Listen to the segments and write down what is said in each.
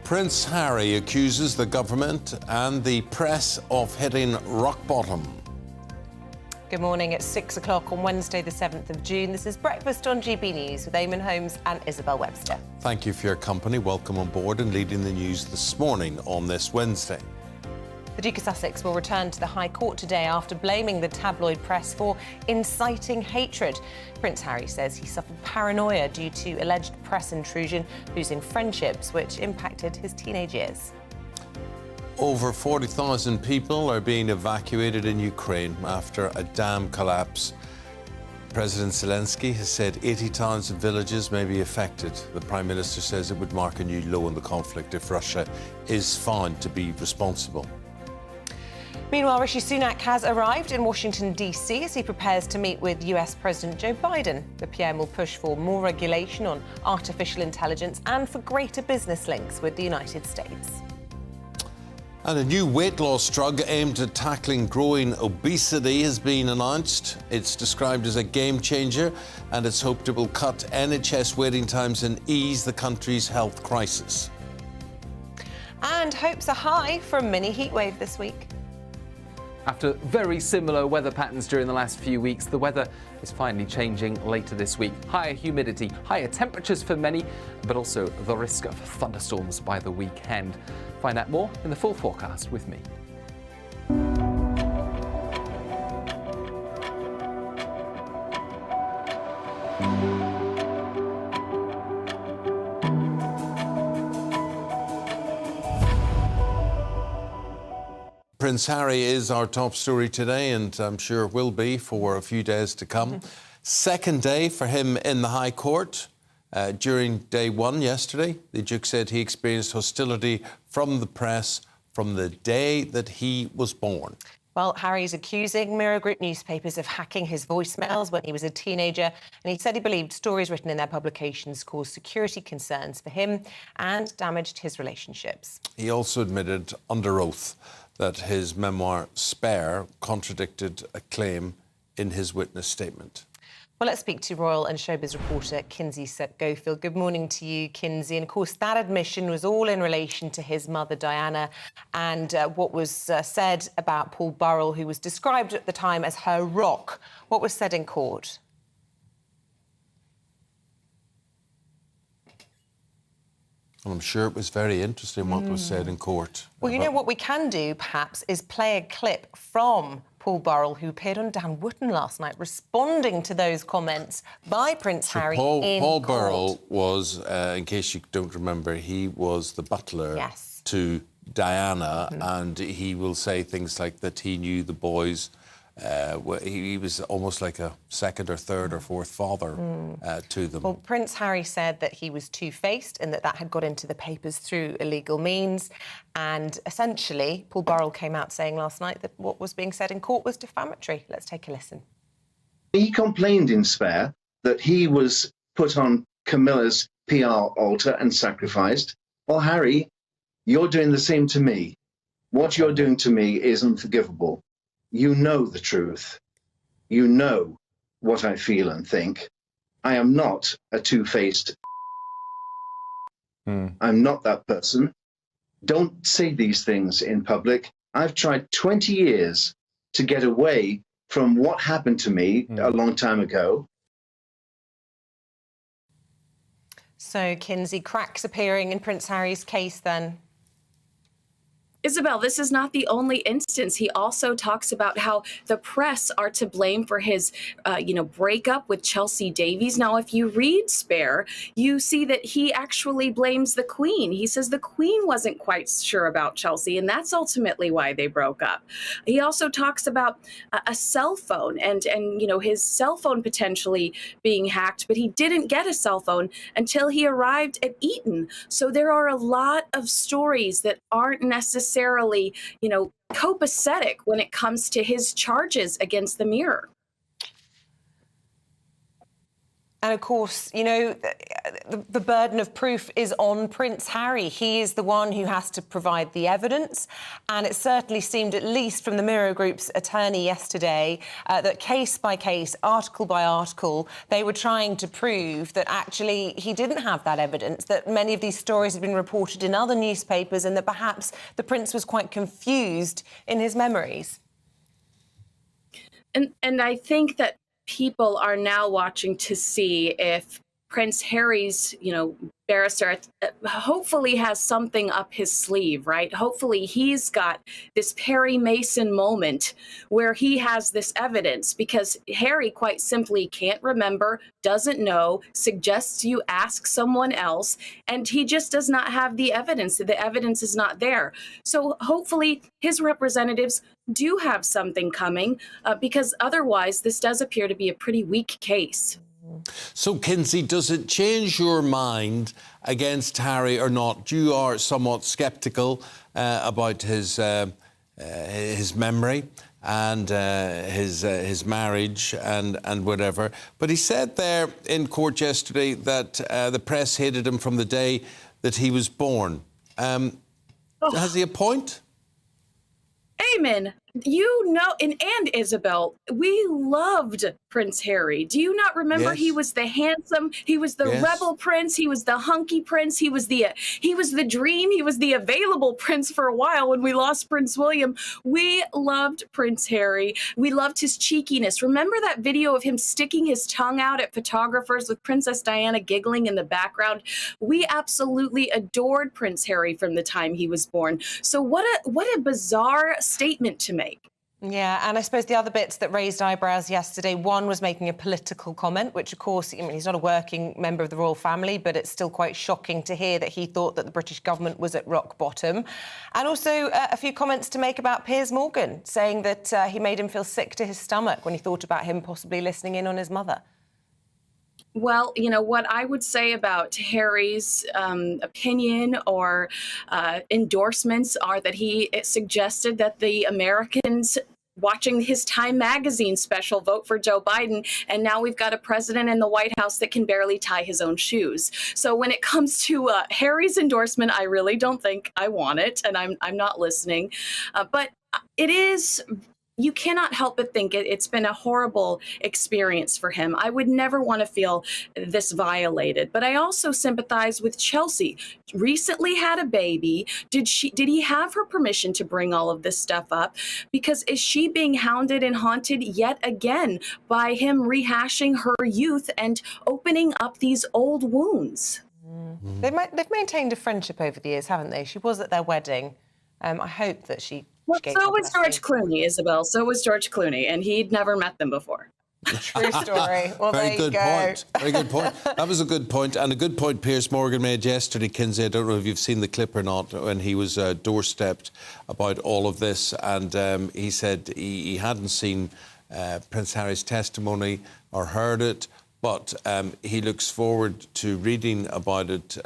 Prince Harry accuses the government and the press of hitting rock bottom. Good morning. It's 6 o'clock on Wednesday, the 7th of June. This is Breakfast on GB News with Eamonn, Holmes and Isabel Webster. Thank you for your company. Welcome on board and leading the news this morning on this Wednesday. The Duke of Sussex will return to the High Court today after blaming the tabloid press for inciting hatred. Prince Harry says he suffered paranoia due to alleged press intrusion, losing friendships, which impacted his teenage years. Over 40,000 people are being evacuated in Ukraine after a dam collapse. President Zelensky has said 80 towns and villages may be affected. The Prime Minister says it would mark a new low in the conflict if Russia is found to be responsible. Meanwhile, Rishi Sunak has arrived in Washington, D.C. as he prepares to meet with US President Joe Biden. The PM will push for more regulation on artificial intelligence and for greater business links with the United States. And a new weight loss drug aimed at tackling growing obesity has been announced. It's described as a game changer, and it's hoped it will cut NHS waiting times and ease the country's health crisis. And hopes are high for a mini heatwave this week. After very similar weather patterns during the last few weeks, the weather is finally changing later this week. Higher humidity, higher temperatures for many, but also the risk of thunderstorms by the weekend. Find out more in the full forecast with me. Prince Harry is our top story today, and I'm sure will be for a few days to come. Second day for him in the High Court. During day one yesterday, the Duke said he experienced hostility from the press from the day that he was born. Well, Harry's accusing Mirror Group newspapers of hacking his voicemails when he was a teenager, and he said he believed stories written in their publications caused security concerns for him and damaged his relationships. He also admitted under oath that his memoir, Spare, contradicted a claim in his witness statement. Well, let's speak to Royal and Showbiz reporter Kinsey Schofield. Good morning to you, Kinsey. And of course, that admission was all in relation to his mother, Diana, and what was said about Paul Burrell, who was described at the time as her rock. What was said in court? I'm sure it was very interesting what was said in court. Well, you know what we can do, perhaps, is play a clip from Paul Burrell, who appeared on Dan Wootton last night, responding to those comments by Prince Harry in Paul court. Burrell was, in case you don't remember, he was the butler to Diana, and he will say things like that he knew the boys. He was almost like a second or third or fourth father to them. Well, Prince Harry said that he was two-faced and that had got into the papers through illegal means. And essentially, Paul Burrell came out saying last night that what was being said in court was defamatory. Let's take a listen. He complained in Spare that he was put on Camilla's PR altar and sacrificed. Well, Harry, you're doing the same to me. What you're doing to me is unforgivable. You know the truth. You know what I feel and think. I am not a two-faced. I'm not that person. Don't say these things in public. I've tried 20 years to get away from what happened to me a long time ago. So, Kinsey, cracks appearing in Prince Harry's case then? Isabel, this is not the only instance. He also talks about how the press are to blame for his, breakup with Chelsea Davies. Now, if you read Spare, you see that he actually blames the Queen. He says the Queen wasn't quite sure about Chelsea, and that's ultimately why they broke up. He also talks about a cell phone and his cell phone potentially being hacked, but he didn't get a cell phone until he arrived at Eton. So there are a lot of stories that aren't necessarily copacetic when it comes to his charges against the Mirror. And of course, you know, the burden of proof is on Prince Harry. He is the one who has to provide the evidence. And it certainly seemed, at least from the Mirror Group's attorney yesterday, that case by case, article by article, they were trying to prove that actually he didn't have that evidence, that many of these stories had been reported in other newspapers and that perhaps the Prince was quite confused in his memories. And I think that people are now watching to see if Prince Harry's, barrister hopefully has something up his sleeve, right? Hopefully he's got this Perry Mason moment where he has this evidence, because Harry quite simply can't remember, doesn't know, suggests you ask someone else, and he just does not have the evidence. The evidence is not there. So hopefully his representatives do have something coming, because otherwise this does appear to be a pretty weak case. So, Kinsey, does it change your mind against Harry or not? You are somewhat sceptical about his memory and his marriage and whatever. But he said there in court yesterday that the press hated him from the day that he was born. Has he a point? Eamonn, and Isabel, we loved Prince Harry. Do you not remember? Yes. He was the handsome, he was the Yes. rebel prince, he was the hunky prince, he was the dream, he was the available prince for a while when we lost Prince William. We loved Prince Harry. We loved his cheekiness. Remember that video of him sticking his tongue out at photographers with Princess Diana giggling in the background? We absolutely adored Prince Harry from the time he was born. So what a bizarre statement to make. Yeah, and I suppose the other bits that raised eyebrows yesterday, one was making a political comment, which, of course, he's not a working member of the royal family, but it's still quite shocking to hear that he thought that the British government was at rock bottom. And also a few comments to make about Piers Morgan, saying that he made him feel sick to his stomach when he thought about him possibly listening in on his mother. Well, what I would say about Harry's opinion or endorsements are that he suggested that the Americans watching his Time magazine special vote for Joe Biden, and now we've got a president in the White House that can barely tie his own shoes. So when it comes to Harry's endorsement, I really don't think I want it, and I'm not listening. But it is... You cannot help but think it's been a horrible experience for him. I would never want to feel this violated. But I also sympathize with Chelsea. Recently had a baby. Did he have her permission to bring all of this stuff up? Because is she being hounded and haunted yet again by him rehashing her youth and opening up these old wounds? They've maintained a friendship over the years, haven't they? She was at their wedding. I hope that she... Well, so was George Clooney, Isabel. So was George Clooney, and he'd never met them before. True story. Well, Very there good you go. point. Very good point. That was a good point. And a good point Piers Morgan made yesterday, Kinsey. I don't know if you've seen the clip or not, when he was doorstepped about all of this. And he said he hadn't seen Prince Harry's testimony or heard it, but he looks forward to reading about it,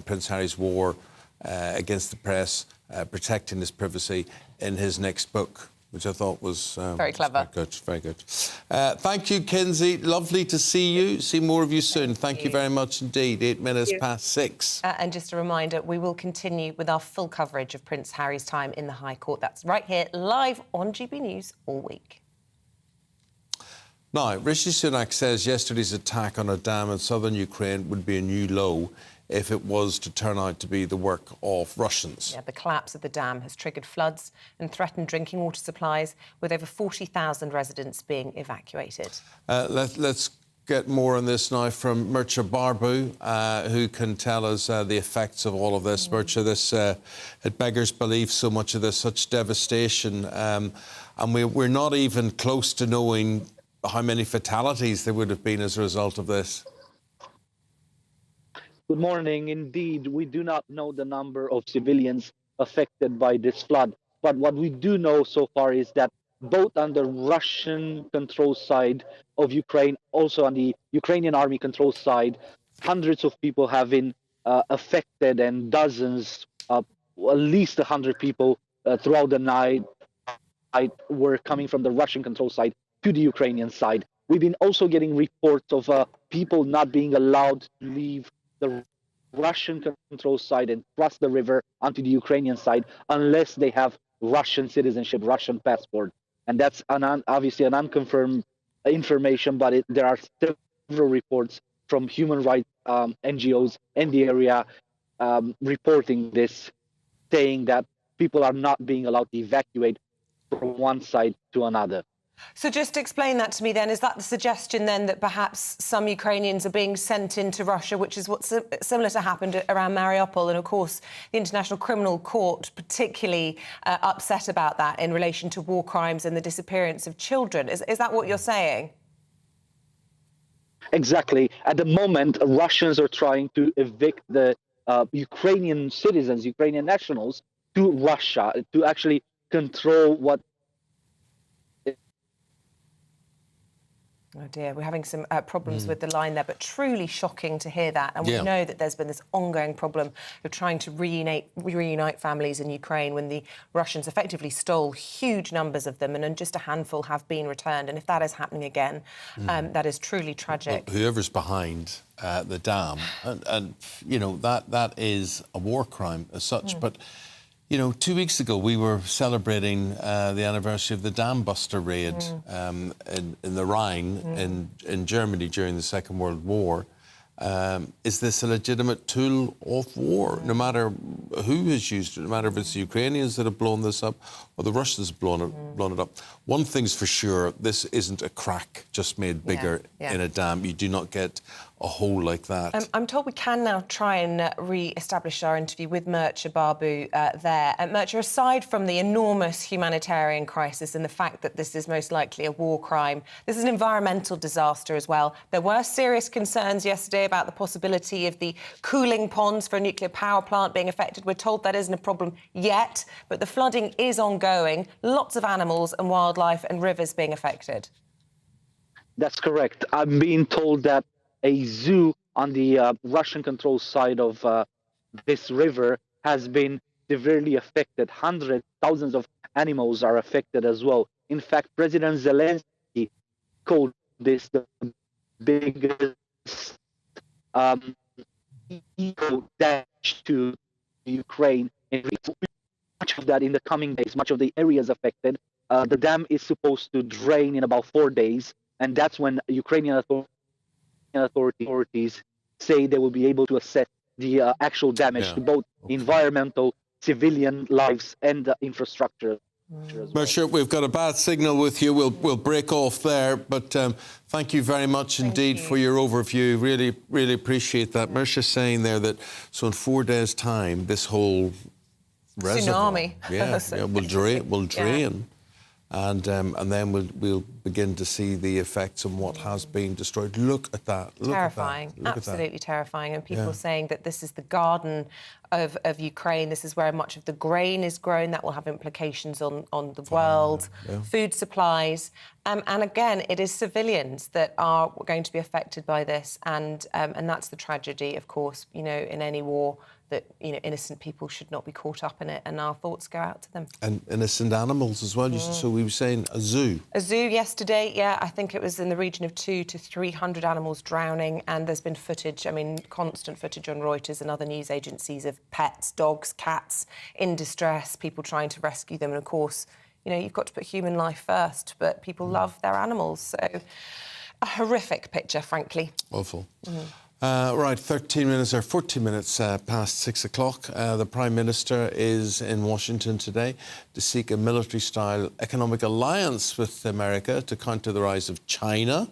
Prince Harry's war against the press, protecting his privacy, in his next book, which I thought was very clever. Very good. Thank you, Kinsey. Lovely to see you. See more of you soon. Thank you very much indeed. 8 minutes past 6. And just a reminder, we will continue with our full coverage of Prince Harry's time in the High Court. That's right here, live on GB News all week. Now, Rishi Sunak says yesterday's attack on a dam in southern Ukraine would be a new low if it was to turn out to be the work of Russians. Yeah, the collapse of the dam has triggered floods and threatened drinking water supplies, with over 40,000 residents being evacuated. Let's get more on this now from Mircea Barbu, who can tell us the effects of all of this. Mircea, it beggars belief, so much of this, such devastation. And we're not even close to knowing how many fatalities there would have been as a result of this. Good morning. Indeed, we do not know the number of civilians affected by this flood. But what we do know so far is that both on the Russian control side of Ukraine, also on the Ukrainian army control side, hundreds of people have been affected, and dozens, at least 100 people throughout the night were coming from the Russian control side to the Ukrainian side. we've been also getting reports of people not being allowed to leave the Russian control side and cross the river onto the Ukrainian side unless they have Russian citizenship, Russian passport. And that's obviously an unconfirmed information, but there are several reports from human rights NGOs in the area reporting this, saying that people are not being allowed to evacuate from one side to another. So just explain that to me then. Is that the suggestion then that perhaps some Ukrainians are being sent into Russia, which is what's similar to happened around Mariupol? And of course, the International Criminal Court particularly upset about that in relation to war crimes and the disappearance of children. Is that what you're saying? Exactly. At the moment, Russians are trying to evict the Ukrainian citizens, Ukrainian nationals, to Russia to actually control what. Oh dear, we're having some problems with the line there, but truly shocking to hear that. And we know that there's been this ongoing problem of trying to reunite families in Ukraine when the Russians effectively stole huge numbers of them, and just a handful have been returned. And if that is happening again, that is truly tragic. Well, whoever's behind the dam, and you know, that is a war crime as such. But you know, 2 weeks ago we were celebrating the anniversary of the dam buster raid in the Rhine in Germany during the Second World War. Is this a legitimate tool of war? No matter who has used it, no matter if it's the Ukrainians that have blown this up or the Russians have blown it up. One thing's for sure, this isn't a crack just made bigger in a dam. You do not get a hole like that. I'm told we can now try and re-establish our interview with Mircea Barbu there. Mircea, aside from the enormous humanitarian crisis and the fact that this is most likely a war crime, this is an environmental disaster as well. There were serious concerns yesterday about the possibility of the cooling ponds for a nuclear power plant being affected. We're told that isn't a problem yet, but the flooding is ongoing. Lots of animals and wildlife and rivers being affected. That's correct. I'm being told that a zoo on the Russian control side of this river has been severely affected. Hundreds, thousands of animals are affected as well. In fact, President Zelensky called this the biggest eco damage to Ukraine. Much of that in the coming days, much of the areas affected. The dam is supposed to drain in about 4 days, and that's when Ukrainian authorities say they will be able to assess the actual damage to both environmental, civilian lives and infrastructure. Mircea, we've got a bad signal with you. We'll break off there, but thank you very much indeed for your overview. Really appreciate that. Mircea saying there that so in 4 days' time, this whole reservoir, tsunami, will drain. And then we'll begin to see the effects on what has been destroyed. Look at that. Terrifying. Absolutely terrifying. And people saying that this is the garden of Ukraine. This is where much of the grain is grown. That will have implications on the world, food supplies. And again, it is civilians that are going to be affected by this. And that's the tragedy, of course, you know, in any war, that, you know, innocent people should not be caught up in it, and our thoughts go out to them. And innocent animals as well. So we were saying a zoo. A zoo yesterday, I think it was in the region of 200 to 300 animals drowning, and there's been footage, I mean, constant footage on Reuters and other news agencies of pets, dogs, cats in distress, people trying to rescue them. And of course, you know, you've got to put human life first, but people love their animals. So a horrific picture, frankly. Awful. Right, 13 minutes or 14 minutes past 6 o'clock. The Prime Minister is in Washington today to seek a military-style economic alliance with America to counter the rise of China.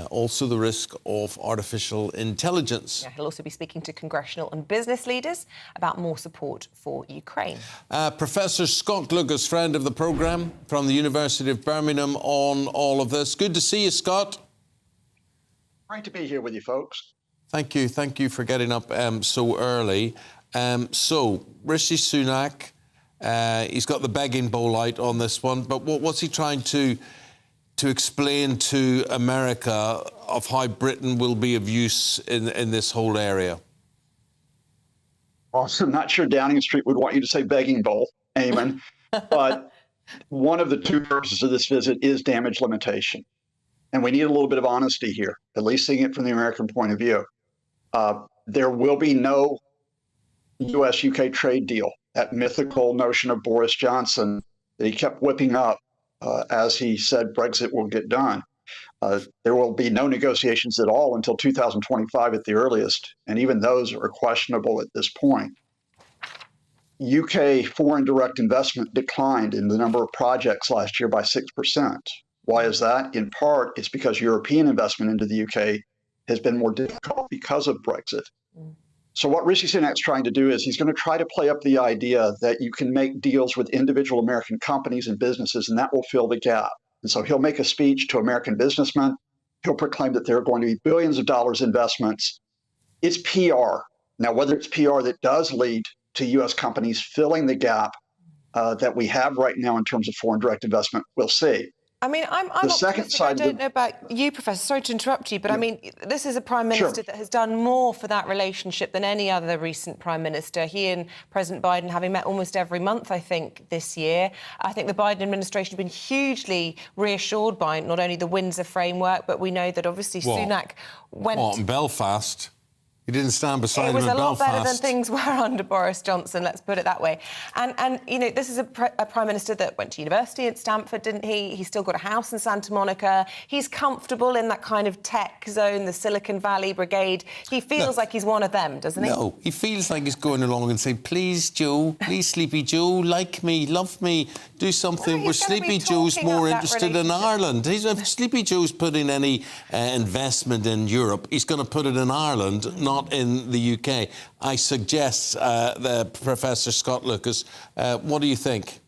Also the risk of artificial intelligence. Yeah, he'll also be speaking to congressional and business leaders about more support for Ukraine. Professor Scott Lucas, friend of the programme from the University of Birmingham, on all of this. Good to see you, Scott. Great to be here with you, folks. Thank you for getting up so early. So, Rishi Sunak, he's got the begging bowl out on this one, but what's he trying to explain to America of how Britain will be of use in this whole area? Well, I'm not sure Downing Street would want you to say begging bowl, Eamonn, but one of the two purposes of this visit is damage limitation. and we need a little bit of honesty here, at least seeing it from the American point of view. There will be no US-UK trade deal. That mythical notion of Boris Johnson that he kept whipping up as he said Brexit will get done. There will be no negotiations at all until 2025 at the earliest, and even those are questionable at this point. UK foreign direct investment declined in the number of projects last year by 6%. Why is that? In part, it's because European investment into the UK has been more difficult because of Brexit. So what Rishi Sunak's trying to do is he's going to try to play up the idea that you can make deals with individual American companies and businesses, and that will fill the gap. And so he'll make a speech to American businessmen. He'll proclaim that there are going to be billions of dollars investments. It's PR. Now, whether it's PR that does lead to U.S. companies filling the gap that we have right now in terms of foreign direct investment, we'll see. I mean, I'm the second side. I don't know about you, Professor. Sorry to interrupt you, but I mean, this is a Prime Minister that has done more for that relationship than any other recent Prime Minister. He and President Biden having met almost every month, I think, this year. I think the Biden administration has been hugely reassured by not only the Windsor framework, but we know that obviously Sunak went... What, in Belfast? He didn't stand beside him in Belfast. It was a lot better than things were under Boris Johnson, let's put it that way. And you know, this is a Prime Minister that went to university at Stanford, didn't he? He's still got a house in Santa Monica. He's comfortable in that kind of tech zone, the Silicon Valley Brigade. He feels like he's one of them, doesn't he? No, he feels like he's going along and saying, please, Joe, please, Sleepy Joe, like me, love me, do something. Where Sleepy Joe's more interested in Ireland. If Sleepy Joe's putting any investment in Europe, he's going to put it in Ireland, not in the UK. I suggest the Professor Scott Lucas. What do you think?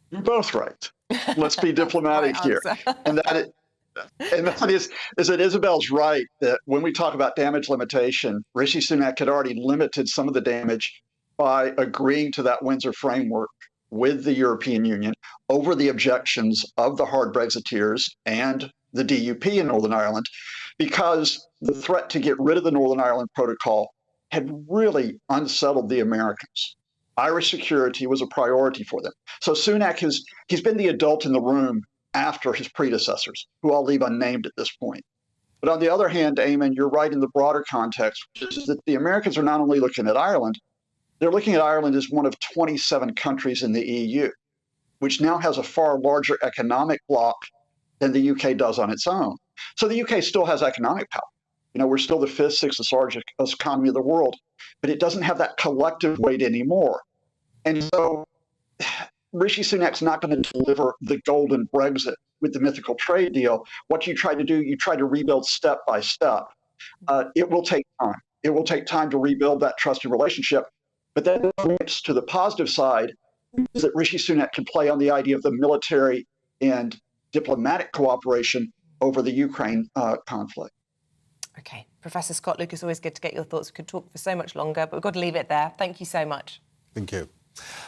You're both right. Let's be diplomatic here. And that is that Isabel's right that when we talk about damage limitation, Rishi Sunak had already limited some of the damage by agreeing to that Windsor framework with the European Union over the objections of the hard Brexiteers and the DUP in Northern Ireland, because the threat to get rid of the Northern Ireland Protocol had really unsettled the Americans. Irish security was a priority for them. So Sunak he's been the adult in the room after his predecessors, who I'll leave unnamed at this point. But on the other hand, Eamonn, you're right in the broader context, which is that the Americans are not only looking at Ireland, they're looking at Ireland as one of 27 countries in the EU, which now has a far larger economic bloc than the UK does on its own. So the UK still has economic power. You know, we're still the fifth, sixth largest economy of the world, but it doesn't have that collective weight anymore. And so Rishi Sunak's not going to deliver the golden Brexit with the mythical trade deal. What you try to do, you try to rebuild step by step. It will take time. It will take time to rebuild that trusted relationship. But that brings to the positive side is that Rishi Sunak can play on the idea of the military and diplomatic cooperation over the Ukraine conflict. OK. Professor Scott Lucas, always good to get your thoughts. We could talk for so much longer, but we've got to leave it there. Thank you so much. Thank you.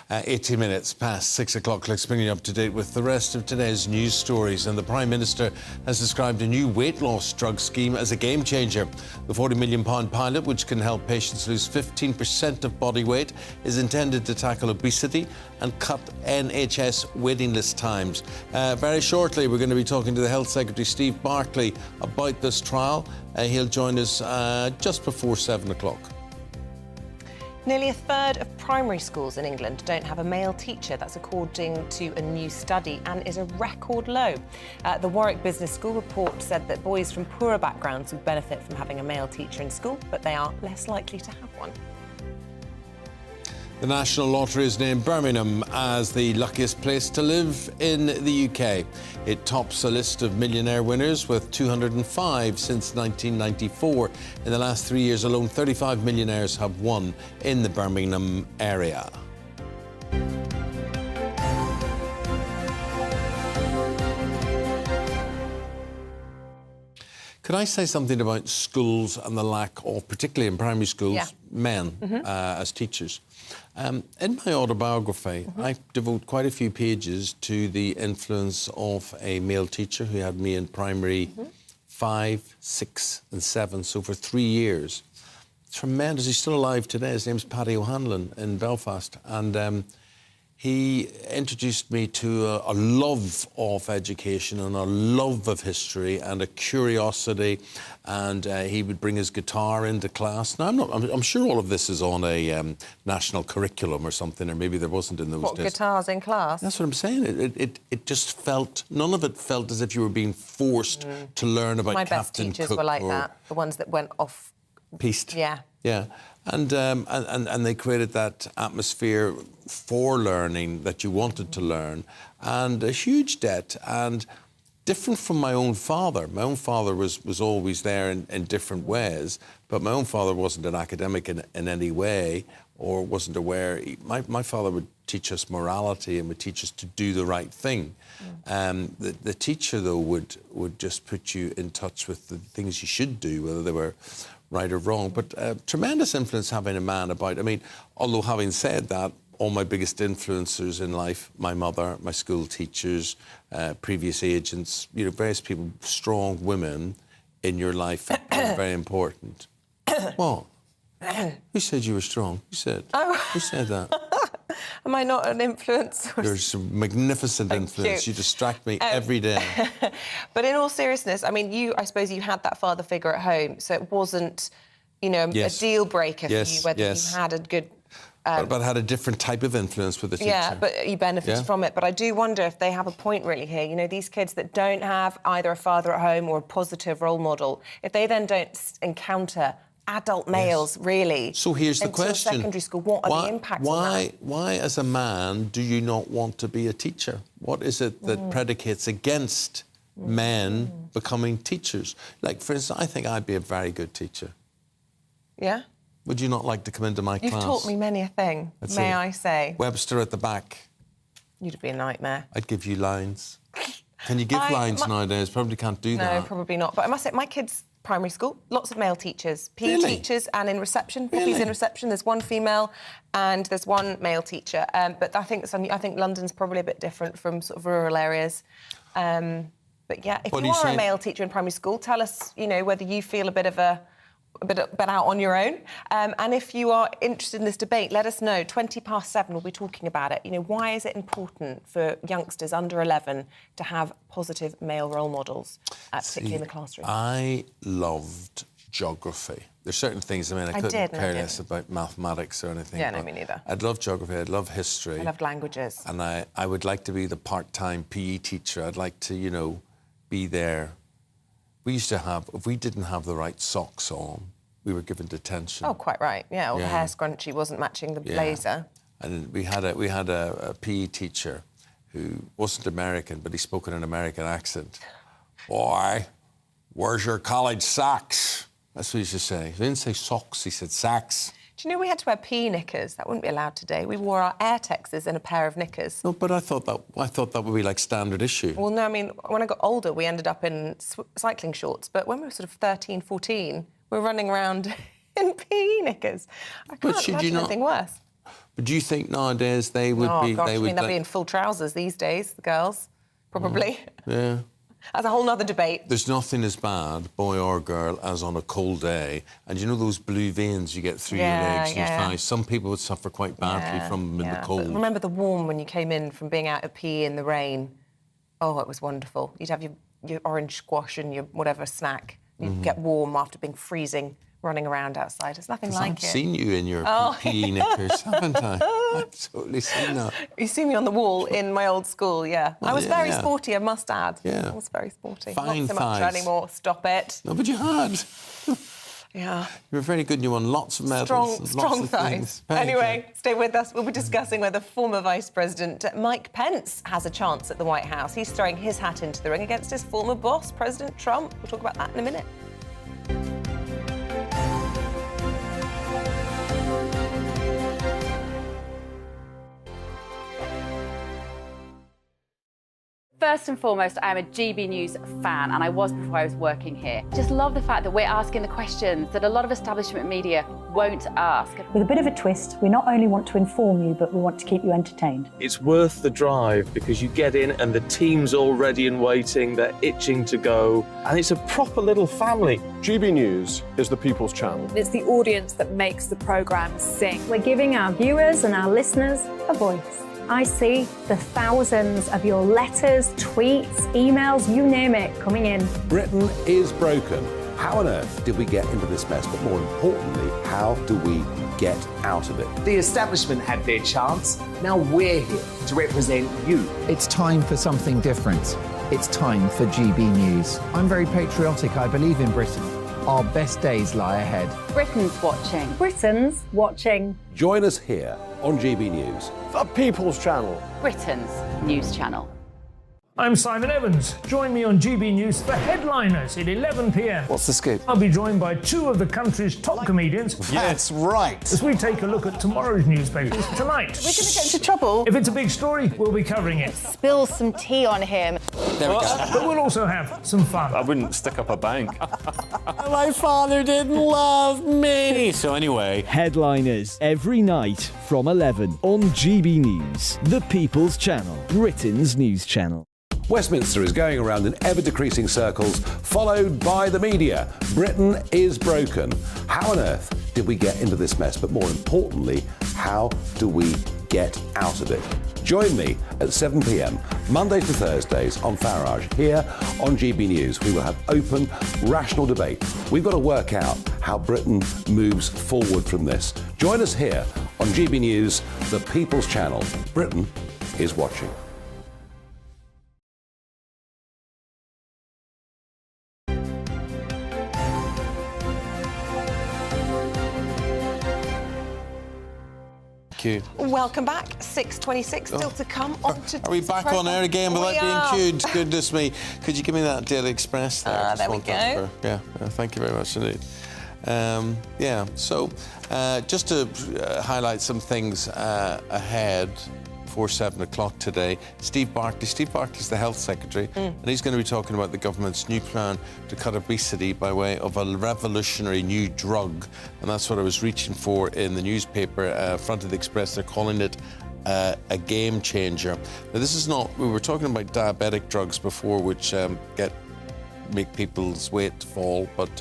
80 minutes past 6 o'clock. Let's bring you up to date with the rest of today's news stories. And the Prime Minister has described a new weight loss drug scheme as a game changer. The £40 million pilot, which can help patients lose 15% of body weight, is intended to tackle obesity and cut NHS waiting list times. Very shortly, we're going to be talking to the Health Secretary, Steve Barclay, about this trial. He'll join us just before 7 o'clock. Nearly a third of primary schools in England don't have a male teacher. That's according to a new study, and is a record low. The Warwick Business School report said that boys from poorer backgrounds would benefit from having a male teacher in school, but they are less likely to have one. The National Lottery has named Birmingham as the luckiest place to live in the UK. It tops a list of millionaire winners with 205 since 1994. In the last 3 years alone, 35 millionaires have won in the Birmingham area. Could I say something about schools and the lack of, particularly in primary schools, men as teachers? In my autobiography, I devote quite a few pages to the influence of a male teacher who had me in primary 5, 6 and 7, so for 3 years. Tremendous. He's still alive today. His name's Paddy O'Hanlon in Belfast. And he introduced me to a love of education and a love of history and a curiosity, and he would bring his guitar into class. Now, I'm sure all of this is on a national curriculum or something, or maybe there wasn't in those days. What, guitars in class? That's what I'm saying. It just felt, none of it felt as if you were being forced to learn about Captain Cook. My best teachers were like that, the ones that went off. Piste. Yeah. Yeah. And they created that atmosphere for learning that you wanted to learn, and a huge debt, and different from my own father. My own father was always there in different ways, but my own father wasn't an academic in any way, or wasn't aware. My father would teach us morality and would teach us to do the right thing. The teacher, though, would just put you in touch with the things you should do, whether they were right or wrong. But tremendous influence having a man about. I mean, although having said that, all my biggest influencers in life, my mother, my school teachers, previous agents, various people, strong women in your life are very important. What? Who said you were strong? Who said? Oh. Who said that? Am I not an influence? You're a magnificent influence. You distract me every day. But in all seriousness, I mean, I suppose you had that father figure at home, so it wasn't, a deal breaker for you whether you had a good. But had a different type of influence with the teacher. Yeah, but you benefited from it. But I do wonder if they have a point really here. These kids that don't have either a father at home or a positive role model, if they then don't encounter adult males, really. So here's the question. Secondary school, what are the impacts of that? Why, as a man, do you not want to be a teacher? What is it that predicates against men becoming teachers? Like, for instance, I think I'd be a very good teacher. Yeah? Would you not like to come into my class? You've taught me many a thing, may I say. Webster at the back. You'd be a nightmare. I'd give you lines. Can you give lines nowadays? Probably can't do that. No, probably not. But I must say, my kids' primary school, lots of male teachers, PE teachers, and in reception. Poppy's in reception. There's one female and there's one male teacher. But I think London's probably a bit different from sort of rural areas. But yeah, if you are a male teacher in primary school, tell us, whether you feel a bit out on your own. And if you are interested in this debate, let us know. 7:20, we'll be talking about it. Why is it important for youngsters under 11 to have positive male role models, particularly in the classroom? I loved geography. There's certain things, I couldn't care less about mathematics or anything. Yeah, no, me neither. I'd love geography, I'd love history. I loved languages. And I would like to be the part-time PE teacher. I'd like to, be there. We used to have, if we didn't have the right socks on, we were given detention. Oh, quite right. Yeah, or the hair scrunchie wasn't matching the blazer. And we had a PE teacher who wasn't American, but he spoke in an American accent. Boy, where's your college socks? That's what he used to say. He didn't say socks, he said sacks. Do you know we had to wear PE knickers? That wouldn't be allowed today. We wore our Airtexes in a pair of knickers. No, but I thought that would be like standard issue. Well, no, when I got older, we ended up in cycling shorts. But when we were sort of 13, 14, we were running around in PE knickers. I can't imagine anything worse. But do you think nowadays they would be... Gosh, they'd be in full trousers these days, the girls, probably. Yeah. That's a whole other debate. There's nothing as bad, boy or girl, as on a cold day. And those blue veins you get through your legs and your thighs? Some people would suffer quite badly from them in the cold. But remember the warm when you came in from being out at PE in the rain? Oh, it was wonderful. You'd have your orange squash and your whatever snack. You'd get warm after being freezing, running around outside. It's nothing like it. I've seen you in your PE knickers, haven't I? I've totally seen that. You see me on the wall in my old school, yeah. Well, I was very sporty, I must add. Yeah. I was very sporty. Fine Not so much thighs. anymore, stop it. No, but you had. Yeah. You were very good and you won lots of medals. Strong thighs. Anyway, stay with us. We'll be discussing whether former Vice President Mike Pence has a chance at the White House. He's throwing his hat into the ring against his former boss, President Trump. We'll talk about that in a minute. First and foremost, I'm a GBNews fan, and I was before I was working here. Just love the fact that we're asking the questions that a lot of establishment media won't ask. With a bit of a twist, we not only want to inform you, but we want to keep you entertained. It's worth the drive because you get in and the team's all ready and waiting, they're itching to go, and it's a proper little family. GB News is the people's channel. It's the audience that makes the programme sing. We're giving our viewers and our listeners a voice. I see the thousands of your letters, tweets, emails, you name it, coming in. Britain is broken. How on earth did we get into this mess? But more importantly, how do we get out of it? The establishment had their chance. Now we're here to represent you. It's time for something different. It's time for GB News. I'm very patriotic. I believe in Britain. Our best days lie ahead. Britain's watching. Britain's watching. Join us here on GB News. The People's Channel. Britain's news channel. I'm Simon Evans. Join me on GB News for Headliners at 11 p.m. What's the scoop? I'll be joined by two of the country's top comedians. That's right. As we take a look at tomorrow's newspapers tonight. We're going to get into trouble. If it's a big story, we'll be covering it. Spill some tea on him. There we go. But we'll also have some fun. I wouldn't stick up a bank. My father didn't love me. So anyway. Headliners every night from 11 on GB News, the People's Channel, Britain's news channel. Westminster is going around in ever-decreasing circles, followed by the media. Britain is broken. How on earth did we get into this mess? But more importantly, how do we get out of it? Join me at 7 p.m, Mondays to Thursdays on Farage, here on GB News. We will have open, rational debate. We've got to work out how Britain moves forward from this. Join us here on GB News, the People's Channel. Britain is watching. Welcome back. 6:26 still to come. On to Are we back on air again without being queued? Goodness me. Could you give me that Daily Express there? There we go. Thank you very much indeed. So just to highlight some things ahead before 7 o'clock today, Steve Barclay's the Health Secretary, and he's going to be talking about the government's new plan to cut obesity by way of a revolutionary new drug. And that's what I was reaching for in the newspaper, front of the Express. They're calling it a game changer. Now, this is not, we were talking about diabetic drugs before, which make people's weight fall, but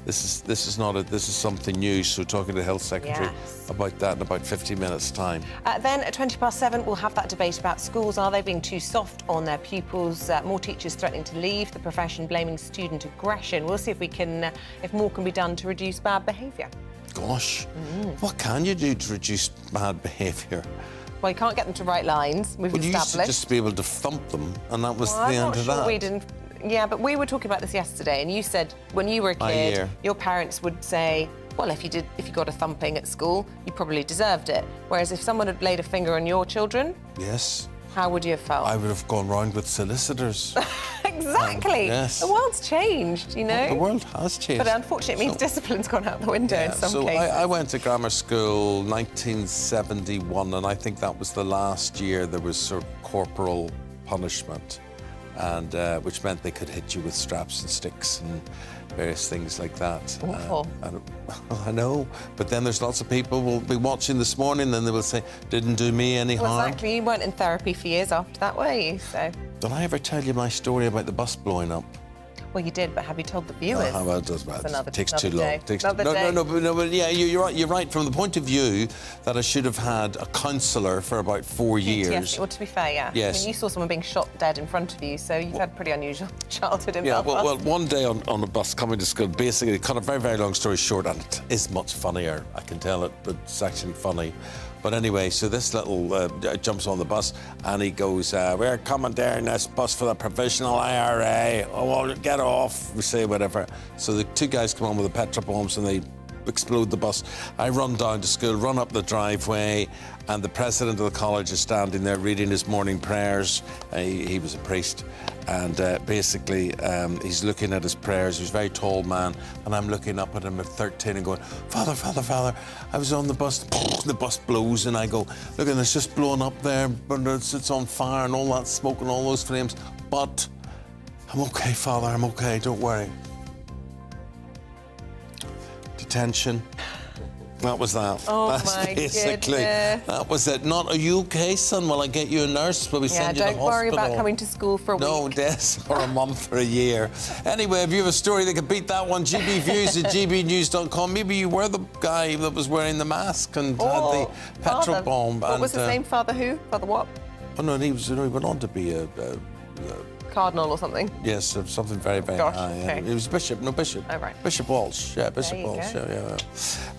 this is something new. So talking to the Health Secretary about that in about 50 minutes time. Then at 7:20 we'll have that debate about schools. Are they being too soft on their pupils? More teachers threatening to leave the profession, blaming student aggression. We'll see if more can be done to reduce bad behaviour. Gosh, what can you do to reduce bad behaviour? Well, you can't get them to write lines. We've established. You used to just be able to thump them, and that was the end of that. We didn't. Yeah, but we were talking about this yesterday, and you said when you were a kid, your parents would say, well, if you got a thumping at school, you probably deserved it. Whereas if someone had laid a finger on your children, yes, how would you have felt? I would have gone round with solicitors. Exactly. Yes. The world's changed, you know. The world has changed. But unfortunately, it means discipline's gone out the window in some cases. I went to grammar school 1971, and I think that was the last year there was sort of corporal punishment, and which meant they could hit you with straps and sticks and various things like that. Awful. I know, but then there's lots of people will be watching this morning and they will say, didn't do me any harm. Exactly, you weren't in therapy for years after that, were you? So. Did I ever tell you my story about the bus blowing up? Well, you did, but have you told the viewers? Well, it doesn't matter. It takes too long. But yeah, you're right. From the point of view that I should have had a counsellor for about 4 years. Yes, well, to be fair, yeah. Yes. I mean, you saw someone being shot dead in front of you, so you've had pretty unusual childhood in Belfast. Well, one day on a bus coming to school, basically, cut a very, very long story short, and it is much funnier, I can tell it, but it's actually funny. But anyway, so this little jumps on the bus and he goes, we're commandeering this bus for the provisional IRA. Oh, well, get off. We say whatever. So the two guys come on with the petrol bombs and they explode the bus. I run down to school, run up the driveway, and the president of the college is standing there reading his morning prayers. He was a priest. And basically, he's looking at his prayers. He's a very tall man. And I'm looking up at him at 13 and going, Father, Father, Father, I was on the bus. The bus blows. And I go, look, and it's just blowing up there. But it's on fire and all that smoke and all those flames. But I'm okay, Father. I'm okay. Don't worry. Detention. That was that. Oh, That's my basically, goodness. that was it. Not, are you okay, son? Will I get you a nurse? Will we send you to don't hospital? worry about coming to school for a No, week. Des, or a month or a year. Anyway, if you have a story that could beat that one, gbviews@gbnews.com. Maybe you were the guy that was wearing the mask and had the petrol bomb. What was his name? Father who? Father what? Oh, no, he went on to be a Cardinal or something? yes, something very, very Gosh, high. okay. He was bishop. Oh, right. Bishop Walsh. Yeah, Bishop There you Walsh. go.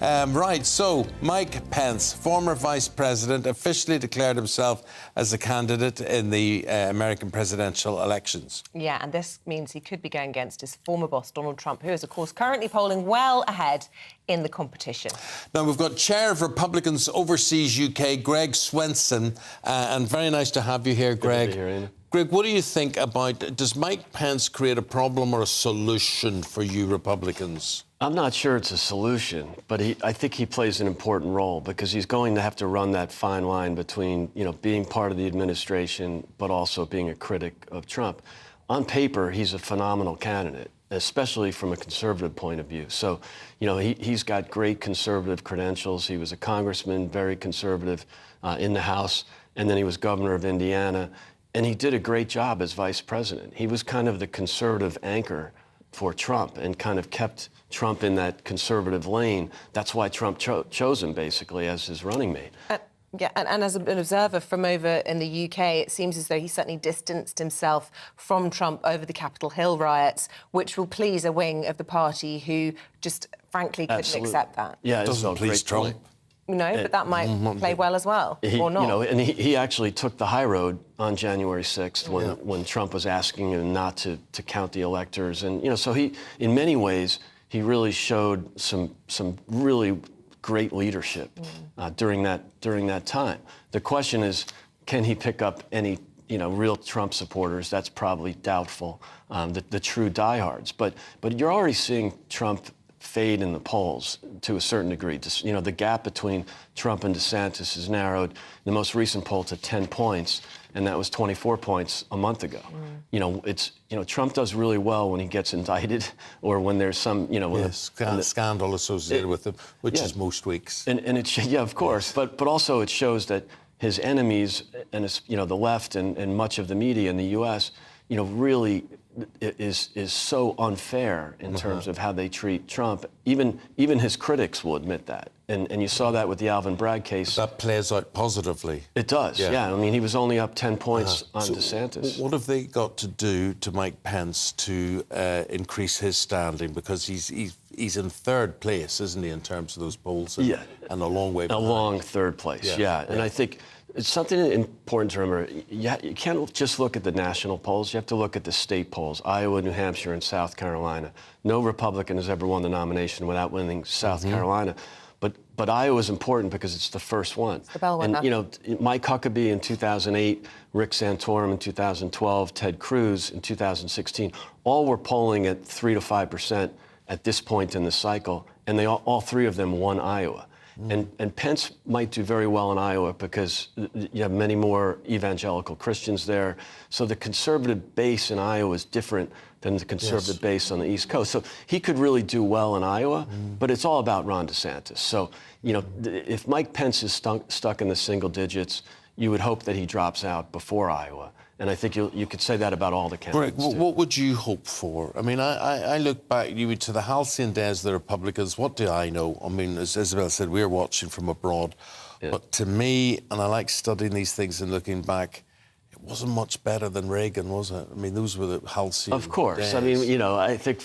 Yeah. Right, so Mike Pence, former vice president, officially declared himself as a candidate in the American presidential elections. Yeah, and this means he could be going against his former boss, Donald Trump, who is, of course, currently polling well ahead in the competition. Now, we've got Chair of Republicans Overseas UK, Greg Swenson, and very nice to have you here, Greg. Good to be here, Ian. Greg, what do you think about, does Mike Pence create a problem or a solution for you Republicans? I'm not sure it's a solution, but I think he plays an important role because he's going to have to run that fine line between, being part of the administration but also being a critic of Trump. On paper, he's a phenomenal candidate, especially from a conservative point of view. So, he's got great conservative credentials. He was a congressman, very conservative in the House, and then he was governor of Indiana. And he did a great job as vice president. He was kind of the conservative anchor for Trump and kind of kept Trump in that conservative lane. That's why Trump chose him, basically, as his running mate. Yeah, and as an observer from over in the UK, it seems as though he certainly distanced himself from Trump over the Capitol Hill riots, which will please a wing of the party who just, frankly, couldn't accept that. Yeah, it doesn't please Trump. No, but that might play well as well, or not. And he actually took the high road on January 6th when Trump was asking him not to count the electors. And, so he, in many ways, he really showed some really great leadership during that time. The question is, can he pick up any, real Trump supporters? That's probably doubtful, the true diehards. But you're already seeing Trump fade in the polls to a certain degree. The gap between Trump and DeSantis has narrowed. The most recent poll to 10 points, and that was 24 points a month ago. Trump does really well when he gets indicted or when there's some, scandal associated with him, which is most weeks. And of course, but also it shows that his enemies and the left and much of the media in the U.S. Really is so unfair in terms of how they treat Trump. Even his critics will admit that. And you saw that with the Alvin Bragg case. That plays out positively. It does, yeah. I mean, he was only up 10 points on DeSantis. What have they got to do to Mike Pence to increase his standing? Because he's in third place, isn't he, in terms of those polls? And a long way behind. A long third place, yeah. And I think it's something important to remember. You can't just look at the national polls. You have to look at the state polls, Iowa, New Hampshire, and South Carolina. No Republican has ever won the nomination without winning South Carolina. But Iowa is important because it's the first one. It's the bellwether. And, Mike Huckabee in 2008, Rick Santorum in 2012, Ted Cruz in 2016, all were polling at 3 to 5% at this point in the cycle, and all three of them won Iowa. And Pence might do very well in Iowa because you have many more evangelical Christians there. So the conservative base in Iowa is different than the conservative base on the East Coast. So he could really do well in Iowa, but it's all about Ron DeSantis. So, if Mike Pence is stuck in the single digits, you would hope that he drops out before Iowa. And I think you could say that about all the candidates. Greg, what would you hope for? I mean, I look back to the halcyon days of the Republicans. What do I know? I mean, as Isabel said, we're watching from abroad. Yeah. But to me, and I like studying these things and looking back, it wasn't much better than Reagan, was it? I mean, those were the halcyon Of course. days. I mean, I think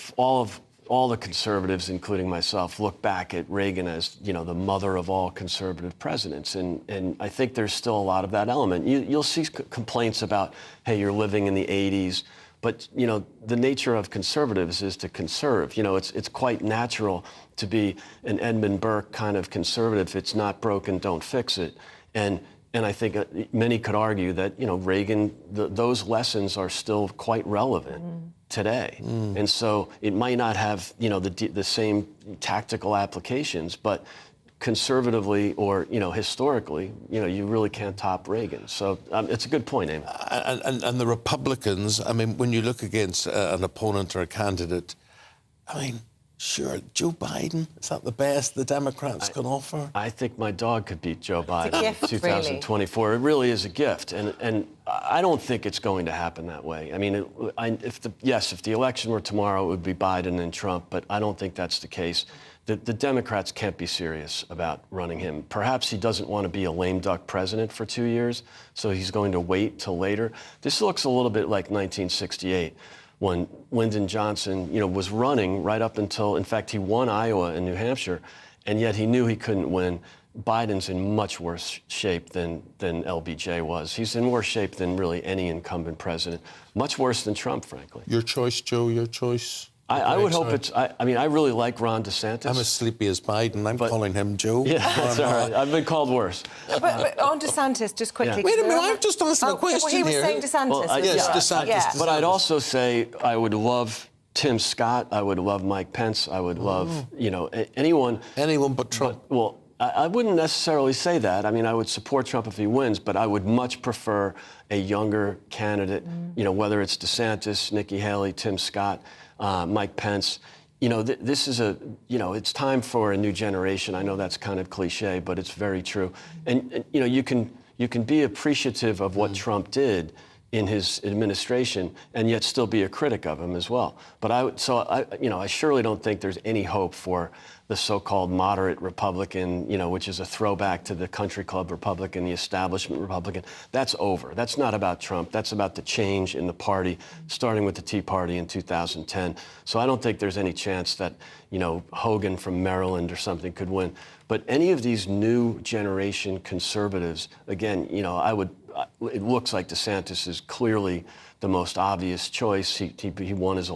all the conservatives, including myself, look back at Reagan as, the mother of all conservative presidents. And I think there's still a lot of that element. You'll see complaints about, hey, you're living in the 80s. But, the nature of conservatives is to conserve. It's quite natural to be an Edmund Burke kind of conservative. It's not broken, don't fix it. And I think many could argue that, Reagan, those lessons are still quite relevant today. And so it might not have, the same tactical applications, but conservatively or, historically, you really can't top Reagan. So it's a good point, Eamonn. And the Republicans, I mean, when you look against an opponent or a candidate, I mean, Sure, Joe Biden, is that the best the Democrats can offer? I think my dog could beat Joe Biden gift, in 2024. Really. It really is a gift, and I don't think it's going to happen that way. I mean, if the election were tomorrow, it would be Biden and Trump, but I don't think that's the case. The Democrats can't be serious about running him. Perhaps he doesn't want to be a lame duck president for 2 years, so he's going to wait till later. This looks a little bit like 1968. When Lyndon Johnson, was running right up until, in fact, he won Iowa and New Hampshire, and yet he knew he couldn't win. Biden's in much worse shape than LBJ was. He's in worse shape than really any incumbent president. Much worse than Trump, frankly. Your choice, Joe, your choice. I would hope it's... I mean, I really like Ron DeSantis. I'm as sleepy as Biden. I'm calling him Joe. Yeah, that's all right. I've been called worse. But on DeSantis, just quickly. Yeah. Wait a minute, I'm just asking a question he was here. saying DeSantis. Yes, DeSantis. Yeah. But I'd also say I would love Tim Scott. I would love Mike Pence. I would love, anyone. Anyone but Trump. Well, I wouldn't necessarily say that. I mean, I would support Trump if he wins, but I would much prefer a younger candidate, whether it's DeSantis, Nikki Haley, Tim Scott, Mike Pence. This is it's time for a new generation. I know that's kind of cliche, but it's very true. And you can be appreciative of what Trump did in his administration and yet still be a critic of him as well. But I surely don't think there's any hope for the so-called moderate Republican, which is a throwback to the country club Republican, the establishment Republican. That's over. That's not about Trump. That's about the change in the party, starting with the Tea Party in 2010. So I don't think there's any chance that, Hogan from Maryland or something could win. But any of these new generation conservatives, again, it looks like DeSantis is clearly the most obvious choice. He won his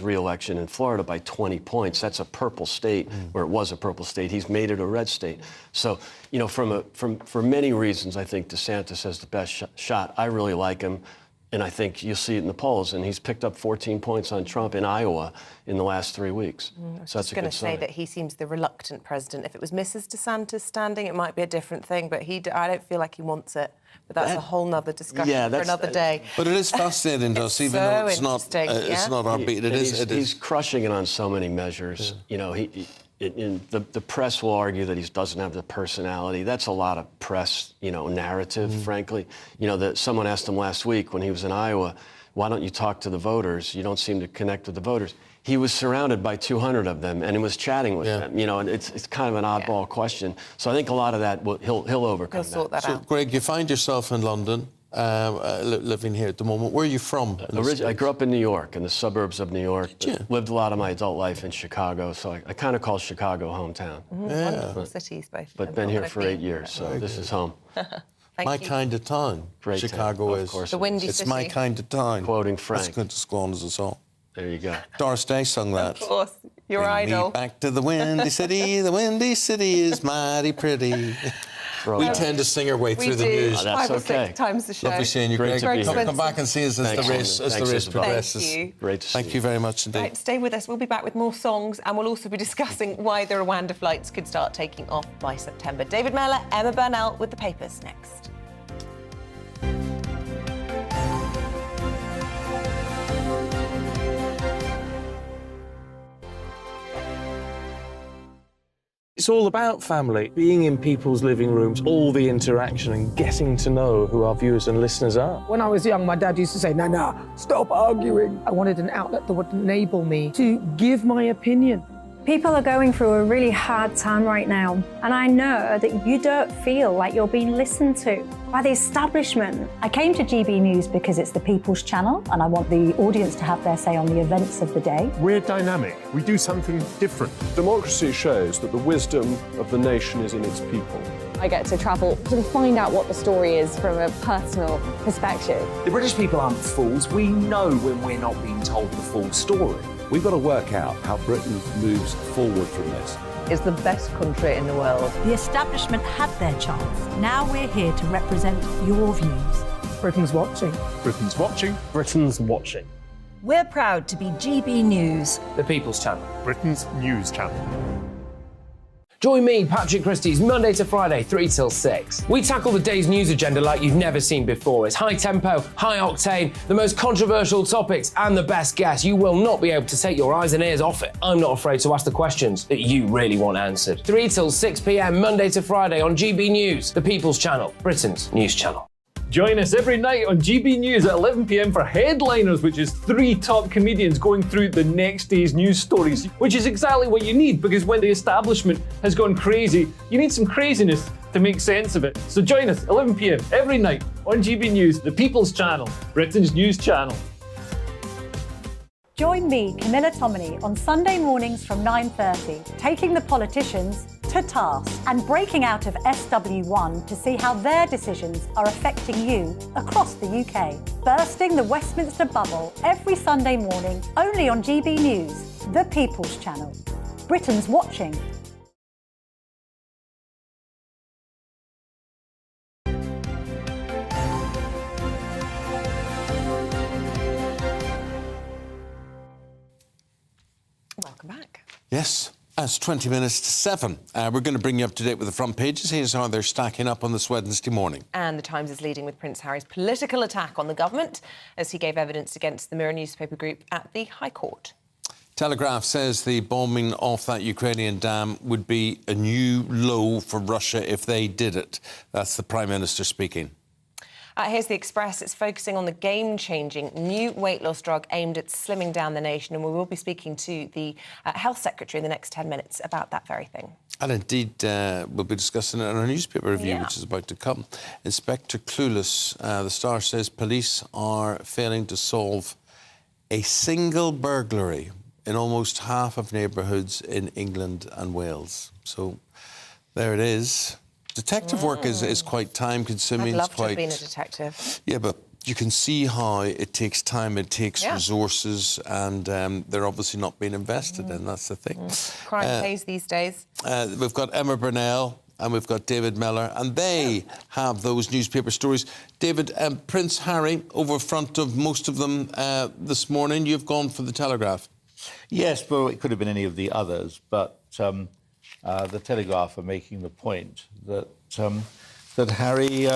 re-election in Florida by 20 points. That's a purple state, where it was a purple state. He's made it a red state. So, for many reasons, I think DeSantis has the best shot. I really like him, and I think you'll see it in the polls. And he's picked up 14 points on Trump in Iowa in the last 3 weeks. So that's a good sign. I was going to say that he seems the reluctant president. If it was Mrs. DeSantis standing, it might be a different thing, but I don't feel like he wants it. But that's a whole nother discussion for another day. But it is fascinating, Doss, even though it's not our beat. He's crushing it on so many measures. The press will argue that he doesn't have the personality. That's a lot of press, narrative, frankly. Someone asked him last week when he was in Iowa, why don't you talk to the voters? You don't seem to connect with the voters. He was surrounded by 200 of them and was chatting with them, and it's kind of an oddball question. So I think a lot of that, he'll overcome that. He'll sort that out. So, Greg, you find yourself in London, living here at the moment. Where are you from? I grew up in New York, in the suburbs of New York. Lived a lot of my adult life in Chicago, so I kind of call Chicago hometown. Wonderful cities, both. But been here for 8 years, so this is home. My kind of town. Great Chicago town. is. Of course the windy it's city. my kind of town. Quoting Frank. That's going to scorn us all. There you go. Doris Day sung that. Of course, your Bring idol. Me back to the windy city. The windy city is mighty pretty. We tend to sing our way through the news. That's 5 or 6 times the show. Lovely seeing you, Greg. Great to be here. Come back and see us as the race progresses. Thank you. Great to see Thank you very much indeed. Right, stay with us. We'll be back with more songs, and we'll also be discussing why the Rwanda flights could start taking off by September. David Mellor, Emma Burnell with the papers next. It's all about family, being in people's living rooms, all the interaction and getting to know who our viewers and listeners are. When I was young, my dad used to say, Nana, stop arguing. I wanted an outlet that would enable me to give my opinion. People are going through a really hard time right now, and I know that you don't feel like you're being listened to by the establishment. I came to GB News because it's the People's Channel, and I want the audience to have their say on the events of the day. We're dynamic. We do something different. Democracy shows that the wisdom of the nation is in its people. I get to travel to find out what the story is from a personal perspective. The British people aren't fools. We know when we're not being told the full story. We've got to work out how Britain moves forward from this. It's the best country in the world. The establishment had their chance. Now we're here to represent your views. Britain's watching. Britain's watching. Britain's watching. We're proud to be GB News. The People's Channel. Britain's news channel. Join me, Patrick Christie's, Monday to Friday, 3 till 6. We tackle the day's news agenda like you've never seen before. It's high tempo, high octane, the most controversial topics, and the best guests. You will not be able to take your eyes and ears off it. I'm not afraid to ask the questions that you really want answered. 3 till 6 p.m, Monday to Friday on GB News, the People's Channel, Britain's news channel. Join us every night on GB News at 11 p.m. for Headliners, which is 3 top comedians going through the next day's news stories, which is exactly what you need, because when the establishment has gone crazy, you need some craziness to make sense of it. So join us 11 p.m. every night on GB News, the People's Channel, Britain's news channel. Join me, Camilla Tominey, on Sunday mornings from 9:30, taking the politicians to task and breaking out of SW1 to see how their decisions are affecting you across the UK. Bursting the Westminster bubble every Sunday morning, only on GB News, the People's Channel. Britain's watching. Welcome back. Yes, it's 20 minutes to 7. We're going to bring you up to date with the front pages. Here's how they're stacking up on this Wednesday morning. And the Times is leading with Prince Harry's political attack on the government as he gave evidence against the Mirror newspaper group at the High Court. Telegraph says the bombing off that Ukrainian dam would be a new low for Russia if they did it. That's the Prime Minister speaking. Here's the Express. It's focusing on the game-changing new weight loss drug aimed at slimming down the nation, and we will be speaking to the Health Secretary in the next 10 minutes about that very thing. And indeed, we'll be discussing it in our newspaper review, which is about to come. Inspector Clueless, the Star says police are failing to solve a single burglary in almost half of neighbourhoods in England and Wales. So there it is. Detective work is quite time-consuming. I'd love to have been a detective. Yeah, but you can see how it takes time, it takes resources, and they're obviously not being invested in. That's the thing. Crime pays these days. We've got Emma Burnell and we've got David Miller, and they have those newspaper stories. David, Prince Harry, over front of most of them this morning. You've gone for the Telegraph. Yes, well, it could have been any of the others, but the Telegraph are making the point that that Harry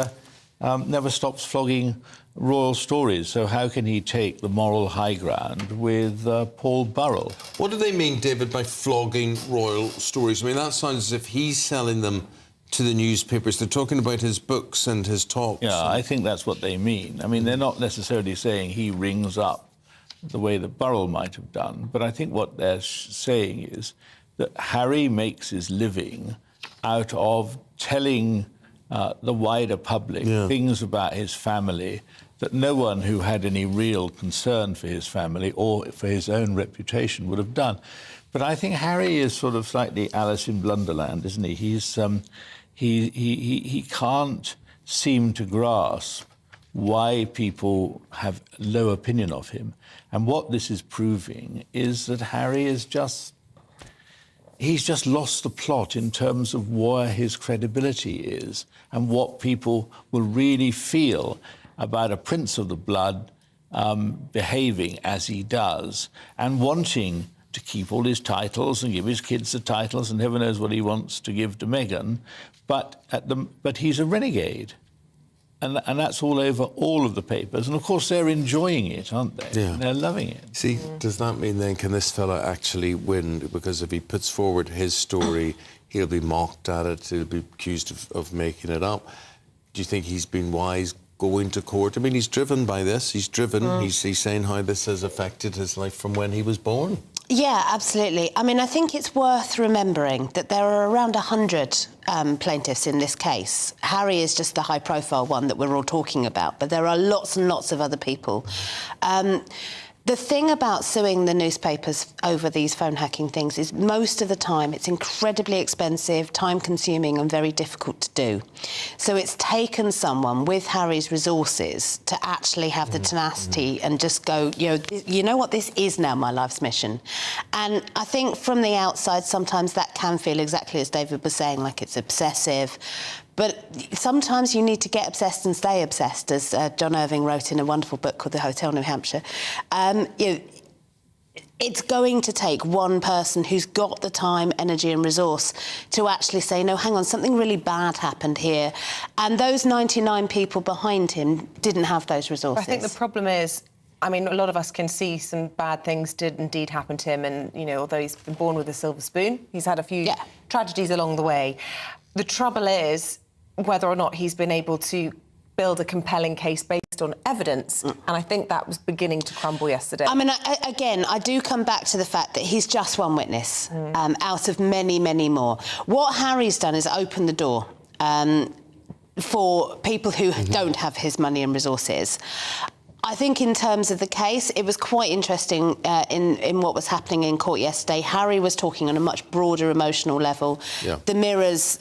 never stops flogging royal stories. So how can he take the moral high ground with Paul Burrell? What do they mean, David, by flogging royal stories? I mean, that sounds as if he's selling them to the newspapers. They're talking about his books and his talks. Yeah, I think that's what they mean. I mean, they're not necessarily saying he rings up the way that Burrell might have done, but I think what they're saying is that Harry makes his living out of telling the wider public things about his family that no one who had any real concern for his family or for his own reputation would have done. But I think Harry is sort of slightly Alice in Blunderland, isn't he? He's he can't seem to grasp why people have low opinion of him. And what this is proving is that Harry is he's just lost the plot in terms of where his credibility is and what people will really feel about a prince of the blood behaving as he does and wanting to keep all his titles and give his kids the titles, and heaven knows what he wants to give to Meghan, but he's a renegade. And that's all over all of the papers. And, of course, they're enjoying it, aren't they? Yeah. They're loving it. See, does that mean then, can this fella actually win? Because if he puts forward his story, he'll be mocked at it, he'll be accused of making it up. Do you think he's been wise going to court? I mean, he's driven by this. He's driven. He's saying how this has affected his life from when he was born. Yeah, absolutely. I mean, I think it's worth remembering that there are around 100 plaintiffs in this case. Harry is just the high-profile one that we're all talking about, but there are lots and lots of other people. The thing about suing the newspapers over these phone hacking things is most of the time it's incredibly expensive, time-consuming and very difficult to do. So it's taken someone with Harry's resources to actually have the tenacity and just go, you know what, this is now my life's mission. And I think from the outside sometimes that can feel exactly as David was saying, like it's obsessive. But sometimes you need to get obsessed and stay obsessed, as John Irving wrote in a wonderful book called The Hotel New Hampshire. it's going to take one person who's got the time, energy and resource to actually say, no, hang on, something really bad happened here. And those 99 people behind him didn't have those resources. I think the problem is, I mean, a lot of us can see some bad things did indeed happen to him. And, you know, although he's been born with a silver spoon, he's had a few tragedies along the way. The trouble is whether or not he's been able to build a compelling case based on evidence, and I think that was beginning to crumble yesterday. I mean, again, I do come back to the fact that he's just one witness out of many, many more. What Harry's done is open the door for people who don't have his money and resources. I think in terms of the case, it was quite interesting in what was happening in court yesterday. Harry was talking on a much broader emotional level. Yeah. The Mirror's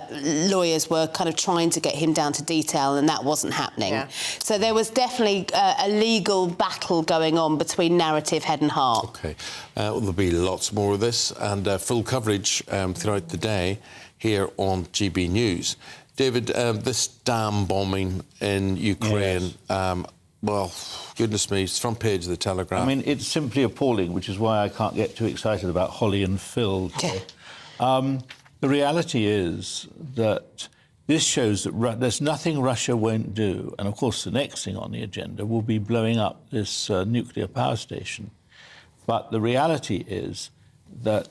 lawyers were kind of trying to get him down to detail, and that wasn't happening. Yeah. So there was definitely a legal battle going on between narrative, head and heart. OK. Well, there'll be lots more of this and full coverage throughout the day here on GB News. David, this dam bombing in Ukraine... Yes. Well, goodness me, it's front page of the Telegraph. I mean, it's simply appalling, which is why I can't get too excited about Holly and Phil. The reality is that this shows that there's nothing Russia won't do. And, of course, the next thing on the agenda will be blowing up this nuclear power station. But the reality is that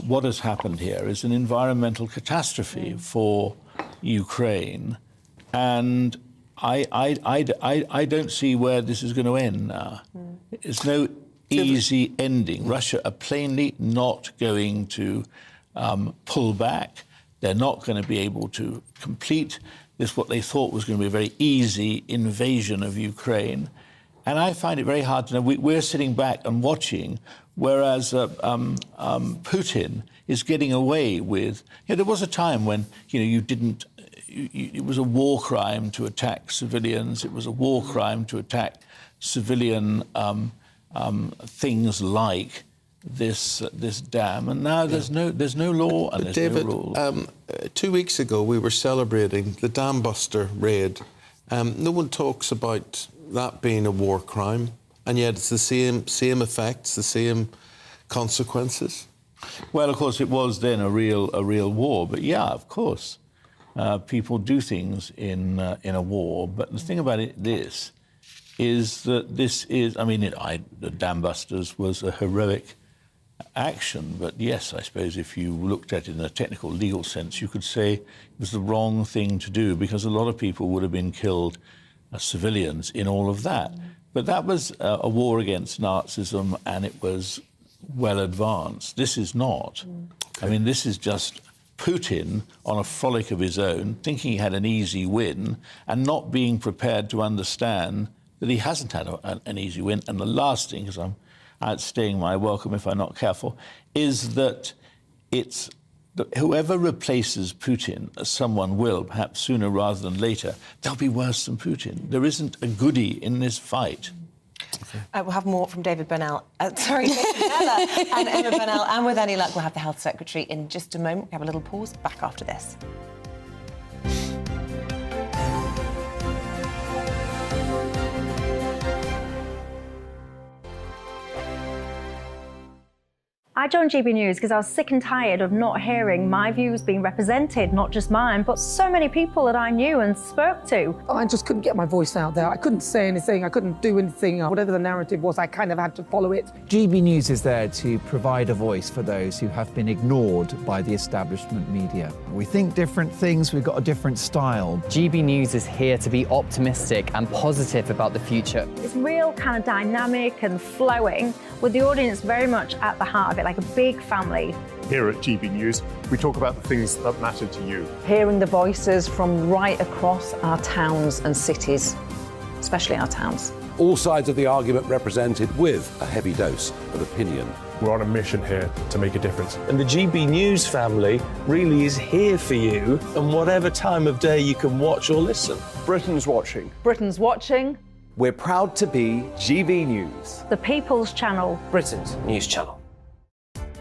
what has happened here is an environmental catastrophe for Ukraine. And I don't see where this is going to end now. There's no easy ending. Russia are plainly not going to pull back. They're not going to be able to complete this, what they thought was going to be a very easy invasion of Ukraine. And I find it very hard to know. We're sitting back and watching, whereas Putin is getting away with... You know, there was a time when, you know, you didn't... it was a war crime to attack civilians. It was a war crime to attack civilian things like this dam. And now there's no law and there's David, no rule. 2 weeks ago we were celebrating the dam buster raid. No one talks about that being a war crime, and yet it's the same effects, the same consequences. Well, of course, it was then a real war. But yeah, of course. People do things in a war, but the thing about this is that this is... I mean, the dam busters was a heroic action, but yes, I suppose if you looked at it in a technical, legal sense, you could say it was the wrong thing to do because a lot of people would have been killed, civilians, in all of that. But that was a war against Nazism, and it was well advanced. This is not. Okay. I mean, this is just... Putin on a frolic of his own, thinking he had an easy win and not being prepared to understand that he hasn't had an easy win. And the last thing, because I'm outstaying my welcome if I'm not careful, is that it's that whoever replaces Putin, as someone will, perhaps sooner rather than later, they'll be worse than Putin. There isn't a goodie in this fight. Okay. We'll have more from David Bennell. David Bennell and Emma Bennell. And with any luck, we'll have the Health Secretary in just a moment. We have a little pause. Back after this. I joined GB News because I was sick and tired of not hearing my views being represented, not just mine, but so many people that I knew and spoke to. I just couldn't get my voice out there. I couldn't say anything. I couldn't do anything. Whatever the narrative was, I kind of had to follow it. GB News is there to provide a voice for those who have been ignored by the establishment media. We think different things, we've got a different style. GB News is here to be optimistic and positive about the future. It's real kind of dynamic and flowing, with the audience very much at the heart of it, like a big family. Here at GB News, we talk about the things that matter to you. Hearing the voices from right across our towns and cities, especially our towns. All sides of the argument represented with a heavy dose of opinion. We're on a mission here to make a difference. And the GB News family really is here for you, and whatever time of day you can watch or listen. Britain's watching. Britain's watching. We're proud to be GB News. The People's Channel. Britain's news channel.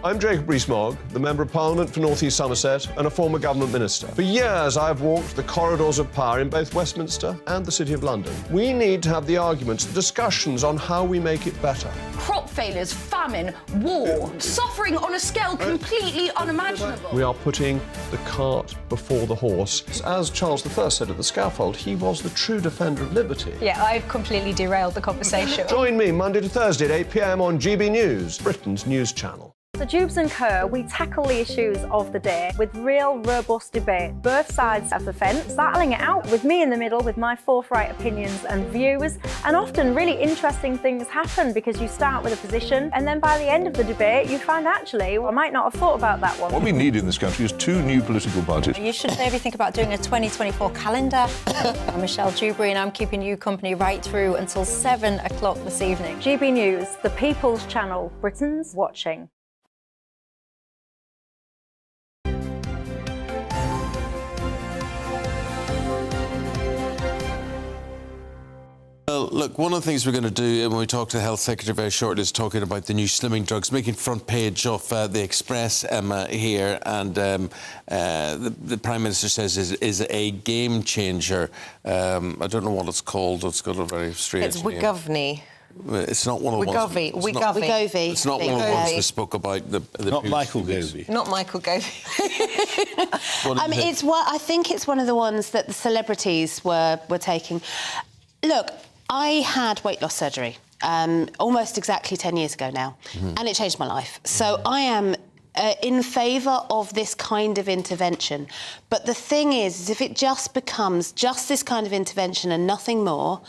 I'm Jacob Rees-Mogg, the Member of Parliament for North East Somerset and a former government minister. For years, I've walked the corridors of power in both Westminster and the City of London. We need to have the arguments, the discussions on how we make it better. Crop failures, famine, war, suffering on a scale completely unimaginable. We are putting the cart before the horse. As Charles I said at the scaffold, he was the true defender of liberty. Yeah, I've completely derailed the conversation. Join me Monday to Thursday at 8 p.m. on GB News, Britain's news channel. So Jubes and Co, we tackle the issues of the day with real, robust debate, both sides of the fence, battling it out with me in the middle with my forthright opinions and views. And often really interesting things happen because you start with a position and then by the end of the debate you find actually, well, I might not have thought about that one. What we need in this country is 2 new political parties. You should maybe think about doing a 2024 calendar. I'm Michelle Dewberry and I'm keeping you company right through until 7 o'clock this evening. GB News, the People's Channel, Britain's watching. Well, look, one of the things we're going to do when we talk to the Health Secretary very shortly is talking about the new slimming drugs, making front page of the Express here, and the Prime Minister says is a game changer. I don't know what it's called. It's got a very strange It's Wegovny. It's not one of the ones. Wegovy. It's not one of the ones we spoke about. Not Michael Govey. Not Michael Govey. I mean, I think it's one of the ones that the celebrities were taking. Look, I had weight loss surgery almost exactly 10 years ago now, and it changed my life. So I am in favour of this kind of intervention. But the thing is if it just becomes just this kind of intervention and nothing more,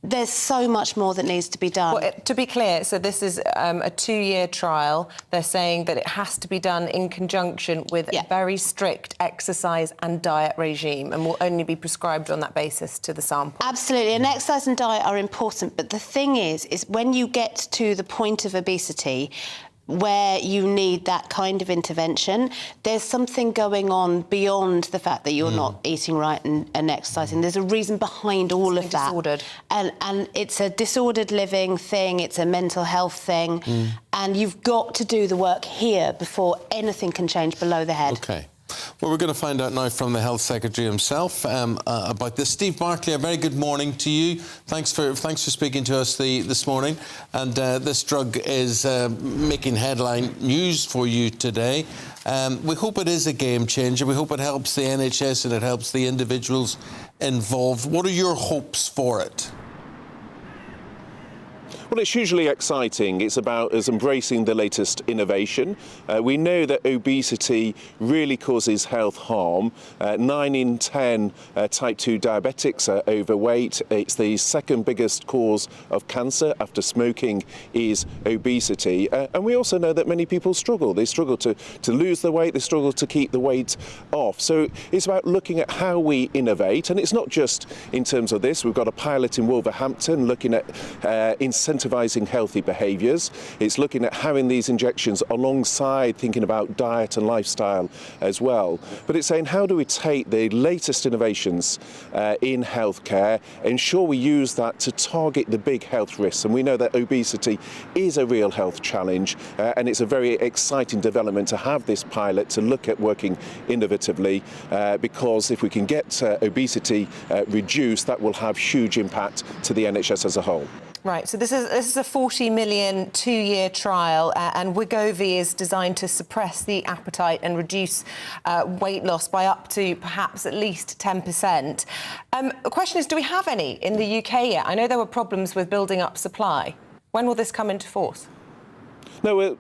there's so much more that needs to be done. Well, to be clear, so this is a 2-year trial. They're saying that it has to be done in conjunction with a very strict exercise and diet regime and will only be prescribed on that basis to the sample. Absolutely, and exercise and diet are important, but the thing is when you get to the point of obesity, where you need that kind of intervention, there's something going on beyond the fact that you're not eating right and exercising. There's a reason behind all of that. Disordered. And it's a disordered living thing, it's a mental health thing, and you've got to do the work here before anything can change below the head. OK. Well, we're going to find out now from the Health Secretary himself about this. Steve Barclay, a very good morning to you. Thanks for speaking to us this morning. And this drug is making headline news for you today. We hope it is a game changer. We hope it helps the NHS and it helps the individuals involved. What are your hopes for it? Well, it's hugely exciting. It's about us embracing the latest innovation. We know that obesity really causes health harm. 9 in 10 type 2 diabetics are overweight. It's the second biggest cause of cancer after smoking is obesity. And we also know that many people struggle. They struggle to lose the weight. They struggle to keep the weight off. So it's about looking at how we innovate. And it's not just in terms of this. We've got a pilot in Wolverhampton looking at incentivizing healthy behaviours. It's looking at having these injections alongside thinking about diet and lifestyle as well. But it's saying, how do we take the latest innovations in healthcare, ensure we use that to target the big health risks? And we know that obesity is a real health challenge, and it's a very exciting development to have this pilot to look at working innovatively, because if we can get obesity reduced, that will have huge impact to the NHS as a whole. Right, so this is a 40 million 2-year trial, and Wegovy is designed to suppress the appetite and reduce weight loss by up to perhaps at least 10%. The question is, do we have any in the UK yet? I know there were problems with building up supply. When will this come into force? No,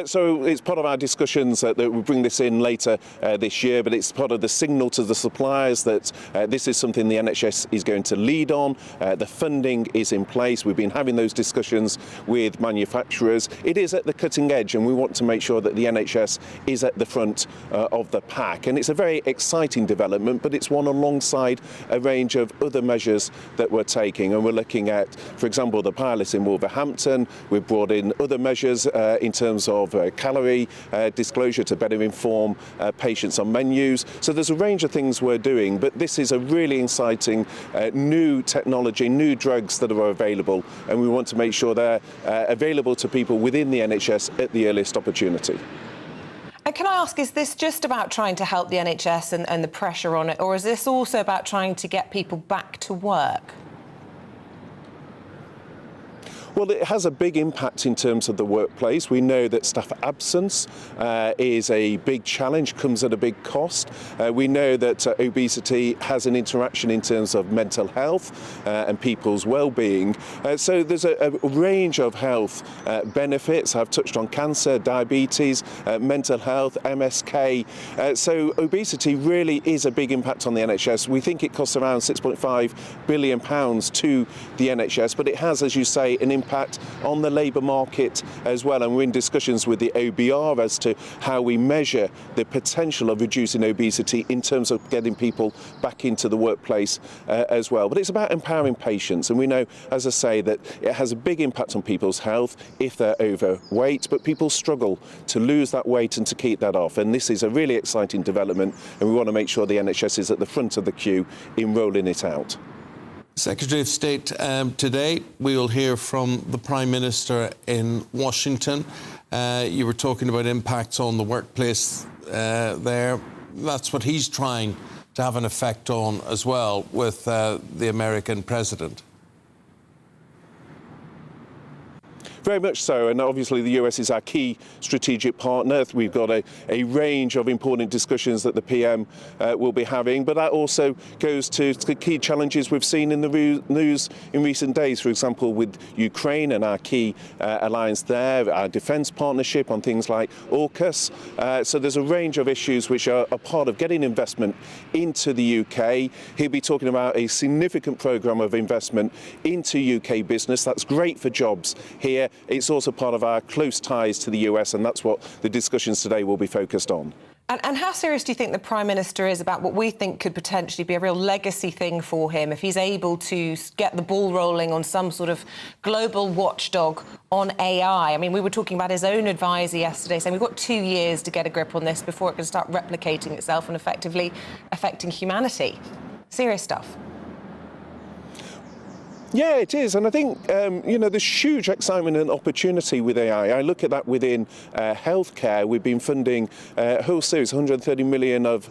so it's part of our discussions that we'll bring this in later this year, but it's part of the signal to the suppliers that this is something the NHS is going to lead on. The funding is in place. We've been having those discussions with manufacturers. It is at the cutting edge, and we want to make sure that the NHS is at the front of the pack. And it's a very exciting development, but it's one alongside a range of other measures that we're taking. And we're looking at, for example, the pilot in Wolverhampton. We've brought in other measures in terms of calorie disclosure to better inform patients on menus. So there's a range of things we're doing, but this is a really exciting new technology, new drugs that are available, and we want to make sure they're available to people within the NHS at the earliest opportunity. And can I ask, is this just about trying to help the NHS and the pressure on it, or is this also about trying to get people back to work? Well, it has a big impact in terms of the workplace. We know that staff absence is a big challenge, comes at a big cost. We know that obesity has an interaction in terms of mental health and people's well-being. So there's a range of health benefits. I've touched on cancer, diabetes, mental health, MSK. So obesity really is a big impact on the NHS. We think it costs around £6.5 billion to the NHS, but it has, as you say, an impact on the labour market as well. And we're in discussions with the OBR as to how we measure the potential of reducing obesity in terms of getting people back into the workplace as well. But it's about empowering patients. And we know, as I say, that it has a big impact on people's health if they're overweight, but people struggle to lose that weight and to keep that off. And this is a really exciting development, and we want to make sure the NHS is at the front of the queue in rolling it out. Secretary of State, today we will hear from the Prime Minister in Washington. You were talking about impacts on the workplace there. That's what he's trying to have an effect on as well with the American president. Very much so, and obviously the US is our key strategic partner. We've got a range of important discussions that the PM will be having, but that also goes to the key challenges we've seen in the news in recent days, for example, with Ukraine and our key alliance there, our defence partnership on things like AUKUS. So there's a range of issues which are a part of getting investment into the UK. He'll be talking about a significant programme of investment into UK business. That's great for jobs here. It's also part of our close ties to the US, and that's what the discussions today will be focused on. And how serious do you think the Prime Minister is about what we think could potentially be a real legacy thing for him if he's able to get the ball rolling on some sort of global watchdog on AI? I mean, we were talking about his own advisor yesterday saying we've got 2 years to get a grip on this before it can start replicating itself and effectively affecting humanity. Serious stuff. Yeah, it is. And I think, there's huge excitement and opportunity with AI. I look at that within healthcare. We've been funding a whole series, 130 million of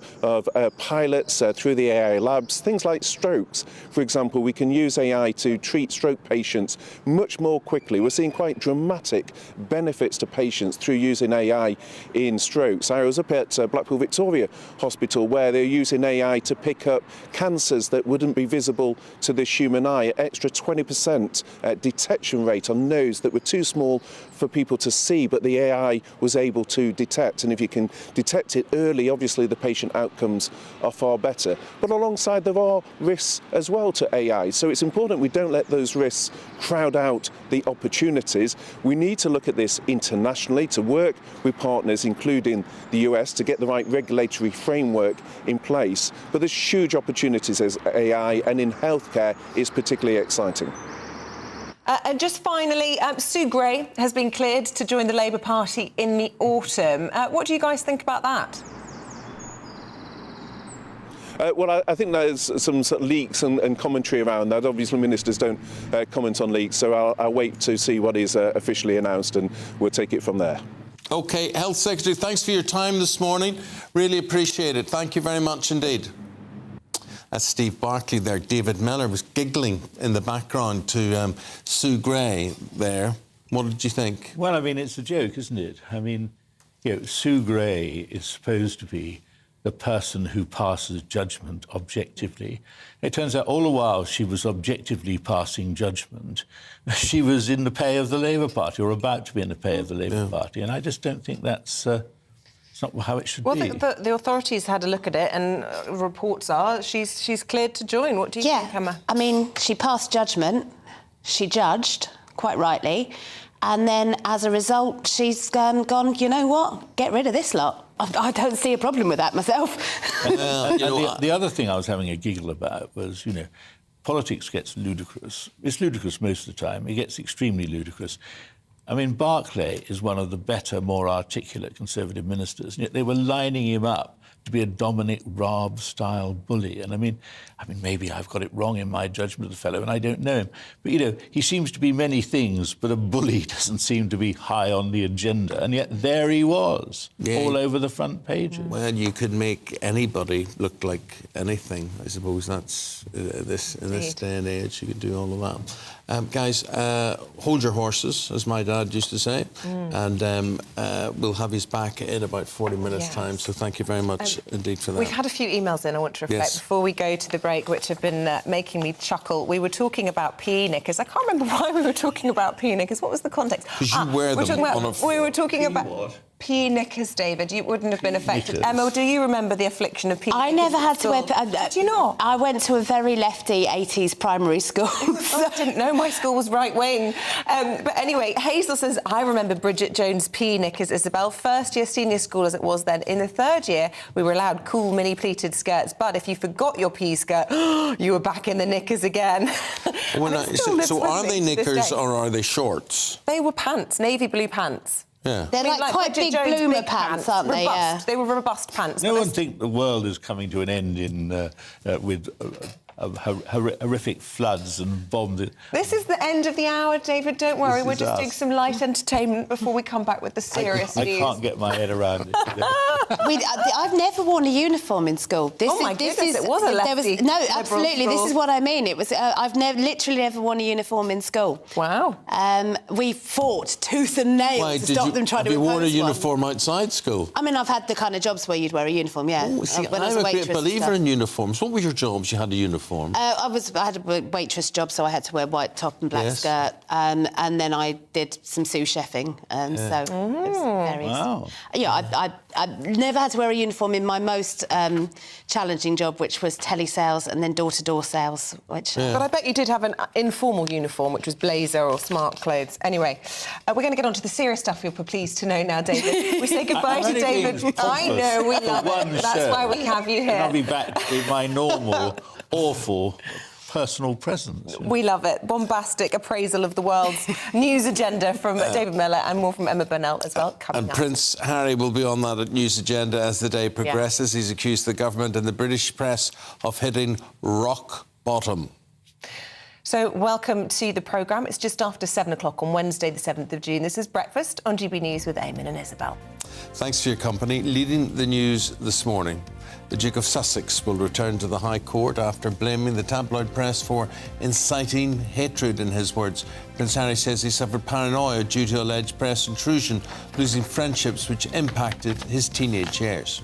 pilots through the AI labs. Things like strokes, for example, we can use AI to treat stroke patients much more quickly. We're seeing quite dramatic benefits to patients through using AI in strokes. I was up at Blackpool Victoria Hospital where they're using AI to pick up cancers that wouldn't be visible to the human eye, extra 20% detection rate on those that were too small for people to see, but the AI was able to detect. And if you can detect it early, obviously the patient outcomes are far better. But alongside, there are risks as well to AI. So it's important we don't let those risks crowd out the opportunities. We need to look at this internationally, to work with partners, including the US, to get the right regulatory framework in place. But there's huge opportunities as AI, and in healthcare is particularly exciting. And just finally, Sue Gray has been cleared to join the Labour Party in the autumn. What do you guys think about that? Well, I think there's some sort of leaks and commentary around that. Obviously, ministers don't comment on leaks, so I'll wait to see what is officially announced, and we'll take it from there. OK, Health Secretary, thanks for your time this morning. Really appreciate it. Thank you very much indeed. That's Steve Barclay there. David Miller was giggling in the background to Sue Gray there. What did you think? Well, I mean, it's a joke, isn't it? I mean, Sue Gray is supposed to be the person who passes judgment objectively. It turns out all the while she was objectively passing judgment, she was in the pay of the Labour Party, or about to be in the pay of the Labour Party, and I just don't think that's... It's not how it should be. Well, the authorities had a look at it, and reports are she's cleared to join. What do you think, Emma? I mean, she passed judgment. She judged, quite rightly. And then, as a result, she's gone, you know what, get rid of this lot. I don't see a problem with that myself. The other thing I was having a giggle about was, politics gets ludicrous. It's ludicrous most of the time. It gets extremely ludicrous. I mean, Barclay is one of the better, more articulate Conservative ministers, and yet they were lining him up to be a Dominic Raab-style bully. And I mean, maybe I've got it wrong in my judgment of the fellow, and I don't know him. But, he seems to be many things, but a bully doesn't seem to be high on the agenda. And yet there he was, all over the front pages. Well, you could make anybody look like anything. I suppose that's in this day and age, you could do all of that. Guys, hold your horses, as my dad used to say, and we'll have his back in about 40 minutes' time, so thank you very much indeed for that. We've had a few emails in I want to reflect before we go to the break, which have been making me chuckle. We were talking about PE knickers. I can't remember why we were talking about PE knickers. What was the context? Because you wear them on a... We were talking about... PE knickers, David. You wouldn't have been affected. Knickers. Emma, do you remember the affliction of PE knickers? I never had to wear... Did you not? I went to a very lefty 80s primary school. I didn't know my school was right-wing. But anyway, Hazel says, I remember Bridget Jones' PE knickers, Isabel. First year senior school as it was then. In the third year, we were allowed cool mini-pleated skirts. But if you forgot your PE skirt, you were back in the knickers again. So are they knickers or are they shorts? They were pants, navy blue pants. Yeah. They're like quite big bloomer pants, aren't they? Robust. Yeah. They were robust pants. No one thinks the world is coming to an end with horrific floods and bombs. This is the end of the hour, David. Don't worry. We're just us. doing some light entertainment before we come back with the serious news. I can't get my head around it. I've never worn a uniform in school. It was a lefty. No, liberal absolutely. school. This is what I mean. It was. I've literally never worn a uniform in school. Wow. We fought tooth and nail to stop them trying to impose one. Have you worn a uniform outside school? I mean, I've had the kind of jobs where you'd wear a uniform. Yeah. Oh, see, when I was I'm a a great waitress believer in uniforms. What were your jobs? You had a uniform. I had a waitress job, so I had to wear white top and black skirt, and then I did some sous chefing, so it was very... Wow. Yeah, I never had to wear a uniform in my most challenging job, which was telesales and then door-to-door sales, which... But I bet you did have an informal uniform, which was blazer or smart clothes. Anyway, we're going to get on to the serious stuff you're pleased to know now, David. We say goodbye to David. I know, we love it. That's why we have you here. And I'll be back in my normal, awful personal presence. We love it. Bombastic appraisal of the world's news agenda from David Miller and more from Emma Burnell as well. And Prince Harry will be on that news agenda as the day progresses. He's accused the government and the British press of hitting rock bottom. So welcome to the programme. It's just after 7 o'clock on Wednesday, the 7th of June. This is Breakfast on GB News with Eamonn and Isabel. Thanks for your company. Leading the news this morning, the Duke of Sussex will return to the High Court after blaming the tabloid press for inciting hatred, in his words. Prince Harry says he suffered paranoia due to alleged press intrusion, losing friendships which impacted his teenage years.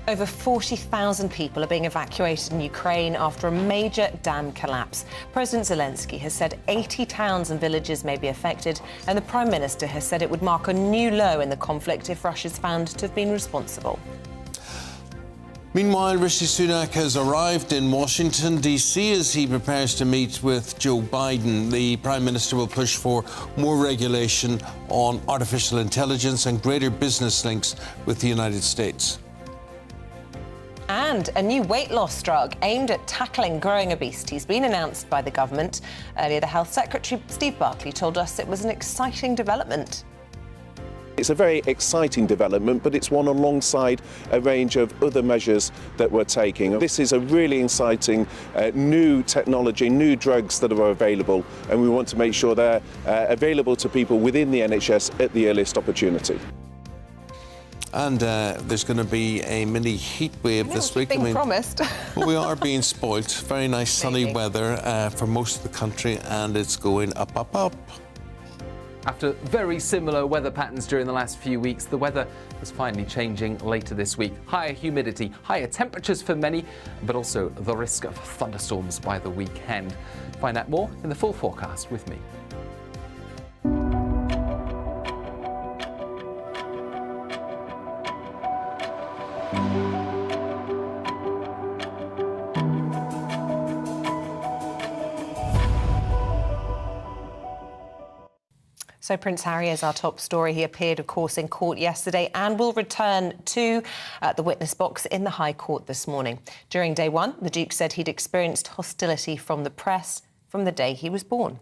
Over 40,000 people are being evacuated in Ukraine after a major dam collapse. President Zelensky has said 80 towns and villages may be affected, and the Prime Minister has said it would mark a new low in the conflict if Russia's found to have been responsible. Meanwhile, Rishi Sunak has arrived in Washington, D.C. as he prepares to meet with Joe Biden. The Prime Minister will push for more regulation on artificial intelligence and greater business links with the United States. And a new weight loss drug aimed at tackling growing obesity has been announced by the government. Earlier, the Health Secretary, Steve Barclay, told us it was an exciting development. It's a very exciting development, but it's one alongside a range of other measures that we're taking. This is a really exciting new technology, new drugs that are available, and we want to make sure they're available to people within the NHS at the earliest opportunity. And there's going to be a mini heat wave this week. Promised. Well, we are being spoilt. Very nice sunny weather for most of the country, and it's going up, up, up. After very similar weather patterns during the last few weeks, the weather is finally changing later this week. Higher humidity, higher temperatures for many, but also the risk of thunderstorms by the weekend. Find out more in the full forecast with me. So Prince Harry is our top story. He appeared, of course, in court yesterday and will return to the witness box in the High Court this morning. During day one, the Duke said he'd experienced hostility from the press from the day he was born.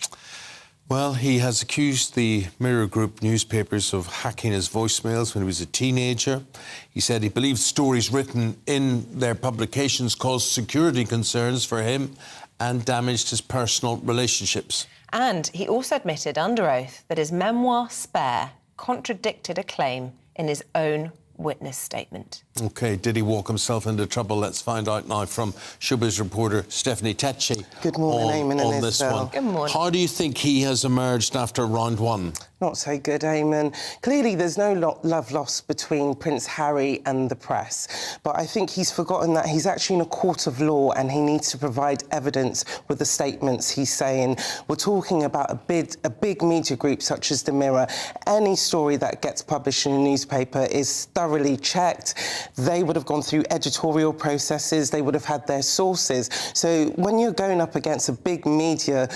Well, he has accused the Mirror Group newspapers of hacking his voicemails when he was a teenager. He said he believed stories written in their publications caused security concerns for him and damaged his personal relationships. And he also admitted under oath that his memoir, Spare, contradicted a claim in his own witness statement. OK, did he walk himself into trouble? Let's find out now from showbiz reporter Stephanie Tetchy. Good morning, Eamonn and this Isabel. one. Good morning. How do you think he has emerged after round one? Not so good, Eamonn. Clearly, there's no love lost between Prince Harry and the press. But I think he's forgotten that he's actually in a court of law and he needs to provide evidence with the statements he's saying. We're talking about a big media group such as The Mirror. Any story that gets published in a newspaper is thoroughly checked. They would have gone through editorial processes. They would have had their sources. So when you're going up against a big media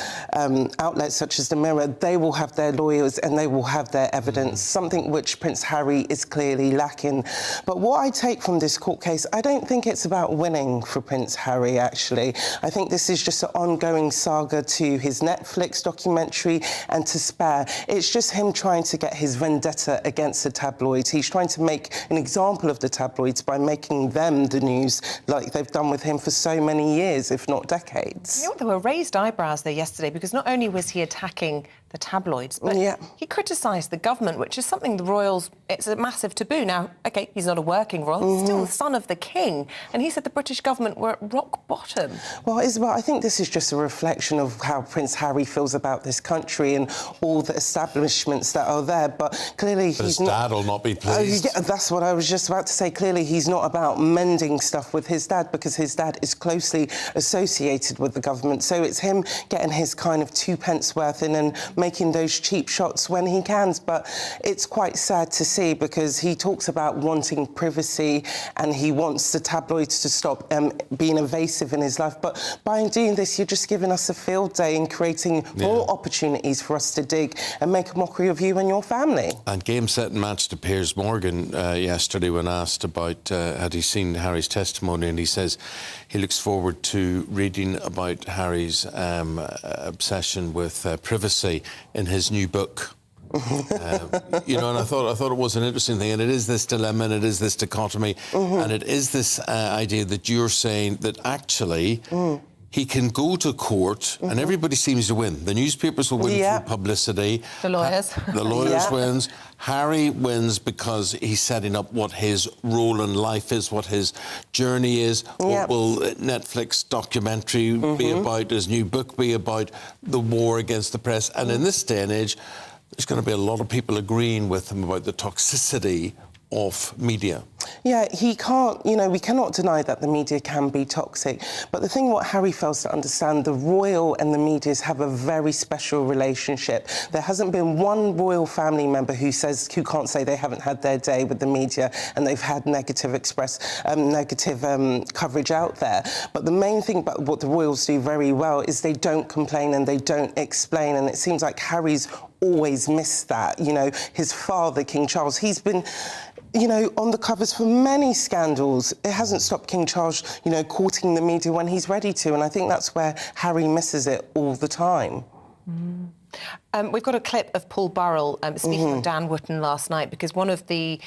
outlet such as The Mirror, they will have their lawyers and they will have their evidence, something which Prince Harry is clearly lacking. But what I take from this court case, I don't think it's about winning for Prince Harry, actually. I think this is just an ongoing saga to his Netflix documentary and to Spare. It's just him trying to get his vendetta against the tabloids. He's trying to make an example of the tabloids by making them the news, like they've done with him for so many years, if not decades. You know, there were raised eyebrows there yesterday because not only was he attacking the tabloids, but he criticised the government, which is something the royals, it's a massive taboo. Now, OK, he's not a working royal, he's still the son of the king, and he said the British government were at rock bottom. Well, Isabel, I think this is just a reflection of how Prince Harry feels about this country and all the establishments that are there, but clearly But he's his dad will not be pleased. Yeah, that's what I was just about to say. Clearly he's not about mending stuff with his dad because his dad is closely associated with the government. So it's him getting his kind of 2p worth in and making those cheap shots when he can. But it's quite sad to see because he talks about wanting privacy and he wants the tabloids to stop being evasive in his life. But by doing this, you're just giving us a field day and creating more opportunities for us to dig and make a mockery of you and your family. And game, set and match to Piers Morgan yesterday when asked about had he seen Harry's testimony, and he says he looks forward to reading about Harry's obsession with privacy in his new book. You know, and I thought it was an interesting thing, and it is this dilemma, and it is this dichotomy, and it is this idea that you're saying that actually he can go to court and everybody seems to win. The newspapers will win through publicity. The lawyers. The lawyers wins. Harry wins because he's setting up what his role in life is, what his journey is. What will Netflix documentary be about, his new book be about, the war against the press. And in this day and age, there's going to be a lot of people agreeing with him about the toxicity of media. Yeah, he can't, you know, we cannot deny that the media can be toxic. But the thing what Harry fails to understand, the royal and the medias have a very special relationship. There hasn't been one royal family member who can't say they haven't had their day with the media and they've had negative coverage out there. But the main thing about what the royals do very well is they don't complain and they don't explain. And it seems like Harry's always missed that. You know, his father, King Charles, he's been, you know, on the covers for many scandals. It hasn't stopped King Charles, you know, courting the media when he's ready to, and I think that's where Harry misses it all the time. We've got a clip of Paul Burrell speaking with Dan Wootton last night because one of the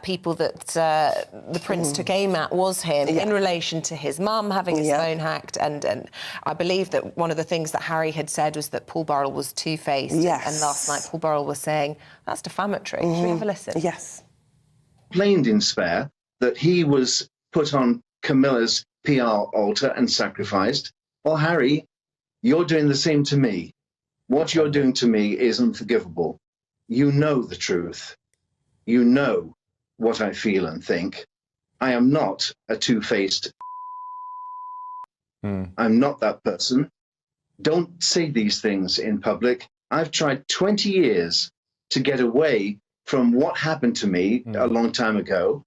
people that the Prince took aim at was him in relation to his mum having his phone hacked, and I believe that one of the things that Harry had said was that Paul Burrell was two-faced. Yes. And last night Paul Burrell was saying, that's defamatory. Should we have a listen? Yes. Explained in Spare that he was put on Camilla's PR altar and sacrificed. Well, Harry, you're doing the same to me. What you're doing to me is unforgivable. You know the truth. You know what I feel and think. I am not a two-faced. I'm not that person. Don't say these things in public. I've tried 20 years to get away from what happened to me a long time ago.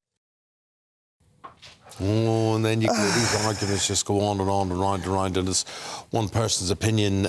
Oh, and then you can, these arguments just go on and on and round and round, and it's one person's opinion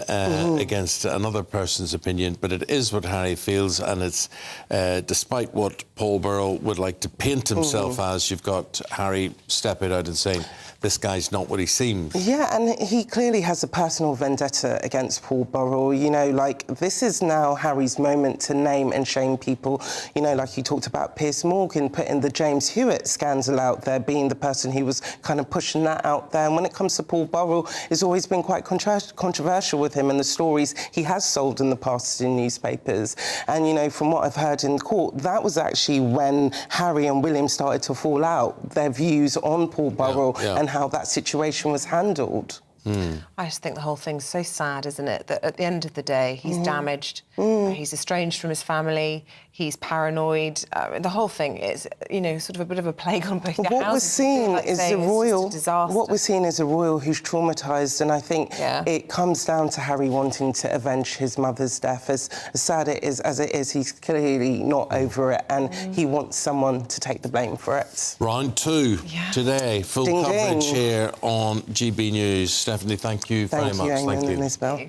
against another person's opinion. But it is what Harry feels, and it's despite what Paul Burrell would like to paint himself as, you've got Harry stepping out and saying, this guy's not what he seems. Yeah, and he clearly has a personal vendetta against Paul Burrell. You know, like, this is now Harry's moment to name and shame people. You know, like you talked about Piers Morgan putting the James Hewitt scandal out there, being the person house, and he was kind of pushing that out there. And when it comes to Paul Burrell, it's always been quite controversial with him and the stories he has sold in the past in newspapers. And, you know, from what I've heard in court, that was actually when Harry and William started to fall out, their views on Paul Burrell and how that situation was handled. I just think the whole thing's so sad, isn't it? That at the end of the day, he's damaged, he's estranged from his family, he's paranoid. The whole thing is, you know, sort of a bit of a plague on both What we're seeing is a royal. What we're seeing is a royal who's traumatised, and I think it comes down to Harry wanting to avenge his mother's death. As sad it is as it is, he's clearly not over it, and he wants someone to take the blame for it. Round 2 today, full Ding, coverage ding. here on GB News. Stephanie, thank you very much. Thank you, Isabel.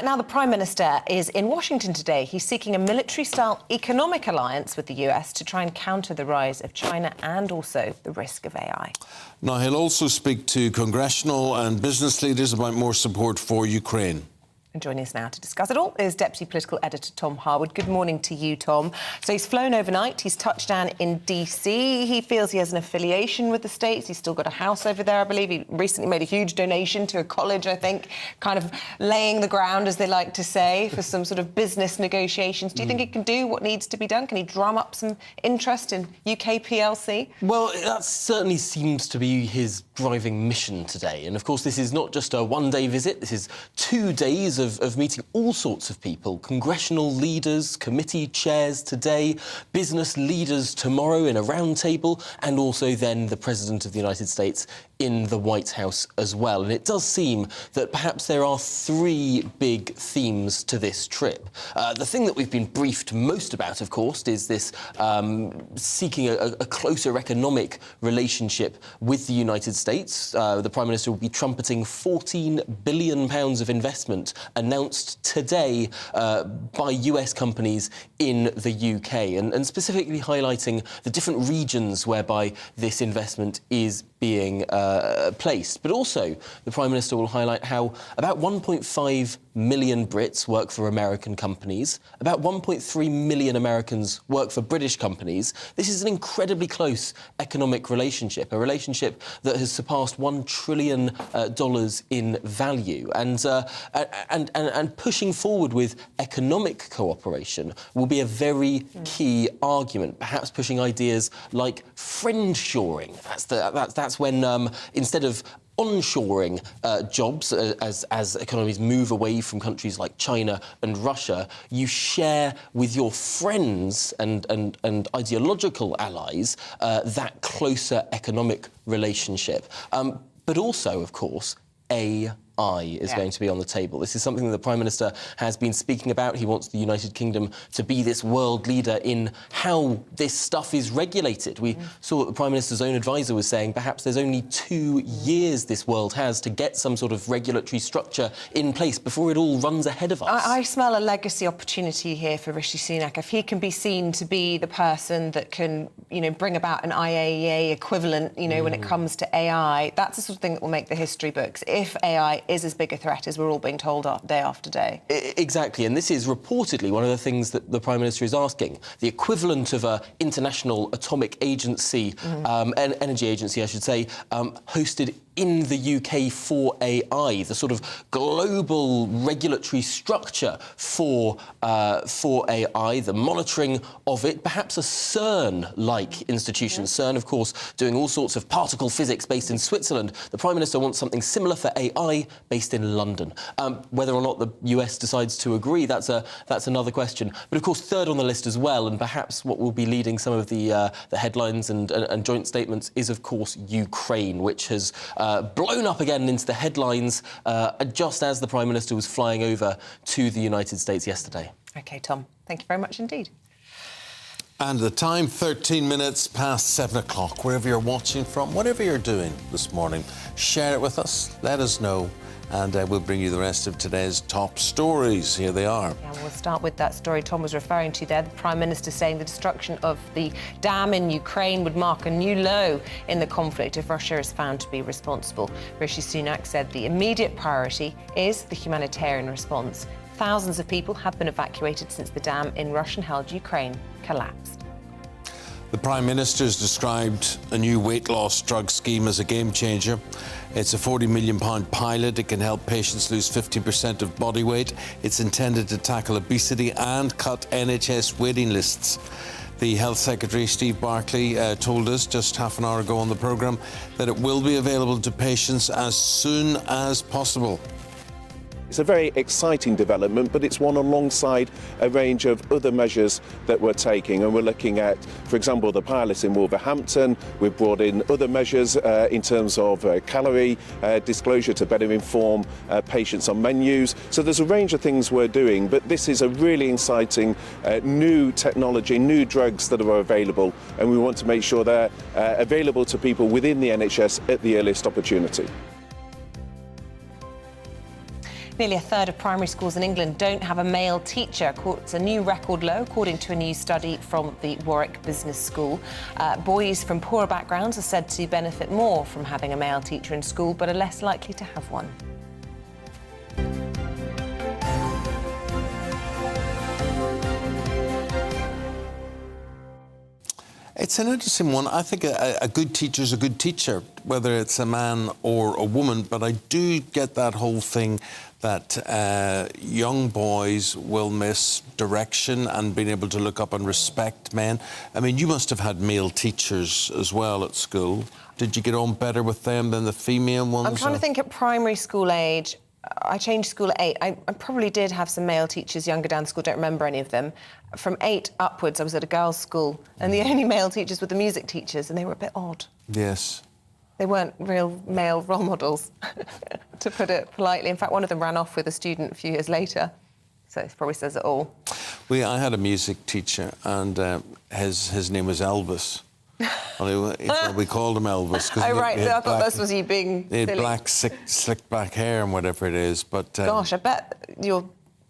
Now, the Prime Minister is in Washington today. He's seeking a military-style economic alliance with the US to try and counter the rise of China and also the risk of AI. Now, he'll also speak to congressional and business leaders about more support for Ukraine. And joining us now to discuss it all is Deputy Political Editor Tom Harwood. Good morning to you, Tom. So he's flown overnight. He's touched down in D.C. He feels he has an affiliation with the States. He's still got a house over there, I believe. He recently made a huge donation to a college, I think, kind of laying the ground, as they like to say, for some sort of business negotiations. Do you think he can do what needs to be done? Can he drum up some interest in UK PLC? Well, that certainly seems to be his driving mission today. And, of course, this is not just a one-day visit. This is 2 days of meeting all sorts of people, congressional leaders, committee chairs today, business leaders tomorrow in a round table, and also then the President of the United States in the White House as well. And it does seem that perhaps there are 3 big themes to this trip. The thing that we've been briefed most about, of course, is this seeking a closer economic relationship with the United States. The Prime Minister will be trumpeting £14 billion of investment announced today by US companies in the UK, and specifically highlighting the different regions whereby this investment is being placed. But also, the Prime Minister will highlight how about 1.5 million Brits work for American companies, about 1.3 million Americans work for British companies. This is an incredibly close economic relationship, a relationship that has surpassed $1 trillion in value. And pushing forward with economic cooperation will be a very key argument, perhaps pushing ideas like friend-shoring. That's when, instead of onshoring jobs as economies move away from countries like China and Russia, you share with your friends and ideological allies that closer economic relationship. But also, of course, AI is going to be on the table. This is something that the Prime Minister has been speaking about. He wants the United Kingdom to be this world leader in how this stuff is regulated. We saw what the Prime Minister's own advisor was saying, perhaps there's only 2 years this world has to get some sort of regulatory structure in place before it all runs ahead of us. I smell a legacy opportunity here for Rishi Sunak. If he can be seen to be the person that can, you know, bring about an IAEA equivalent, you know, when it comes to AI, that's the sort of thing that will make the history books. If AI is as big a threat as we're all being told day after day. Exactly, and this is reportedly one of the things that the Prime Minister is asking. The equivalent of an international atomic agency, an energy agency, I should say, hosted in the UK for AI, the sort of global regulatory structure for AI, the monitoring of it, perhaps a CERN-like institution. CERN, of course, doing all sorts of particle physics based in Switzerland. The Prime Minister wants something similar for AI based in London. Whether or not the US decides to agree, that's another question. But, of course, third on the list as well, and perhaps what will be leading some of the headlines and joint statements is, of course, Ukraine, which has blown up again into the headlines just as the Prime Minister was flying over to the United States yesterday. OK, Tom, thank you very much indeed. And the time, 13 minutes past 7 o'clock. Wherever you're watching from, whatever you're doing this morning, share it with us, let us know, and we'll bring you the rest of today's top stories. Here they are. Yeah, we'll start with that story Tom was referring to there. The Prime Minister saying the destruction of the dam in Ukraine would mark a new low in the conflict if Russia is found to be responsible. Rishi Sunak said the immediate priority is the humanitarian response. Thousands of people have been evacuated since the dam in Russian-held Ukraine collapsed. The Prime Minister has described a new weight loss drug scheme as a game changer. It's a £40 million pilot. It can help patients lose 15% of body weight. It's intended to tackle obesity and cut NHS waiting lists. The Health Secretary, Steve Barclay, told us just half an hour ago on the programme that it will be available to patients as soon as possible. It's a very exciting development, but it's one alongside a range of other measures that we're taking. And we're looking at, for example, the pilot in Wolverhampton. We've brought in other measures in terms of calorie disclosure to better inform patients on menus. So there's a range of things we're doing, but this is a really exciting new technology, new drugs that are available, and we want to make sure they're available to people within the NHS at the earliest opportunity. Nearly a third of primary schools in England don't have a male teacher. It's a new record low, according to a new study from the Warwick Business School. Boys from poorer backgrounds are said to benefit more from having a male teacher in school, but are less likely to have one. It's an interesting one. I think a good teacher is a good teacher, whether it's a man or a woman, but I do get that whole thing that young boys will miss direction and being able to look up and respect men. I mean, you must have had male teachers as well at school. Did you get on better with them than the female ones? I'm trying to think at primary school age. I changed school at 8. I probably did have some male teachers younger down the school, don't remember any of them. From 8 upwards, I was at a girls' school, and the only male teachers were the music teachers, and they were a bit odd. Yes. They weren't real male role models, to put it politely. In fact, one of them ran off with a student a few years later, so it probably says it all. I had a music teacher, and his name was Elvis. We called him Elvis. Oh, right. I thought this was you being He had silly. black, slick back hair and whatever it is, but... Gosh, I bet your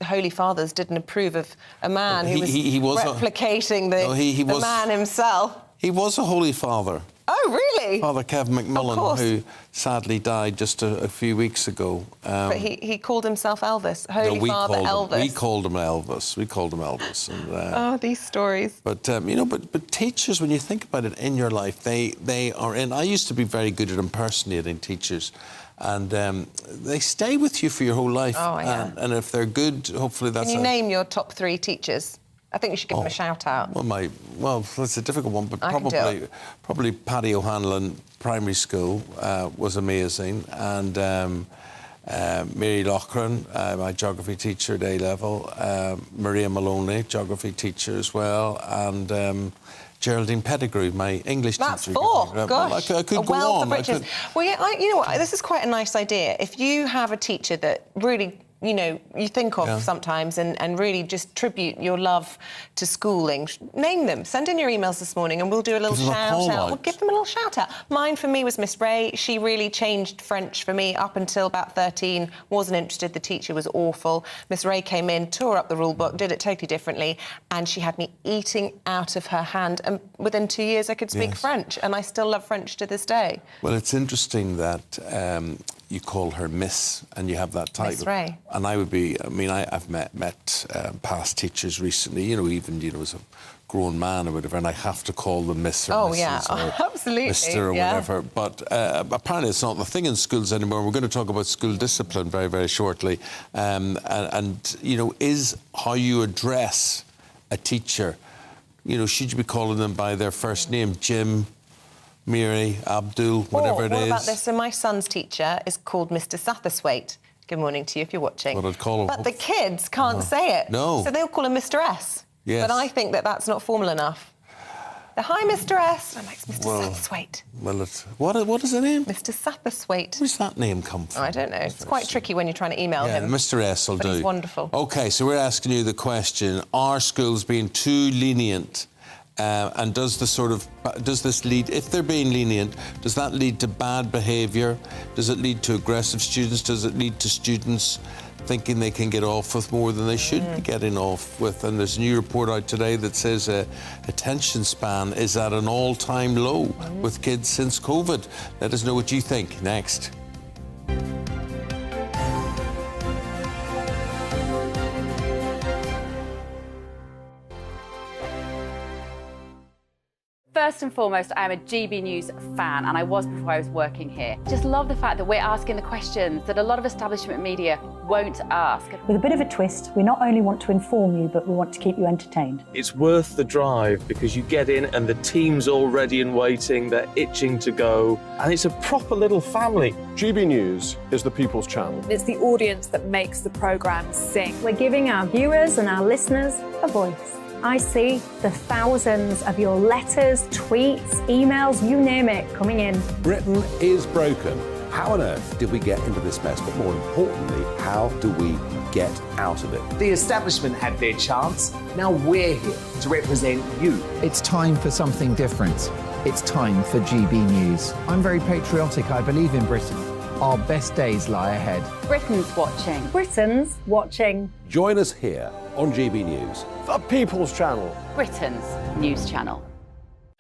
Holy Fathers didn't approve of a man who was replicating the man himself. He was a Holy Father. Oh, really? Father Kevin McMillan, who sadly died just a few weeks ago. But he called himself Elvis, Holy Father Elvis. We called him Elvis. And, oh, these stories. But, but teachers, when you think about it in your life, they are in... I used to be very good at impersonating teachers, and they stay with you for your whole life. Oh, yeah. And if they're good, hopefully that's... Can you name your top 3 teachers? I think you should give them a shout-out. Well, that's a difficult one, but probably Paddy O'Hanlon Primary School was amazing, and Mary Loughran, my geography teacher at A-level, Maria Maloney, geography teacher as well, and Geraldine Pettigrew, my English That's teacher. That's 4. Gosh, I could a go wealth on. of riches. Well, yeah, you know what? This is quite a nice idea. If you have a teacher that really... you think of sometimes and really just tribute your love to schooling. Name them. Send in your emails this morning and we'll do a little shout-out. We'll give them a little shout-out. Mine, for me, was Miss Ray. She really changed French for me up until about 13. Wasn't interested. The teacher was awful. Miss Ray came in, tore up the rule book, did it totally differently, and she had me eating out of her hand. And within 2 years, I could speak French, and I still love French to this day. Well, it's interesting that you call her Miss and you have that title. Miss Ray. And I would be, I've met past teachers recently, even as a grown man or whatever, and I have to call them Miss or Mrs. or absolutely. Mr. or whatever. But apparently it's not the thing in schools anymore. We're going to talk about school discipline very, very shortly. And is how you address a teacher, should you be calling them by their first name, Jim, Mary, Abdul, whatever it is? What about this? So my son's teacher is called Mr. Satterthwaite. Good morning to you if you're watching. What I'd call him. But the kids can't say it. No. So they'll call him Mr. S. Yes. But I think that that's not formal enough. Hi, Mr. S. I'm like, Mr. Satterthwaite. Well, what is the name? Mr. Satterthwaite. Where's that name come from? I don't know. It's quite tricky when you're trying to email him. Mr. S will do. He's wonderful. OK, so we're asking you the question, are schools being too lenient? And does this lead, if they're being lenient, does that lead to bad behaviour? Does it lead to aggressive students? Does it lead to students thinking they can get off with more than they should be getting off with? And there's a new report out today that says attention span is at an all-time low with kids since COVID. Let us know what you think next. First and foremost, I am a GB News fan, and I was before I was working here. Just love the fact that we're asking the questions that a lot of establishment media won't ask. With a bit of a twist, we not only want to inform you, but we want to keep you entertained. It's worth the drive because you get in and the team's all ready and waiting, they're itching to go, and it's a proper little family. GB News is the People's Channel. It's the audience that makes the programme sing. We're giving our viewers and our listeners a voice. I see the thousands of your letters, tweets, emails, you name it, coming in. Britain is broken. How on earth did we get into this mess? But more importantly, how do we get out of it? The establishment had their chance. Now we're here to represent you. It's time for something different. It's time for GB News. I'm very patriotic. I believe in Britain. Our best days lie ahead. Britain's watching. Britain's watching. Join us here on GB News. The People's Channel. Britain's news channel.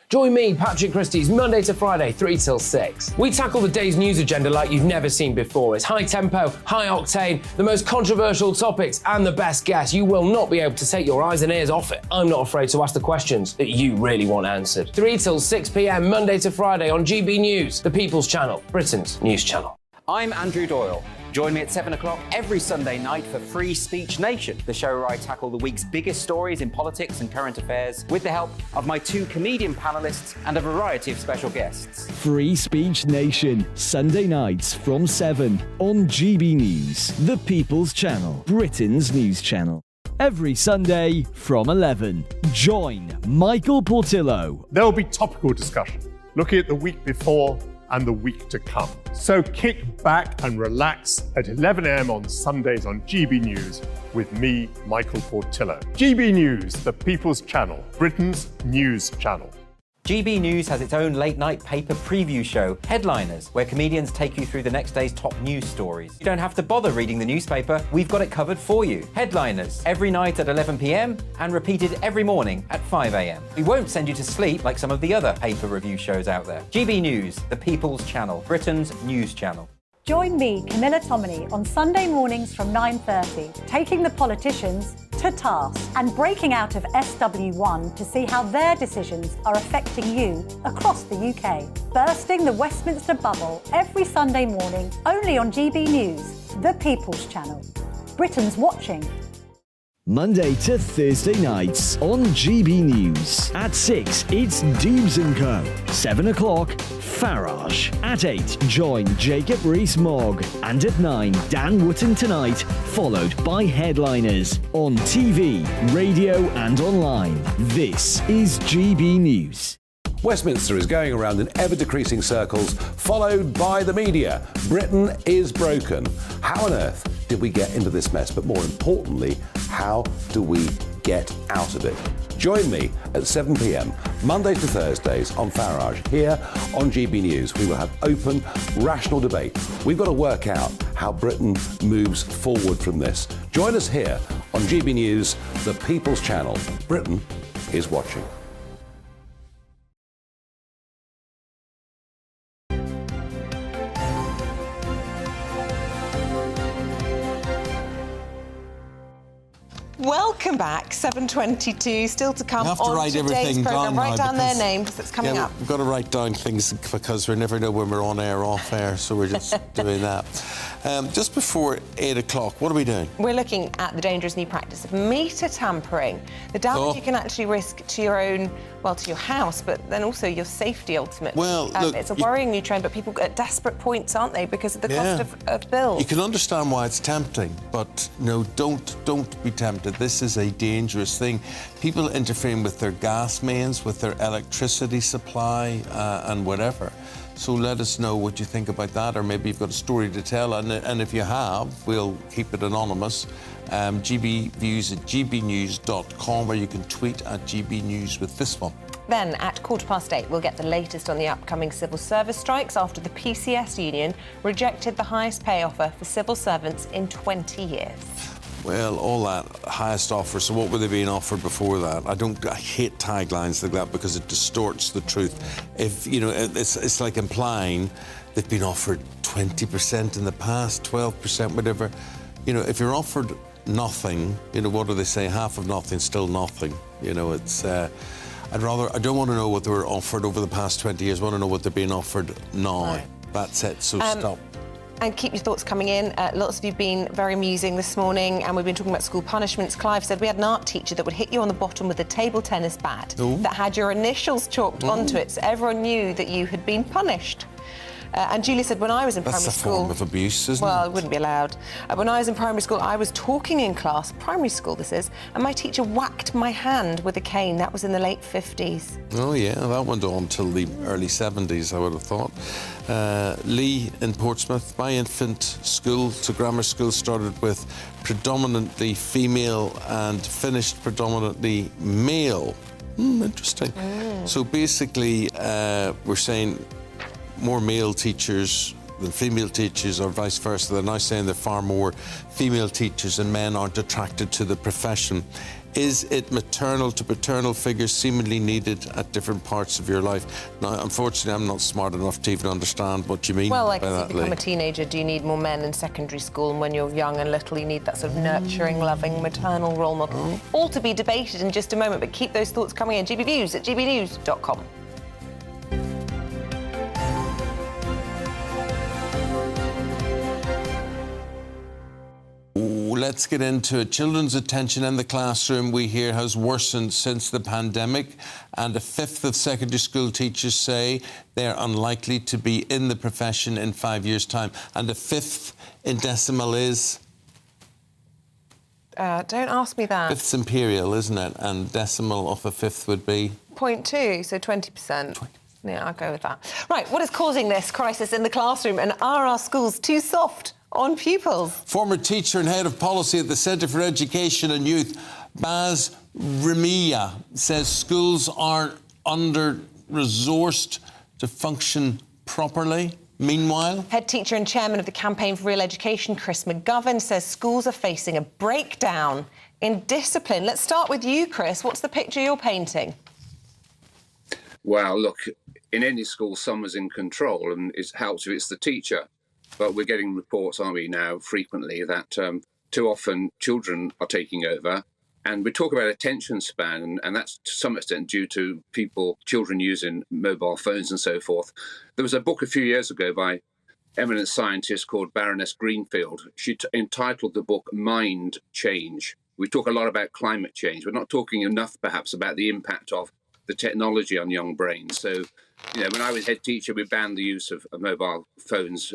Join me, Patrick Christie's, Monday to Friday, 3 till 6. We tackle the day's news agenda like you've never seen before. It's high tempo, high octane, the most controversial topics, and the best guests. You will not be able to take your eyes and ears off it. I'm not afraid to ask the questions that you really want answered. 3 till 6 p.m, Monday to Friday on GB News, the People's Channel, Britain's news channel. I'm Andrew Doyle. Join me at 7 o'clock every Sunday night for Free Speech Nation, the show where I tackle the week's biggest stories in politics and current affairs with the help of my 2 comedian panellists and a variety of special guests. Free Speech Nation, Sunday nights from 7 on GB News, the People's Channel, Britain's news channel. Every Sunday from 11. Join Michael Portillo. There will be topical discussion, looking at the week before and the week to come. So kick back and relax at 11 a.m. on Sundays on GB News with me, Michael Portillo. GB News, the People's Channel, Britain's news channel. GB News has its own late-night paper preview show, Headliners, where comedians take you through the next day's top news stories. You don't have to bother reading the newspaper, we've got it covered for you. Headliners, every night at 11 p.m. and repeated every morning at 5 a.m. We won't send you to sleep like some of the other paper review shows out there. GB News, the People's Channel, Britain's news channel. Join me, Camilla Tominey, on Sunday mornings from 9:30, taking the politicians to task and breaking out of SW1 to see how their decisions are affecting you across the UK. Bursting the Westminster bubble every Sunday morning, only on GB News, the People's Channel. Britain's watching. Monday to Thursday nights on GB News. At 6, it's Dubes & Co. 7 o'clock, Farage. At 8, join Jacob Rees-Mogg. And at 9, Dan Wootton Tonight, followed by Headliners. On TV, radio and online. This is GB News. Westminster is going around in ever-decreasing circles, followed by the media. Britain is broken. How on earth did we get into this mess? But more importantly, how do we get out of it? Join me at 7 p.m, Mondays to Thursdays on Farage. Here on GB News, we will have open, rational debate. We've got to work out how Britain moves forward from this. Join us here on GB News, the People's Channel. Britain is watching. Welcome back, 7:22, still to come You have to on write today's everything programme. down Write now down their because- name because it's coming up. We've got to write down things because we never know when we're on air or off air, so we're just doing that. Just before 8 o'clock, what are we doing? We're looking at the dangerous new practice of meter tampering, the damage you can actually risk to your own, well, to your house, but then also your safety ultimately. Well, look, it's a worrying new trend, but people are at desperate points, aren't they, because of the cost of bills. You can understand why it's tempting, but no, don't be tempted. This is a dangerous thing. People interfering with their gas mains, with their electricity supply, and whatever. So let us know what you think about that, or maybe you've got a story to tell, and if you have, we'll keep it anonymous. GBviews at gbnews.com, or you can tweet at GBnews with this one. Then at 8:15, we'll get the latest on the upcoming civil service strikes after the PCS union rejected the highest pay offer for civil servants in 20 years. Well, all that highest offer. So what were they being offered before that? I hate taglines like that because it distorts the truth. If you know, it's like implying they've been offered 20% in the past, 12%, whatever. You know, if you're offered nothing, you know, what do they say? Half of nothing, still nothing. You know, it's. I don't want to know what they were offered over the past 20 years. I want to know what they're being offered now. Right. That's it, so stop. And keep your thoughts coming in. Lots of you have been very amusing this morning, and we've been talking about school punishments. Clive said we had an art teacher that would hit you on the bottom with a table tennis bat that had your initials chalked onto it, so everyone knew that you had been punished. And Julie said, when I was in primary school... That's a form of abuse, isn't it? Well, it wouldn't be allowed. When I was in primary school, I was talking in class, primary school this is, and my teacher whacked my hand with a cane. That was in the late 50s. Oh, yeah, that went on till the early 70s, I would have thought. Lee in Portsmouth, my infant school to grammar school started with predominantly female and finished predominantly male. Interesting. So basically, we're saying more male teachers than female teachers, or vice versa. They're now saying that far more female teachers and men aren't attracted to the profession. Is it maternal to paternal figures seemingly needed at different parts of your life? Now, unfortunately, I'm not smart enough to even understand what you mean. Well, like by as that, you become Lee. a teenager, do you need more men in secondary school? And when you're young and little, you need that sort of nurturing, loving, maternal role model. All to be debated in just a moment, but keep those thoughts coming in. GBViews at gbnews.com. Let's get into it. Children's attention in the classroom, we hear, has worsened since the pandemic, and a fifth of secondary school teachers say they're unlikely to be in the profession in 5 years' time. And a fifth in decimal is? Don't ask me that. Fifth's imperial, isn't it? And decimal of a fifth would be? 0.2, so 20%. Yeah, I'll go with that. Right, what is causing this crisis in the classroom, and are our schools too soft on pupils? Former teacher and head of policy at the Centre for Education and Youth, Baz Ramia, says schools are under-resourced to function properly. Meanwhile, head teacher and chairman of the Campaign for Real Education, Chris McGovern, says schools are facing a breakdown in discipline. Let's start with you, Chris. What's the picture you're painting? Well, look, in any school, someone's in control, and it helps if it's the teacher. But we're getting reports, aren't we, now frequently that too often children are taking over. And we talk about attention span, and that's to some extent due to children using mobile phones and so forth. There was a book a few years ago by eminent scientist called Baroness Greenfield. She entitled the book Mind Change. We talk a lot about climate change. We're not talking enough, perhaps, about the impact of the technology on young brains. So, you know, when I was head teacher, we banned the use of mobile phones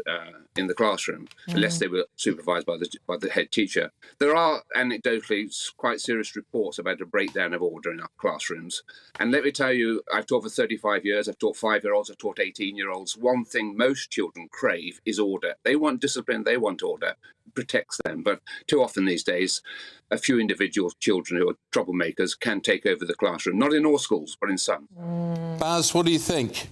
in the classroom, unless they were supervised by the head teacher. There are anecdotally quite serious reports about a breakdown of order in our classrooms. And let me tell you, I've taught for 35 years. I've taught 5-year-olds, I've taught 18-year-olds. One thing most children crave is order. They want discipline, they want order. It protects them. But too often these days, a few individual children who are troublemakers can take over the classroom. Not in all schools, but in some. Baz, what do you think?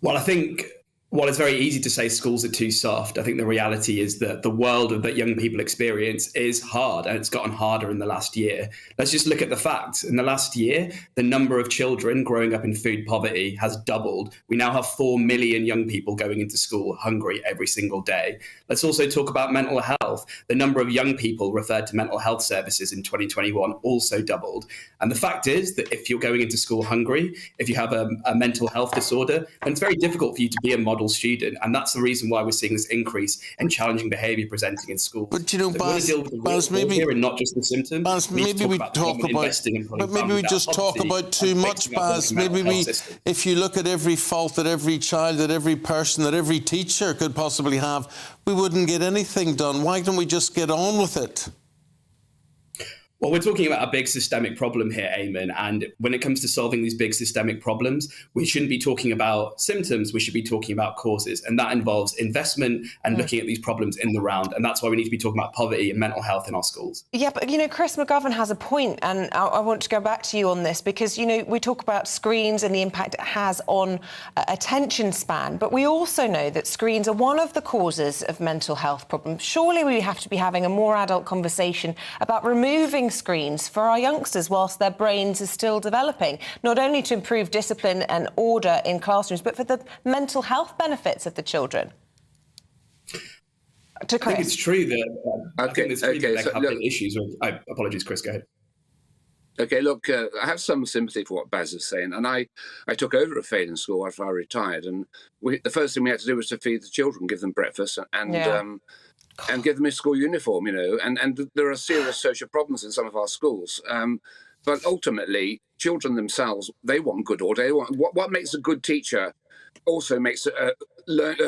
Well, I think while it's very easy to say schools are too soft, I think the reality is that the world that young people experience is hard, and it's gotten harder in the last year. Let's just look at the facts. In the last year, the number of children growing up in food poverty has doubled. We now have 4 million young people going into school hungry every single day. Let's also talk about mental health. The number of young people referred to mental health services in 2021 also doubled. And the fact is that if you're going into school hungry, if you have a mental health disorder, then it's very difficult for you to be a model student. And that's the reason why we're seeing this increase in challenging behaviour presenting in schools. But you know, Baz, maybe here and not just the symptoms. Baz, maybe we talk about, but maybe we just talk about too much, Baz. Maybe we, if you look at every fault that every child, that every person, that every teacher could possibly have, we wouldn't get anything done. Why don't we just get on with it? Well, we're talking about a big systemic problem here, Eamonn. And when it comes to solving these big systemic problems, we shouldn't be talking about symptoms. We should be talking about causes. And that involves investment and looking at these problems in the round. And that's why we need to be talking about poverty and mental health in our schools. Yeah, but, you know, Chris McGovern has a point, and I want to go back to you on this because, you know, we talk about screens and the impact it has on attention span, but we also know that screens are one of the causes of mental health problems. Surely we have to be having a more adult conversation about removing screens for our youngsters whilst their brains are still developing, not only to improve discipline and order in classrooms, but for the mental health benefits of the children. I think it's true that I think there's really have big issues with... apologies, Chris, go ahead. Okay, look, I have some sympathy for what Baz is saying, and I took over a failing school after I retired, and the first thing we had to do was to feed the children, give them breakfast, and give them a school uniform, and there are serious social problems in some of our schools. But ultimately, children themselves, they want good order. They want, what makes a good teacher also makes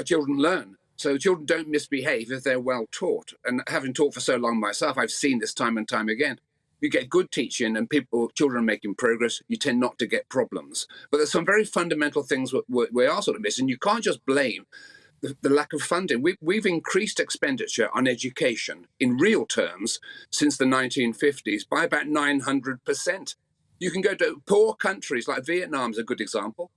children learn. So children don't misbehave if they're well taught. And having taught for so long myself, I've seen this time and time again. You get good teaching and children are making progress, you tend not to get problems. But there's some very fundamental things we are sort of missing. You can't just blame the lack of funding. We've increased expenditure on education in real terms since the 1950s by about 900%. You can go to poor countries like Vietnam is a good example,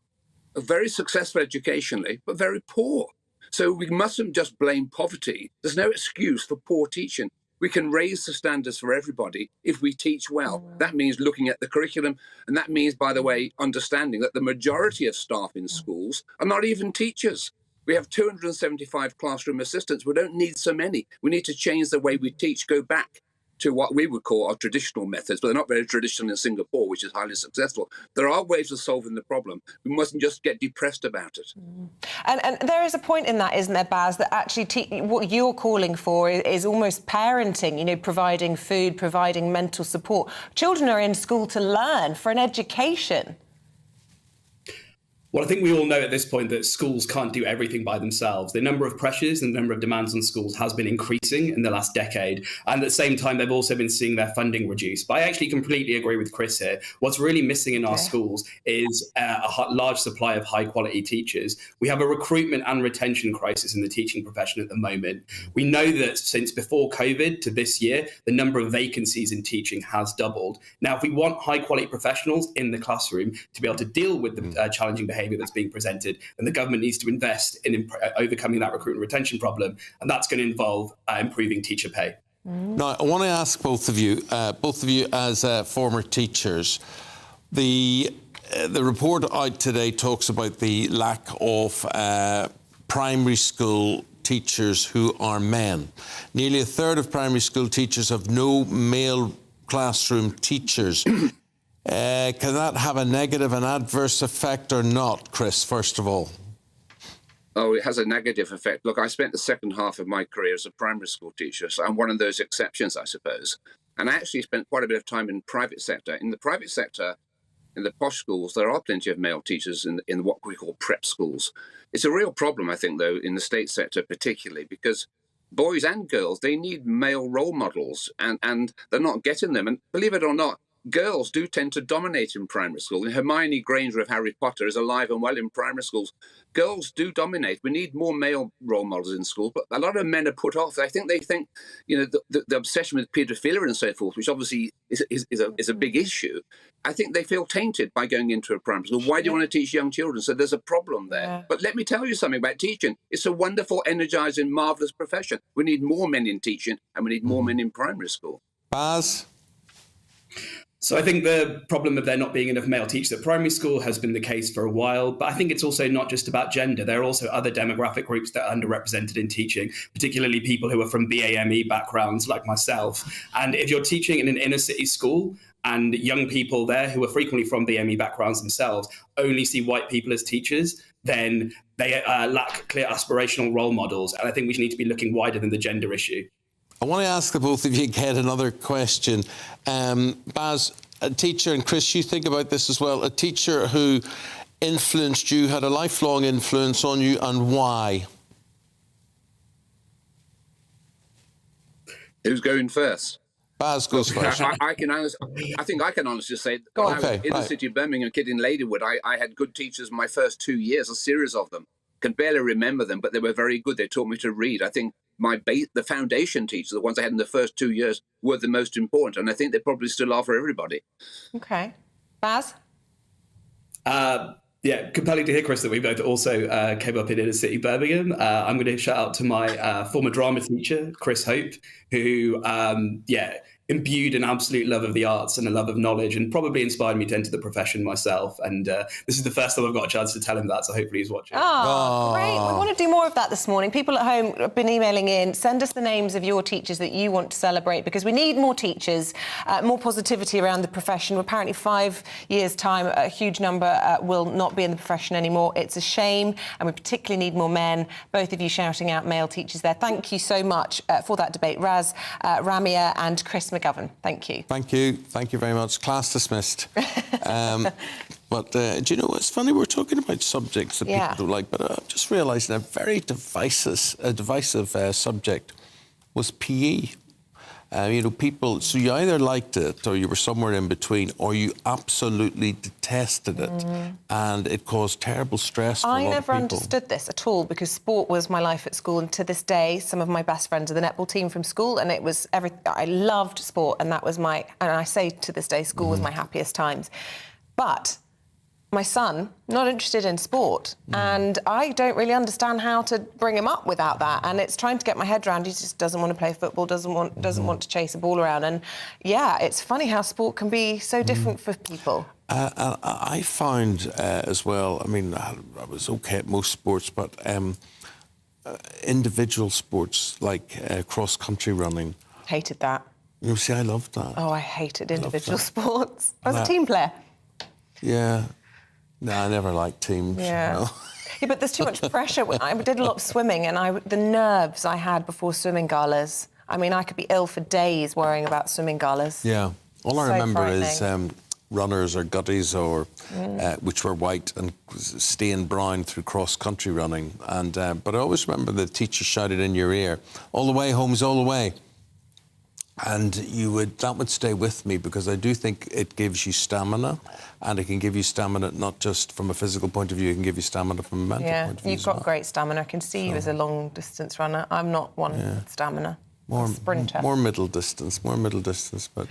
very successful educationally, but very poor. So we mustn't just blame poverty. There's no excuse for poor teaching. We can raise the standards for everybody if we teach well. That means looking at the curriculum. And that means, by the way, understanding that the majority of staff in schools are not even teachers. We have 275 classroom assistants. We don't need so many. We need to change the way we teach, go back to what we would call our traditional methods, but they're not very traditional in Singapore, which is highly successful. There are ways of solving the problem. We mustn't just get depressed about it. And there is a point in that, isn't there, Baz, that actually what you're calling for is almost parenting, providing food, providing mental support. Children are in school to learn, for an education. Well, I think we all know at this point that schools can't do everything by themselves. The number of pressures and the number of demands on schools has been increasing in the last decade. And at the same time, they've also been seeing their funding reduced. But I actually completely agree with Chris here. What's really missing in our schools is a large supply of high quality teachers. We have a recruitment and retention crisis in the teaching profession at the moment. We know that since before COVID to this year, the number of vacancies in teaching has doubled. Now, if we want high quality professionals in the classroom to be able to deal with the challenging behaviour that's being presented, and the government needs to invest in overcoming that recruitment retention problem, and that's going to involve improving teacher pay. Now, I want to ask both of you as former teachers, the report out today talks about the lack of primary school teachers who are men. Nearly a third of primary school teachers have no male classroom teachers. Can that have a negative and adverse effect or not, Chris, first of all? Oh, it has a negative effect. Look, I spent the second half of my career as a primary school teacher, so I'm one of those exceptions, I suppose. And I actually spent quite a bit of time in the private sector. In the private sector, in the posh schools, there are plenty of male teachers in what we call prep schools. It's a real problem, I think, though, in the state sector particularly, because boys and girls, they need male role models, and they're not getting them. And believe it or not, girls do tend to dominate in primary school. Hermione Granger of Harry Potter is alive and well in primary schools. Girls do dominate. We need more male role models in schools, but a lot of men are put off. I think they think, the obsession with paedophilia and so forth, which obviously is a big issue. I think they feel tainted by going into a primary school. Why do you want to teach young children? So there's a problem there. Yeah. But let me tell you something about teaching. It's a wonderful, energizing, marvelous profession. We need more men in teaching, and we need more men in primary school. Baz? So I think the problem of there not being enough male teachers at primary school has been the case for a while, but I think it's also not just about gender. There are also other demographic groups that are underrepresented in teaching, particularly people who are from BAME backgrounds like myself. And if you're teaching in an inner city school and young people there who are frequently from BAME backgrounds themselves only see white people as teachers, then they lack clear aspirational role models. And I think we need to be looking wider than the gender issue. I want to ask the both of you again another question. Baz, a teacher, and Chris, you think about this as well, a teacher who influenced you, had a lifelong influence on you, and why? Who's going first? Baz goes first. I think I can honestly say, when I was in the city of Birmingham, a kid in Ladywood, I had good teachers my first 2 years, a series of them. Can barely remember them, but they were very good. They taught me to read. I think the foundation teachers, the ones I had in the first 2 years, were the most important, and I think they probably still are for everybody. Okay. Baz? Yeah, compelling to hear, Chris, that we both also came up in inner city Birmingham. I'm going to shout out to my former drama teacher, Chris Hope, who, imbued an absolute love of the arts and a love of knowledge, and probably inspired me to enter the profession myself. And this is the first time I've got a chance to tell him that, so hopefully he's watching. Oh, great. We want to do more of that this morning. People at home have been emailing in. Send us the names of your teachers that you want to celebrate, because we need more teachers, more positivity around the profession. Apparently 5 years' time, a huge number will not be in the profession anymore. It's a shame, and we particularly need more men. Both of you shouting out male teachers there. Thank you so much for that debate. Raz, Ramia and Chris McGovern. Thank you. Thank you. Thank you very much. Class dismissed. But do you know, it's funny, we're talking about subjects that people don't like, but I've just realised a very divisive subject was PE. You know, people, so you either liked it or you were somewhere in between, or you absolutely detested it, and it caused terrible stress for a lot of people. I never understood this at all, because sport was my life at school, and to this day, some of my best friends are the netball team from school, and it was everything. I loved sport, and that was and I say to this day, school was my happiest times. But my son, not interested in sport, and I don't really understand how to bring him up without that. And it's trying to get my head around. He just doesn't want to play football, doesn't want to chase a ball around. And yeah, it's funny how sport can be so different for people. I found as well, I mean, I was okay at most sports, but individual sports like cross-country running. Hated that. You know, see, I loved that. Oh, I hated individual sports. I was a team player. Yeah. No, I never liked teams. Yeah. No. Yeah, but there's too much pressure. I did a lot of swimming, and the nerves I had before swimming galas. I mean, I could be ill for days worrying about swimming galas. Yeah. All I So remember is frightening. runners or gutties, or which were white and stained brown through cross-country running. And but I always remember the teacher shouted in your ear, "All the way, Holmes, all the way." And that would stay with me, because I do think it gives you stamina, and it can give you stamina not just from a physical point of view, it can give you stamina from a mental point of view. You've got great stamina. I can see you as a long-distance runner. I'm not one with stamina. I'm a sprinter. More middle distance, but...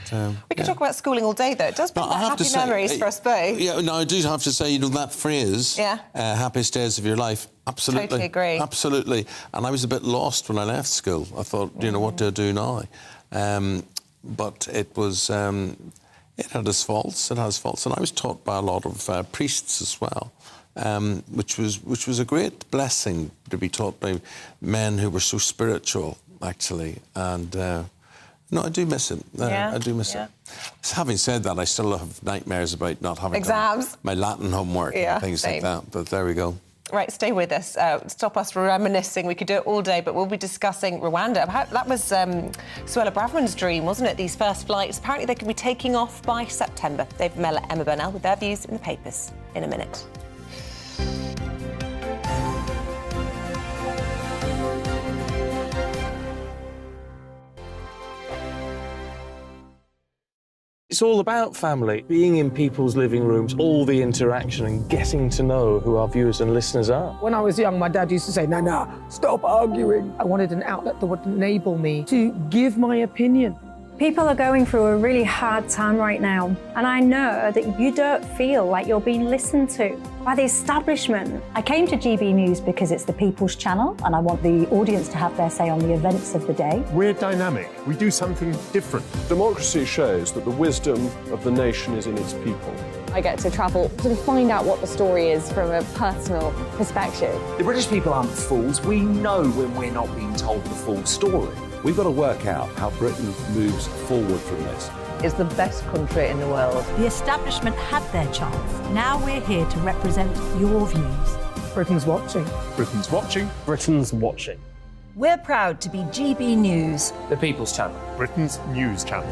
We could talk about schooling all day, though. It does bring back happy memories for us both. Yeah, no, I do have to say, you know, that phrase, happiest days of your life, absolutely. Totally agree. Absolutely. And I was a bit lost when I left school. I thought, you know, what do I do now? But it was, it had its faults, and I was taught by a lot of priests as well, which was a great blessing to be taught by men who were so spiritual, actually. And no, I do miss it. I do miss it. Having said that, I still have nightmares about not having exams, my Latin homework and things like that. But there we go. Right, stay with us. Stop us reminiscing. We could do it all day, but we'll be discussing Rwanda. That was Suella Braverman's dream, wasn't it? These first flights. Apparently they could be taking off by September. They've met Emma Burnell with their views in the papers in a minute. It's all about family, being in people's living rooms, all the interaction and getting to know who our viewers and listeners are. When I was young, my dad used to say, "No, stop arguing." I wanted an outlet that would enable me to give my opinion. People are going through a really hard time right now, and I know that you don't feel like you're being listened to by the establishment. I came to GB News because it's the people's channel, and I want the audience to have their say on the events of the day. We're dynamic. We do something different. Democracy shows that the wisdom of the nation is in its people. I get to travel to find out what the story is from a personal perspective. The British people aren't fools. We know when we're not being told the full story. We've got to work out how Britain moves forward from this. It's the best country in the world. The establishment had their chance. Now we're here to represent your views. Britain's watching. Britain's watching. Britain's watching. We're proud to be GB News. The People's Channel. Britain's news channel.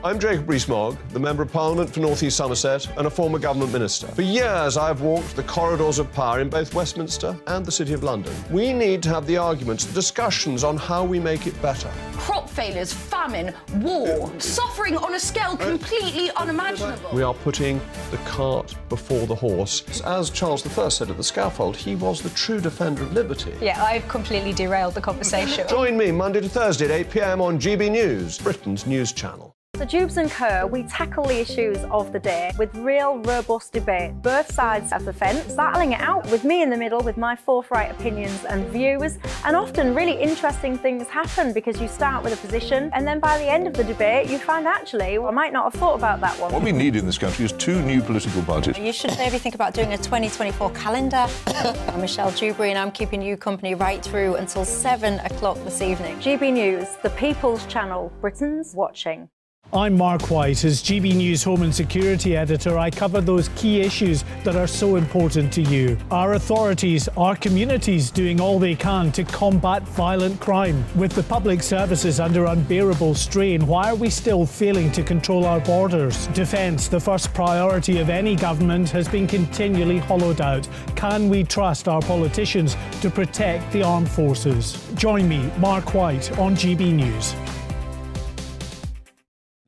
I'm Jacob Rees-Mogg, the Member of Parliament for North East Somerset and a former government minister. For years, I've walked the corridors of power in both Westminster and the City of London. We need to have the arguments, the discussions on how we make it better. Crop failures, famine, war, suffering on a scale completely unimaginable. We are putting the cart before the horse. As Charles I said at the scaffold, he was the true defender of liberty. Yeah, I've completely derailed the conversation. Join me Monday to Thursday at 8 p.m. on GB News, Britain's news channel. The Dubes & Co, we tackle the issues of the day with real, robust debate, both sides of the fence, battling it out with me in the middle with my forthright opinions and views. And often really interesting things happen because you start with a position and then by the end of the debate you find actually, well, I might not have thought about that one. What we need in this country is 2 new political parties. You should maybe think about doing a 2024 calendar. I'm Michelle Dewberry and I'm keeping you company right through until 7 o'clock this evening. GB News, the People's Channel, Britain's watching. I'm Mark White. As GB News Home and Security Editor, I cover those key issues that are so important to you. Our authorities, our communities doing all they can to combat violent crime. With the public services under unbearable strain, why are we still failing to control our borders? Defence, the first priority of any government, has been continually hollowed out. Can we trust our politicians to protect the armed forces? Join me, Mark White, on GB News.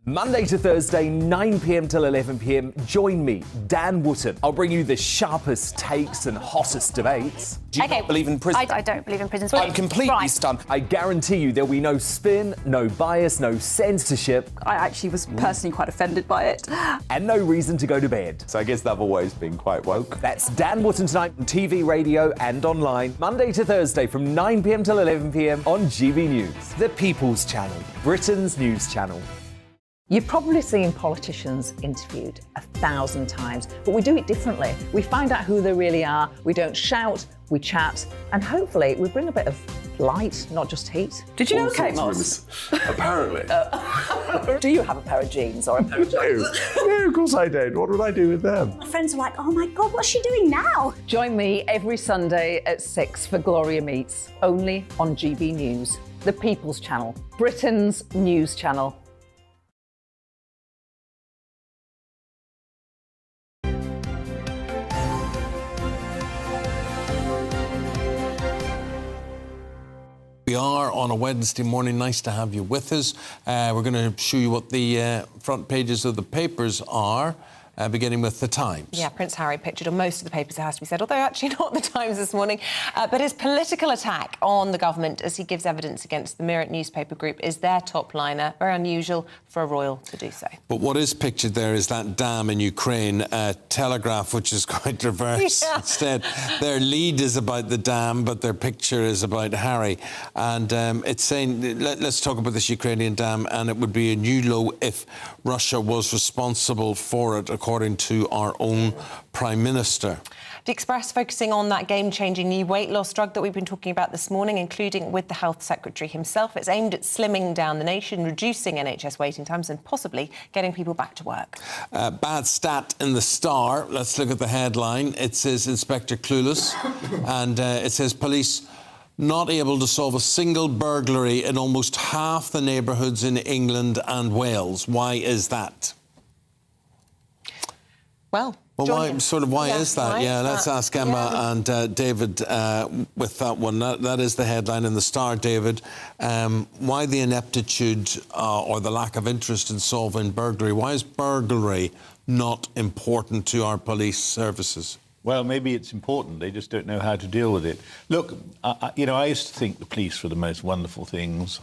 Monday to Thursday, 9 p.m. till 11 p.m. Join me, Dan Wootton. I'll bring you the sharpest takes and hottest debates. Do you not believe in prison? I don't believe in prisons. I'm completely stunned. I guarantee you there'll be no spin, no bias, no censorship. I actually was personally quite offended by it. And no reason to go to bed. So I guess they've always been quite woke. That's Dan Wootton tonight on TV, radio and online. Monday to Thursday from 9 p.m. till 11 p.m. on GB News. The People's Channel, Britain's news channel. You've probably seen politicians interviewed 1,000 times, but we do it differently. We find out who they really are, we don't shout, we chat, and hopefully we bring a bit of light, not just heat. Did you know Kate Moss? Apparently. Do you have a pair of jeans or a pair of jeans? No, of course I don't. What would I do with them? My friends are like, oh my God, what's she doing now? Join me every Sunday at 6 for Gloria Meets, only on GB News, the People's Channel, Britain's news channel. We are on a Wednesday morning. Nice to have you with us. We're going to show you what the front pages of the papers are, beginning with The Times. Yeah, Prince Harry pictured on most of the papers, it has to be said, although actually not The Times this morning. But his political attack on the government as he gives evidence against the Mirror newspaper group is their top liner. Very unusual for a royal to do so. But what is pictured there is that dam in Ukraine. Telegraph, which is quite reverse. Yeah. Instead, their lead is about the dam, but their picture is about Harry. And it's saying, let's talk about this Ukrainian dam, and it would be a new low if Russia was responsible for it, according to our own Prime Minister. The Express focusing on that game-changing new weight loss drug that we've been talking about this morning, including with the Health Secretary himself. It's aimed at slimming down the nation, reducing NHS waiting times and possibly getting people back to work. Bad stat in the Star. Let's look at the headline. It says Inspector Clueless, and it says police not able to solve a single burglary in almost half the neighbourhoods in England and Wales. Why is that? Well, why is that? Yeah, let's ask Emma and David with that one. That is the headline in the Star, David. Why the ineptitude or the lack of interest in solving burglary? Why is burglary not important to our police services? Well, maybe it's important. They just don't know how to deal with it. Look, I used to think the police were the most wonderful things.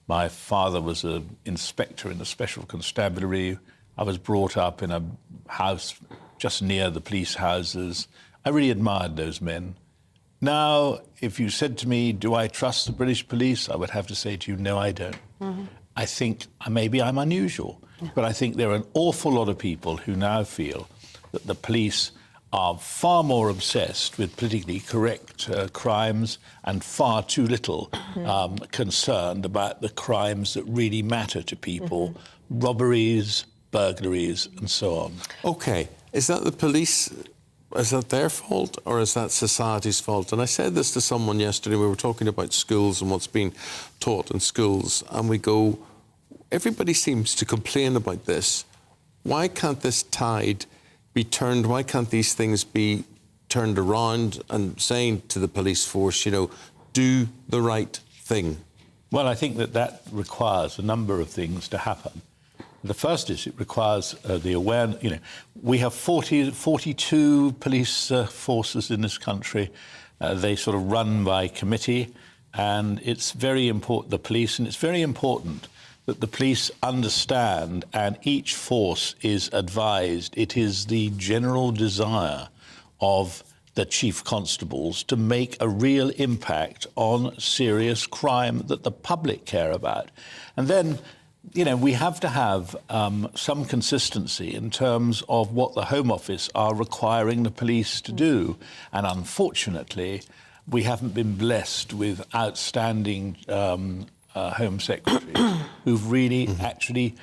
My father was an inspector in the Special Constabulary. I was brought up in a house just near the police houses. I really admired those men. Now, if you said to me, do I trust the British police? I would have to say to you, no, I don't. Mm-hmm. I think maybe I'm unusual, but I think there are an awful lot of people who now feel that the police are far more obsessed with politically correct crimes and far too little concerned about the crimes that really matter to people, robberies, burglaries and so on. OK, is that the police, is that their fault or is that society's fault? And I said this to someone yesterday, we were talking about schools and what's being taught in schools, and we go, everybody seems to complain about this. Why can't this tide be turned? Why can't these things be turned around and saying to the police force, you know, do the right thing? Well, I think that requires a number of things to happen. The first is it requires the awareness. You know, we have 42 police forces in this country. They sort of run by committee, and it's very important, the police, and it's very important that the police understand and each force is advised. It is the general desire of the chief constables to make a real impact on serious crime that the public care about. And then, you know, we have to have some consistency in terms of what the Home Office are requiring the police to do. And unfortunately, we haven't been blessed with outstanding Home Secretaries who've really actually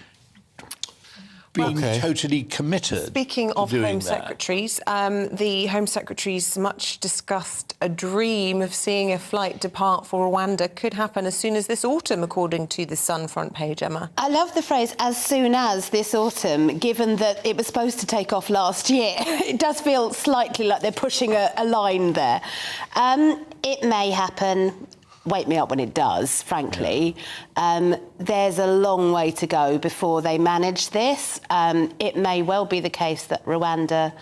been totally committed. Speaking of Home Secretaries, the Home Secretary's much discussed a dream of seeing a flight depart for Rwanda could happen as soon as this autumn, according to the Sun front page, Emma. I love the phrase "as soon as this autumn," given that it was supposed to take off last year. It does feel slightly like they're pushing a line there. It may happen. Wake me up when it does, frankly. There's a long way to go before they manage this. It may well be the case that Rwanda,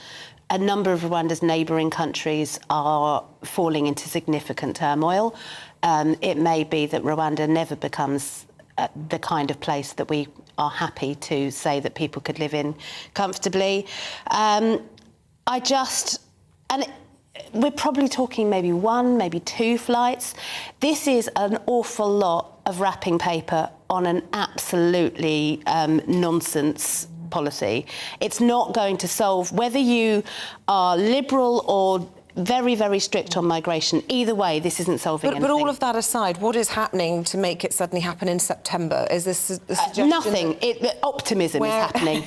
a number of Rwanda's neighbouring countries are falling into significant turmoil. It may be that Rwanda never becomes the kind of place that we are happy to say that people could live in comfortably. We're probably talking maybe one, maybe two flights. This is an awful lot of wrapping paper on an absolutely nonsense policy. It's not going to solve, whether you are liberal or very, very strict on migration. Either way, this isn't solving anything. But all of that aside, what is happening to make it suddenly happen in September? Is this a suggestion? Nothing. Optimism is happening.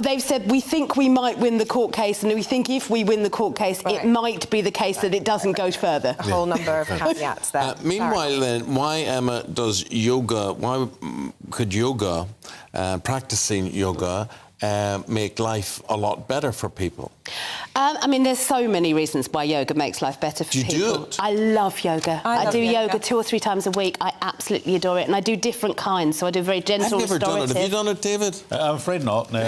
They've said, we think we might win the court case, and we think if we win the court case, it might be the case that it doesn't go further. A whole number of caveats there. Meanwhile, then, why, Emma, does yoga, why could yoga, practicing yoga, make life a lot better for people? I mean, there's so many reasons why yoga makes life better for people. Do you do it? I love yoga. I do yoga 2 or 3 times a week. I absolutely adore it. And I do different kinds. So I do very gentle, I've never done it. Have you done it, David? I'm afraid not, no.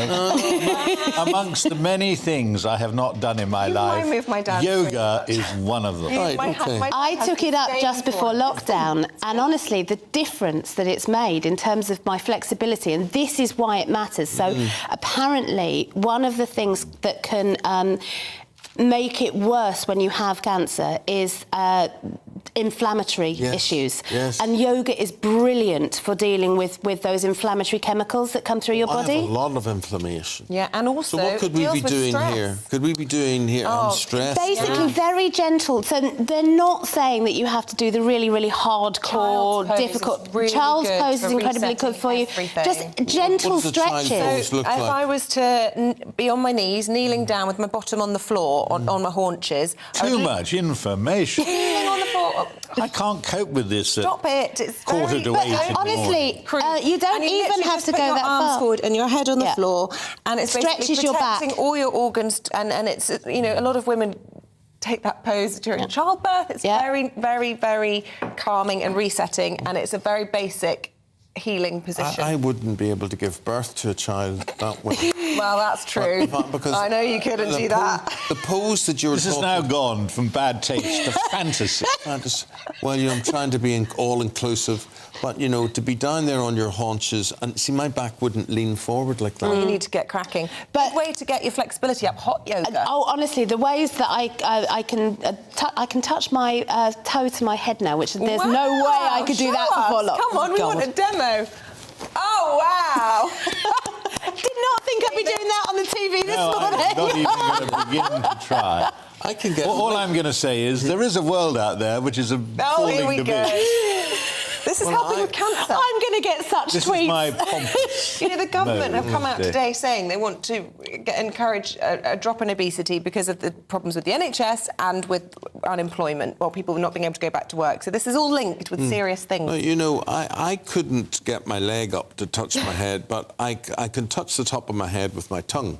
Amongst the many things I have not done in my life, remind me of my dad. yoga is one of them. I took it up just before lockdown, and honestly, the difference that it's made in terms of my flexibility, and this is why it matters. So apparently, one of the things that can make it worse when you have cancer is inflammatory issues. Yes. And yoga is brilliant for dealing with those inflammatory chemicals that come through your body. I have a lot of inflammation. Yeah, and also So what could we be doing here? Could we be doing here? I'm stressed. Basically, very gentle. So they're not saying that you have to do the really, really hardcore, difficult. Child's pose is incredibly good for you. Just gentle stretches. So if I was to be on my knees, kneeling down with my bottom on the floor, on my haunches. Too much information. Kneeling on the floor. I can't cope with this. Stop it. It's quarter to 8 in the morning. Honestly, you don't even have to go that far. Arms forward and your head on the floor, and it's stretches your back, protecting all your organs. And it's, you know, a lot of women take that pose during childbirth. It's very, very, very calming and resetting, and it's a very basic healing position. I wouldn't be able to give birth to a child that way. Well, that's true. Because I know you couldn't do that. The pose that you're This has now gone from bad taste to fantasy. Well, you know, I'm trying to be all-inclusive, but, you know, to be down there on your haunches, and see, my back wouldn't lean forward like that. You need to get cracking. But way to get your flexibility up, hot yoga. Honestly, the ways that I can touch my toe to my head now, which there's no way I could do that before lockdown. Come on, we want a demo. Oh, wow. Did not think I'd be doing that on the TV this morning. I'm not even going to begin to try. I can get. All I'm going to say is there is a world out there which is a falling here we division. go. This is helping with cancer. I'm going to get such This tweets. is my pompous. You know, the government have come out today saying they want to encourage a drop in obesity because of the problems with the NHS and with unemployment, or people not being able to go back to work. So this is all linked with serious things. Well, you know, I couldn't get my leg up to touch my head, but I can touch the top of my head with my tongue.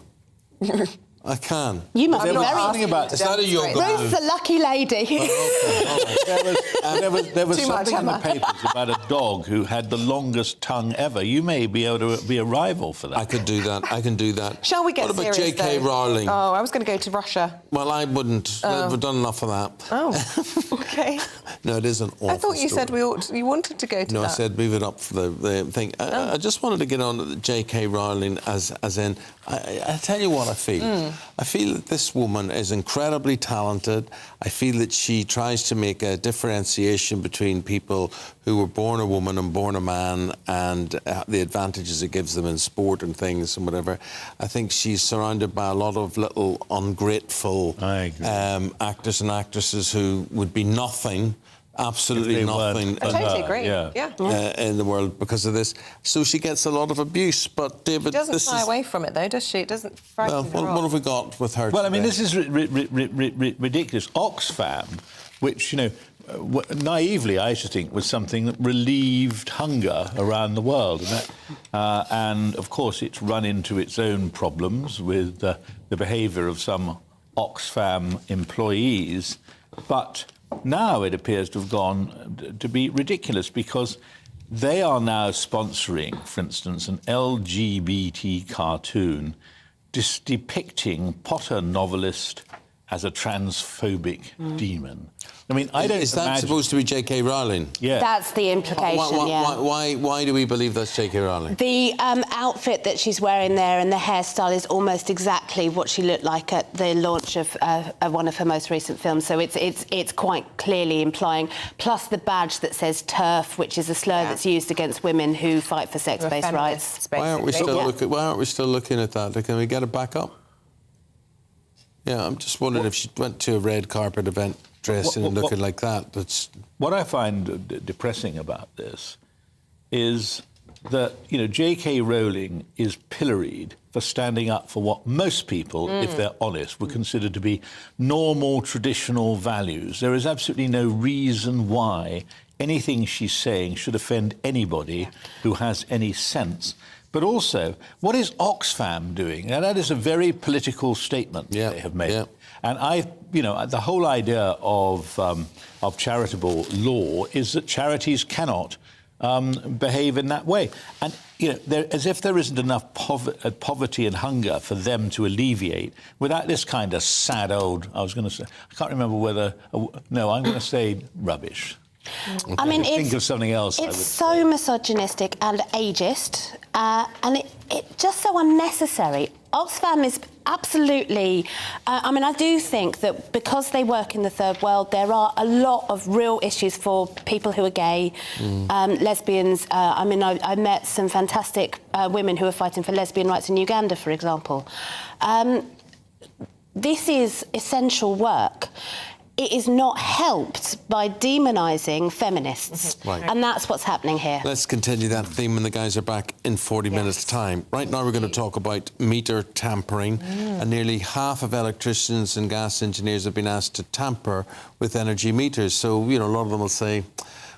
I can. You must be very... Is that a yoga Ruth's move? a lucky lady. There was Too much, something in the Emma. papers about a dog who had the longest tongue ever. You may be able to be a rival for that. I could do that. I can do that. Shall we get What about serious, J.K. though? Rowling? Oh, I was going to go to Russia. Well, I wouldn't. We've done enough of that. Oh, OK. No, it is an awful I thought you story. said you wanted to go to No, that. I said move it up for the thing. I just wanted to get on to J.K. Rowling as in... I tell you what I feel. I feel that this woman is incredibly talented. I feel that she tries to make a differentiation between people who were born a woman and born a man and the advantages it gives them in sport and things and whatever. I think she's surrounded by a lot of little ungrateful actors and actresses who would be nothing. Absolutely nothing. I totally agree. In the world because of this. So she gets a lot of abuse. But David, She doesn't this shy is... away from it, though, does she? It doesn't frighten her what off. have we got with her? Well, I mean, today? this is ridiculous. Oxfam, which, you know, naively, I should think, was something that relieved hunger around the world. And of course, it's run into its own problems with the behaviour of some Oxfam employees. But now it appears to have gone to be ridiculous because they are now sponsoring, for instance, an LGBT cartoon depicting Potter novelist as a transphobic demon. I mean, I don't Is that imagine... supposed to be J.K. Rowling? Yeah. That's the implication, Why do we believe that's J.K. Rowling? The outfit that she's wearing there and the hairstyle is almost exactly what she looked like at the launch of one of her most recent films. So it's quite clearly implying. Plus the badge that says TERF, which is a slur that's used against women who fight for sex-based rights. Why aren't we still looking at that? Can we get it back up? Yeah, I'm just wondering if she went to a red carpet event dressing and looking like that. That's what I find depressing about this is that, you know, J.K. Rowling is pilloried for standing up for what most people, if they're honest, would consider to be normal, traditional values. There is absolutely no reason why anything she's saying should offend anybody who has any sense. But also, what is Oxfam doing? Now, that is a very political statement they have made. And the whole idea of charitable law is that charities cannot behave in that way. And, you know, as if there isn't enough poverty and hunger for them to alleviate without this kind of sad old, I can't remember whether, no, I'm going to say rubbish. Okay. I mean, think of something else. It's so misogynistic and ageist, and it just so unnecessary. Oxfam is absolutely... I mean, I do think that because they work in the third world, there are a lot of real issues for people who are gay, lesbians. I mean, I met some fantastic women who are fighting for lesbian rights in Uganda, for example. This is essential work. It is not helped by demonising feminists. Right. And that's what's happening here. Let's continue that theme when the guys are back in 40 minutes' time. Right now we're going to talk about meter tampering. And nearly half of electricians and gas engineers have been asked to tamper with energy meters. So, you know, a lot of them will say,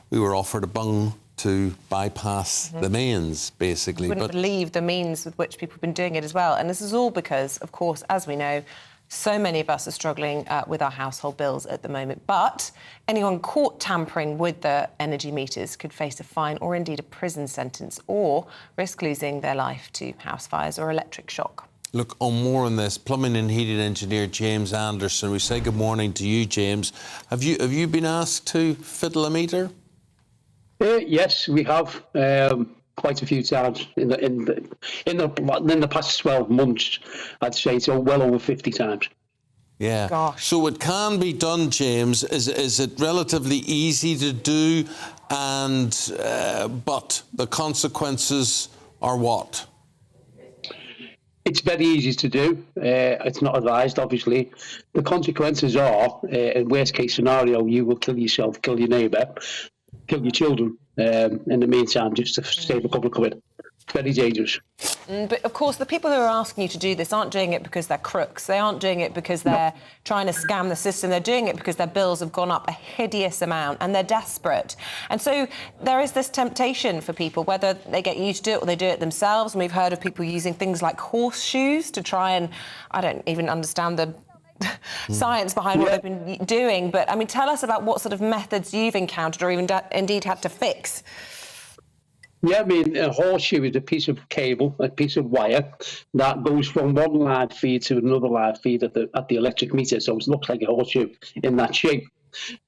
we were offered a bung to bypass the mains, basically. You wouldn't believe the means with which people have been doing it as well. And this is all because, of course, as we know, so many of us are struggling with our household bills at the moment. But anyone caught tampering with the energy meters could face a fine or indeed a prison sentence or risk losing their life to house fires or electric shock. Look, on more on this, plumbing and heating engineer James Anderson. We say good morning to you, James. Have you been asked to fiddle a meter? Yes, we have. Quite a few times in the past 12 months, I'd say so, well over 50 times. Yeah. Gosh. So it can be done, James. Is it relatively easy to do? And but the consequences are what? It's very easy to do. It's not advised, obviously. The consequences are, in worst case scenario, you will kill yourself, kill your neighbour, kill your children. In the meantime, just to save a couple of quid. very dangerous. But of course, the people who are asking you to do this aren't doing it because they're crooks. They aren't doing it because they're trying to scam the system. They're doing it because their bills have gone up a hideous amount and they're desperate. And so there is this temptation for people, whether they get used to it or they do it themselves. And we've heard of people using things like horseshoes to try and, I don't even understand the science behind what they've been doing. But, I mean, tell us about what sort of methods you've encountered or even indeed had to fix. Yeah, I mean, a horseshoe is a piece of cable, a piece of wire that goes from one live feed to another live feed at the electric meter. So it looks like a horseshoe in that shape.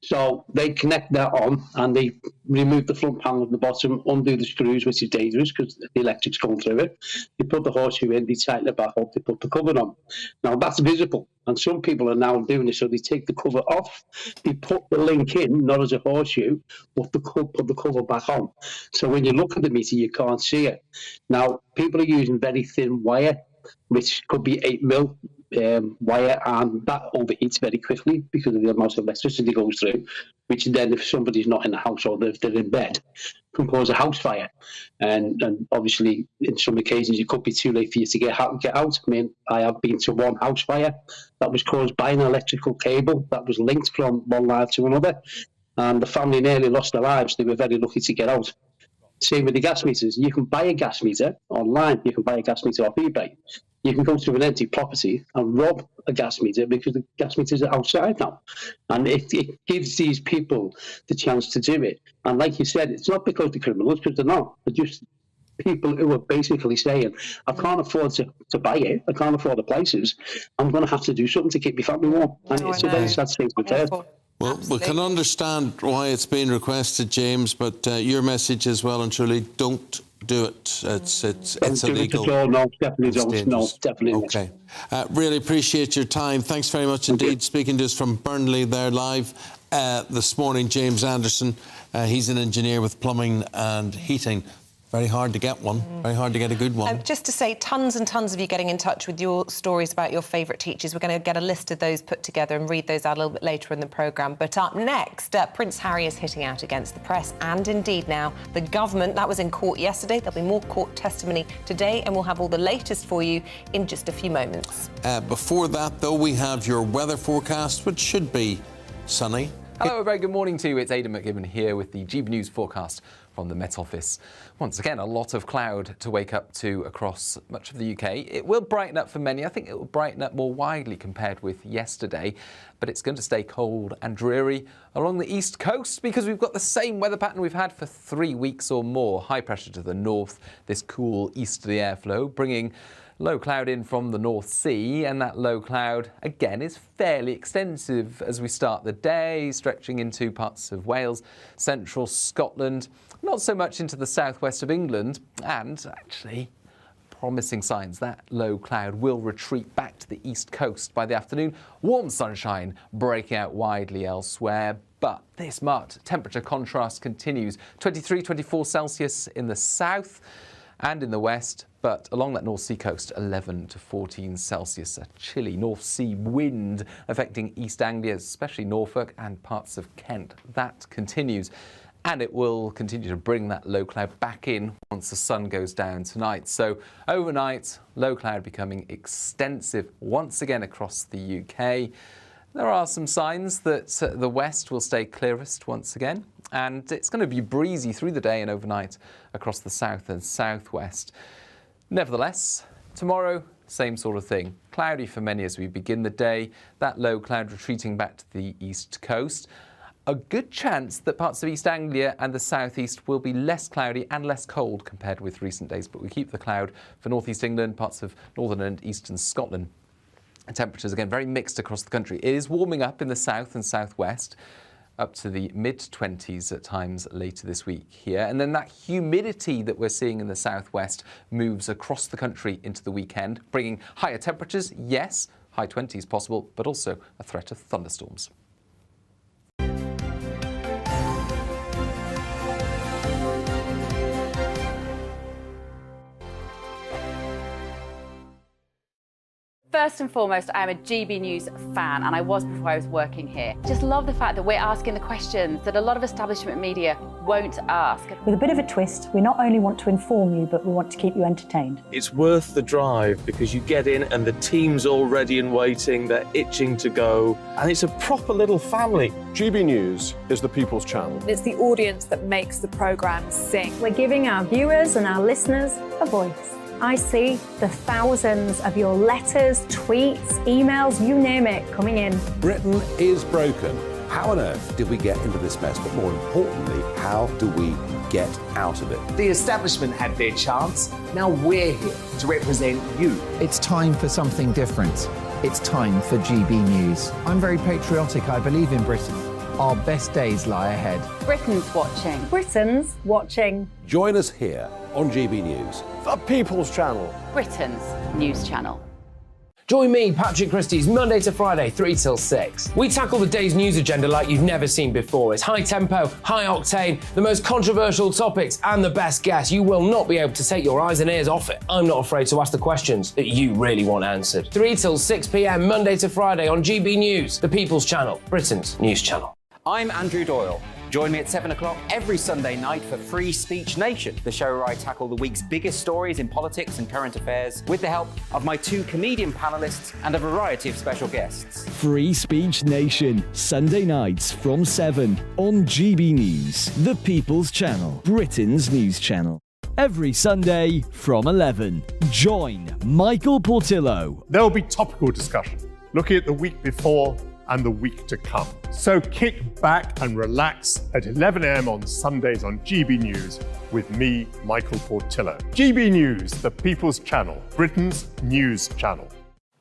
So they connect that on and they remove the front panel at the bottom, undo the screws, which is dangerous because the electric's going through it. They put the horseshoe in, they tighten it back up, they put the cover on. Now that's visible, and some people are now doing it. So they take the cover off, they put the link in, not as a horseshoe, but put the cover back on. So when you look at the meter, you can't see it. Now people are using very thin wire, which could be 8 mil. Wire, and that overheats very quickly because of the amount of electricity goes through, which then, if somebody's not in the house or if they're in bed, can cause a house fire. And obviously, in some occasions, it could be too late for you to get out. I mean, I have been to one house fire that was caused by an electrical cable that was linked from one live to another, and the family nearly lost their lives. They were very lucky to get out. Same with the gas meters. You can buy a gas meter online. You can buy a gas meter off eBay. You can go to an empty property and rob a gas meter because the gas meters are outside now. And it gives these people the chance to do it. And like you said, it's not because they're criminals, because they're not. They're just people who are basically saying, I can't afford to buy it. I can't afford the prices. I'm going to have to do something to keep my family warm. And it's a very sad state of affairs. Well, we can understand why it's been requested, James, but your message as well and truly, don't do it. It's illegal. No, definitely don't. No, definitely not. Okay. Really appreciate your time. Thanks very much indeed. Speaking to us from Burnley there live this morning, James Anderson. He's an engineer with plumbing and heating. Very hard to get one. Very hard to get a good one. Just to say, tons and tons of you getting in touch with your stories about your favourite teachers. We're going to get a list of those put together and read those out a little bit later in the programme. But up next, Prince Harry is hitting out against the press and indeed now the government. That was in court yesterday. There'll be more court testimony today and we'll have all the latest for you in just a few moments. Before that, though, we have your weather forecast, which should be sunny. Hello, a very good morning to you. It's Aidan McGibbon here with the GBNews forecast from the Met Office. Once again, a lot of cloud to wake up to across much of the UK. It will brighten up for many. I think it will brighten up more widely compared with yesterday, but it's going to stay cold and dreary along the east coast because we've got the same weather pattern we've had for 3 weeks or more. High pressure to the north, this cool easterly airflow bringing low cloud in from the North Sea, and that low cloud, again, is fairly extensive as we start the day, stretching into parts of Wales, central Scotland, not so much into the southwest of England, and actually promising signs that low cloud will retreat back to the east coast by the afternoon. Warm sunshine breaking out widely elsewhere. But this marked temperature contrast continues. 23, 24 Celsius in the south and in the west, but along that North Sea coast, 11 to 14 Celsius. A chilly North Sea wind affecting East Anglia, especially Norfolk and parts of Kent. That continues. And it will continue to bring that low cloud back in once the sun goes down tonight. So overnight, low cloud becoming extensive once again across the UK. There are some signs that the west will stay clearest once again, and it's going to be breezy through the day and overnight across the south and southwest. Nevertheless, tomorrow, same sort of thing. Cloudy for many as we begin the day, that low cloud retreating back to the east coast. A good chance that parts of East Anglia and the southeast will be less cloudy and less cold compared with recent days, but we keep the cloud for northeast England, parts of northern and eastern Scotland. Temperatures, again, very mixed across the country. It is warming up in the south and southwest, up to the mid-20s at times later this week here. And then that humidity that we're seeing in the southwest moves across the country into the weekend, bringing higher temperatures, yes, high 20s possible, but also a threat of thunderstorms. First and foremost, I am a GB News fan, and I was before I was working here. Just love the fact that we're asking the questions that a lot of establishment media won't ask. With a bit of a twist, we not only want to inform you, but we want to keep you entertained. It's worth the drive because you get in and the team's all ready and waiting, they're itching to go, and it's a proper little family. GB News is the People's Channel. It's the audience that makes the programme sing. We're giving our viewers and our listeners a voice. I see the thousands of your letters, tweets, emails, you name it, coming in. Britain is broken. How on earth did we get into this mess? But more importantly, how do we get out of it? The establishment had their chance. Now we're here to represent you. It's time for something different. It's time for GB News. I'm very patriotic. I believe in Britain. Our best days lie ahead. Britain's watching. Britain's watching. Join us here on GB News. The People's Channel. Britain's news channel. Join me, Patrick Christie's, Monday to Friday, 3 till 6. We tackle the day's news agenda like you've never seen before. It's high tempo, high octane, the most controversial topics, and the best guests. You will not be able to take your eyes and ears off it. I'm not afraid to ask the questions that you really want answered. 3 till 6 p.m, Monday to Friday on GB News, the People's Channel, Britain's news channel. I'm Andrew Doyle. Join me at 7 o'clock every Sunday night for Free Speech Nation, the show where I tackle the week's biggest stories in politics and current affairs with the help of my 2 comedian panellists and a variety of special guests. Free Speech Nation, Sunday nights from 7 on GB News, the People's Channel, Britain's news channel. Every Sunday from 11. Join Michael Portillo. There will be topical discussion, looking at the week before and the week to come. So kick back and relax at 11 a.m. on Sundays on GB News with me, Michael Portillo. GB News, the People's Channel, Britain's news channel.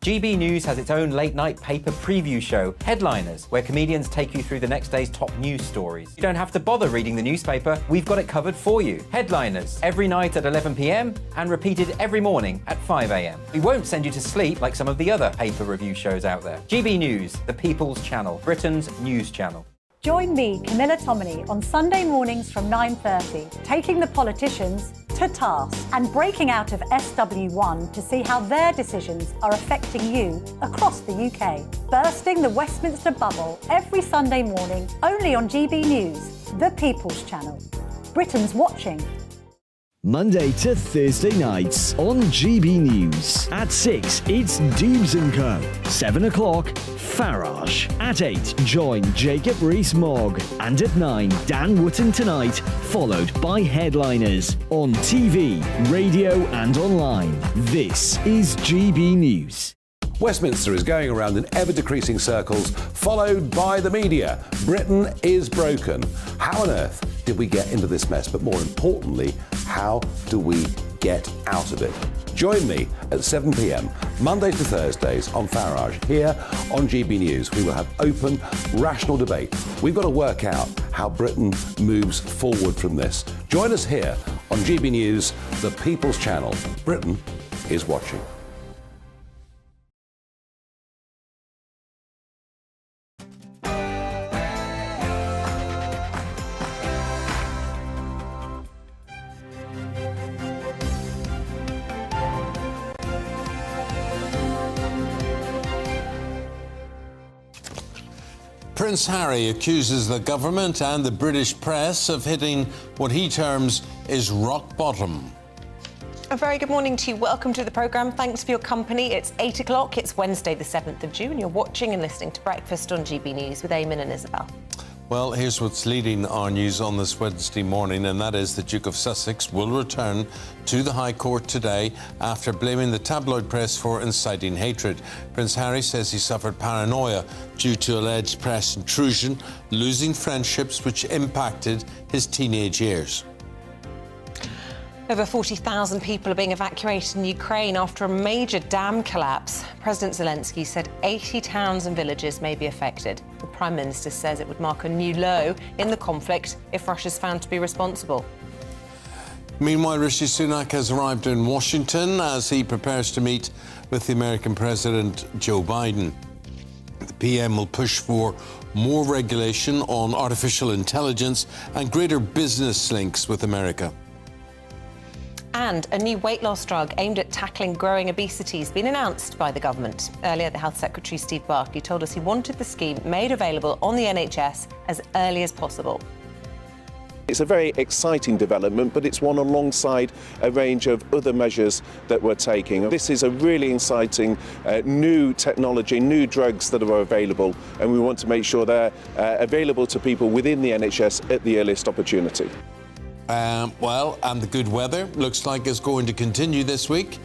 GB News has its own late-night paper preview show, Headliners, where comedians take you through the next day's top news stories. You don't have to bother reading the newspaper, we've got it covered for you. Headliners, every night at 11 p.m. and repeated every morning at 5 a.m. We won't send you to sleep like some of the other paper review shows out there. GB News, the People's Channel, Britain's news channel. Join me, Camilla Tominey, on Sunday mornings from 9:30, taking the politicians to task and breaking out of SW1 to see how their decisions are affecting you across the UK. Bursting the Westminster bubble every Sunday morning, only on GB News, the People's Channel. Britain's watching. Monday to Thursday nights on GB News. At 6, it's Dubes & Co. 7 o'clock, Farage. At 8, join Jacob Rees-Mogg. And at 9, Dan Wootton Tonight, followed by Headliners. On TV, radio and online. This is GB News. Westminster is going around in ever-decreasing circles, followed by the media. Britain is broken. How on earth did we get into this mess? But more importantly, how do we get out of it? Join me at 7 p.m, Mondays to Thursdays on Farage. Here on GB News, we will have open, rational debate. We've got to work out how Britain moves forward from this. Join us here on GB News, the People's Channel. Britain is watching. Prince Harry accuses the government and the British press of hitting what he terms is rock bottom. A very good morning to you. Welcome to the programme. Thanks for your company. It's 8 o'clock. It's Wednesday, the 7th of June. You're watching and listening to Breakfast on GB News with Eamonn and Isabel. Well, here's what's leading our news on this Wednesday morning, and that is the Duke of Sussex will return to the High Court today after blaming the tabloid press for inciting hatred. Prince Harry says he suffered paranoia due to alleged press intrusion, losing friendships which impacted his teenage years. Over 40,000 people are being evacuated in Ukraine after a major dam collapse. President Zelensky said 80 towns and villages may be affected. The Prime Minister says it would mark a new low in the conflict if Russia's found to be responsible. Meanwhile, Rishi Sunak has arrived in Washington as he prepares to meet with the American President Joe Biden. The PM will push for more regulation on artificial intelligence and greater business links with America. And a new weight loss drug aimed at tackling growing obesity has been announced by the government. Earlier, the Health Secretary, Steve Barclay, told us he wanted the scheme made available on the NHS as early as possible. It's a very exciting development, but it's one alongside a range of other measures that we're taking. This is a really exciting new technology, new drugs that are available, and we want to make sure they're available to people within the NHS at the earliest opportunity. And the good weather looks like it's going to continue this week.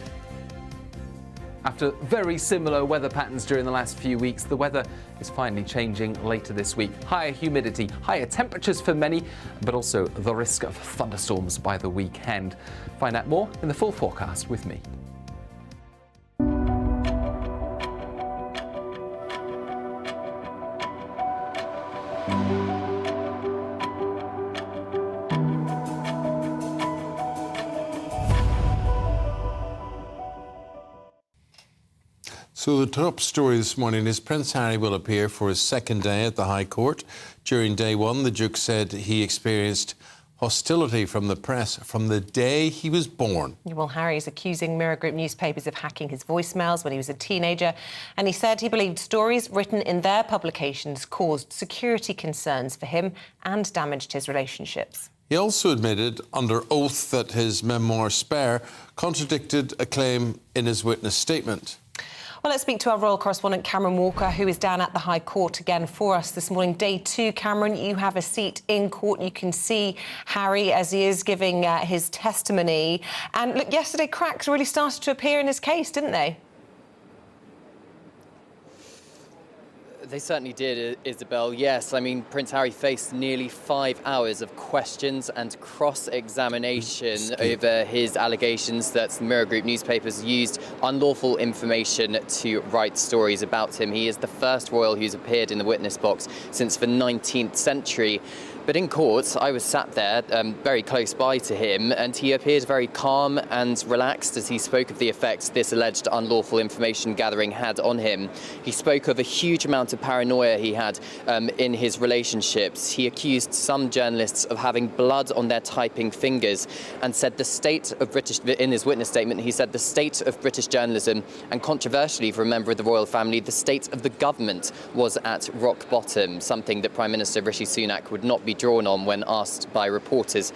After very similar weather patterns during the last few weeks, the weather is finally changing later this week. Higher humidity, higher temperatures for many, but also the risk of thunderstorms by the weekend. Find out more in the full forecast with me. So the top story this morning is Prince Harry will appear for his second day at the High Court. During day one, the Duke said he experienced hostility from the press from the day he was born. Well, Harry is accusing Mirror Group newspapers of hacking his voicemails when he was a teenager, and he said he believed stories written in their publications caused security concerns for him and damaged his relationships. He also admitted under oath that his memoir Spare contradicted a claim in his witness statement. Well, let's speak to our royal correspondent, Cameron Walker, who is down at the High Court again for us this morning. Day two, Cameron, you have a seat in court. You can see Harry as he is giving his testimony. And look, yesterday cracks really started to appear in his case, didn't they? They certainly did, Isabel. Yes, I mean, Prince Harry faced nearly 5 hours of questions and cross-examination over his allegations that the Mirror Group newspapers used unlawful information to write stories about him. He is the first royal who's appeared in the witness box since the 19th century. But in court, I was sat there very close by to him, and he appeared very calm and relaxed as he spoke of the effects this alleged unlawful information gathering had on him. He spoke of a huge amount of paranoia he had in his relationships. He accused some journalists of having blood on their typing fingers and said the state of British, in his witness statement, he said the state of British journalism, and controversially for a member of the royal family, the state of the government was at rock bottom, something that Prime Minister Rishi Sunak would not be drawn on when asked by reporters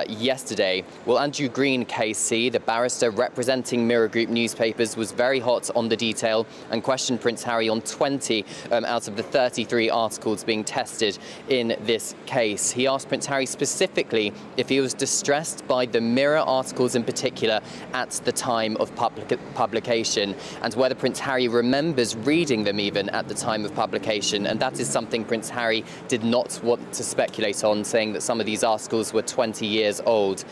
yesterday. Well, Andrew Green KC, the barrister representing Mirror Group newspapers, was very hot on the detail and questioned Prince Harry on 20 out of the 33 articles being tested in this case. He asked Prince Harry specifically if he was distressed by the Mirror articles in particular at the time of publication, and whether Prince Harry remembers reading them even at the time of publication, and that is something Prince Harry did not want to speculate on, saying that some of these articles were 20 years old.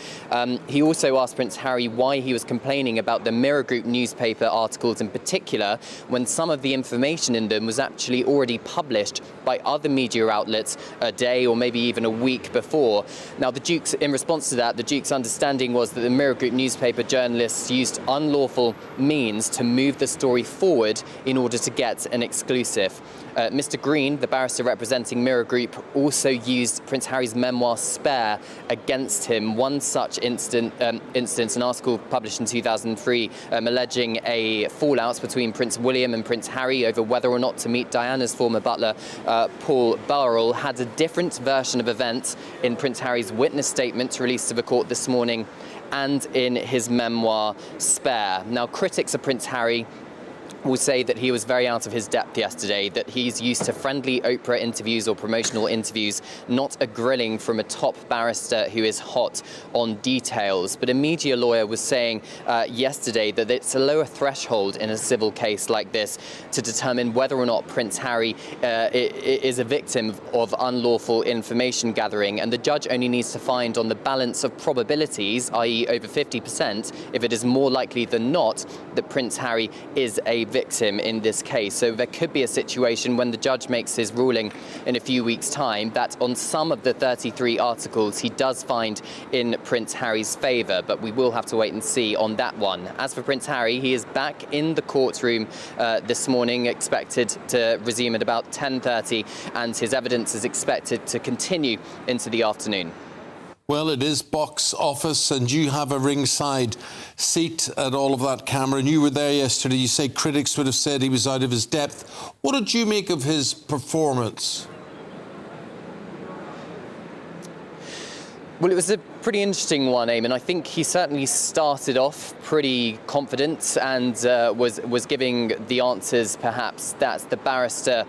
He also asked Prince Harry why he was complaining about the Mirror Group newspaper articles in particular, when some of the information in them was actually already published by other media outlets a day or maybe even a week before. Now, the Duke's, in response to that, the Duke's understanding was that the Mirror Group newspaper journalists used unlawful means to move the story forward in order to get an exclusive. Mr. Green, the barrister representing Mirror Group, also used Prince Harry's memoir Spare against him. One such instance, an article published in 2003 alleging a fallout between Prince William and Prince Harry over whether or not to meet Diana's former butler, Paul Burrell, had a different version of events in Prince Harry's witness statement released to the court this morning and in his memoir Spare. Now, critics of Prince Harry will say that he was very out of his depth yesterday, that he's used to friendly Oprah interviews or promotional interviews, not a grilling from a top barrister who is hot on details. But a media lawyer was saying yesterday that it's a lower threshold in a civil case like this to determine whether or not Prince Harry is a victim of unlawful information gathering, and the judge only needs to find on the balance of probabilities, i.e. over 50%, if it is more likely than not that Prince Harry is a victim in this case. So there could be a situation when the judge makes his ruling in a few weeks' time that on some of the 33 articles he does find in Prince Harry's favour, but we will have to wait and see on that one. As for Prince Harry, he is back in the courtroom this morning, expected to resume at about 10:30, and his evidence is expected to continue into the afternoon. Well, it is box office, and you have a ringside seat at all of that, Cameron. You were there yesterday. You say critics would have said he was out of his depth. What did you make of his performance? Well, it was a pretty interesting one, Eamonn. I think he certainly started off pretty confident and was giving the answers perhaps that the barrister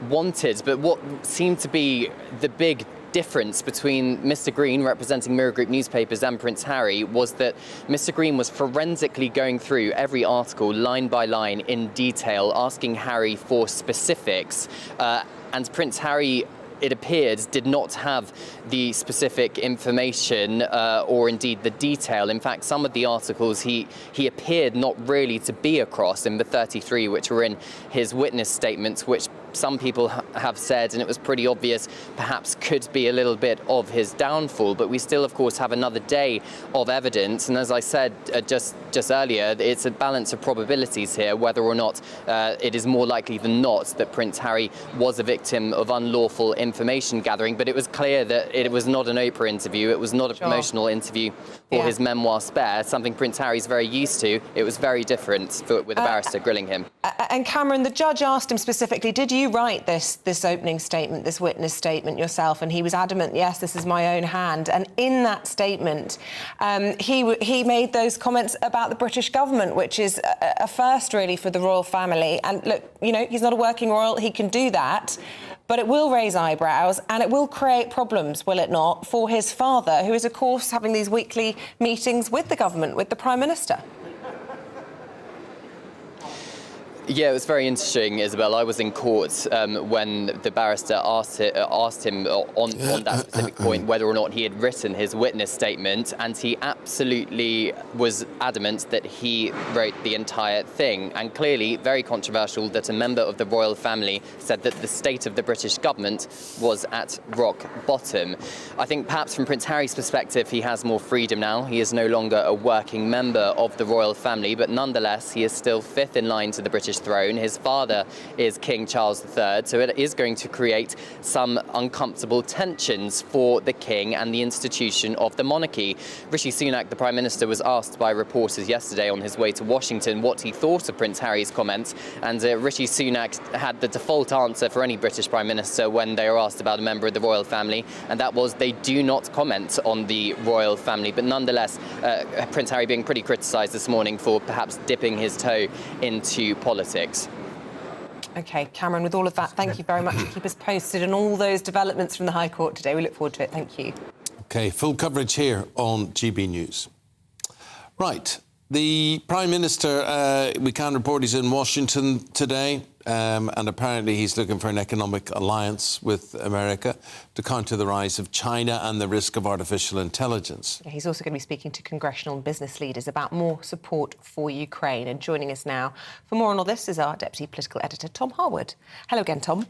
wanted. But what seemed to be the big difference between Mr. Green, representing Mirror Group newspapers, and Prince Harry was that Mr. Green was forensically going through every article line by line in detail, asking Harry for specifics, and Prince Harry, it appeared, did not have the specific information or indeed the detail. In fact, some of the articles he appeared not really to be across in the 33 which were in his witness statements, which some people have said, and it was pretty obvious, perhaps could be a little bit of his downfall. But we still, of course, have another day of evidence. And as I said just earlier, it's a balance of probabilities here, whether or not it is more likely than not that Prince Harry was a victim of unlawful information gathering. But it was clear that it was not an Oprah interview. It was not a promotional interview for his memoir Spare, something Prince Harry's very used to. It was very different with a barrister grilling him. And Cameron, the judge asked him specifically, did you write this opening statement, this witness statement yourself? And he was adamant, yes, this is my own hand. And in that statement, he made those comments about the British government, which is a first, really, for the royal family. And look, you know, he's not a working royal, he can do that. But it will raise eyebrows and it will create problems, will it not, for his father, who is, of course, having these weekly meetings with the government, with the Prime Minister. Yeah, it was very interesting, Isabel. I was in court when the barrister asked him on that specific point whether or not he had written his witness statement, and he absolutely was adamant that he wrote the entire thing. And clearly, very controversial that a member of the royal family said that the state of the British government was at rock bottom. I think perhaps from Prince Harry's perspective, he has more freedom now. He is no longer a working member of the royal family, but nonetheless, he is still fifth in line to the British throne. His father is King Charles III, so it is going to create some uncomfortable tensions for the king and the institution of the monarchy. Rishi Sunak, the Prime Minister, was asked by reporters yesterday on his way to Washington what he thought of Prince Harry's comments, and Rishi Sunak had the default answer for any British Prime Minister when they are asked about a member of the royal family, and that was they do not comment on the royal family. But nonetheless, Prince Harry being pretty criticised this morning for perhaps dipping his toe into politics. OK, Cameron, with all of that, thank you very much. Keep us posted on all those developments from the High Court today. We look forward to it. Thank you. OK, full coverage here on GB News. Right, the Prime Minister, we can report he's in Washington today, and apparently he's looking for an economic alliance with America to counter the rise of China and the risk of artificial intelligence. Yeah, he's also going to be speaking to congressional and business leaders about more support for Ukraine. And joining us now for more on all this is our Deputy Political Editor, Tom Harwood. Hello again, Tom.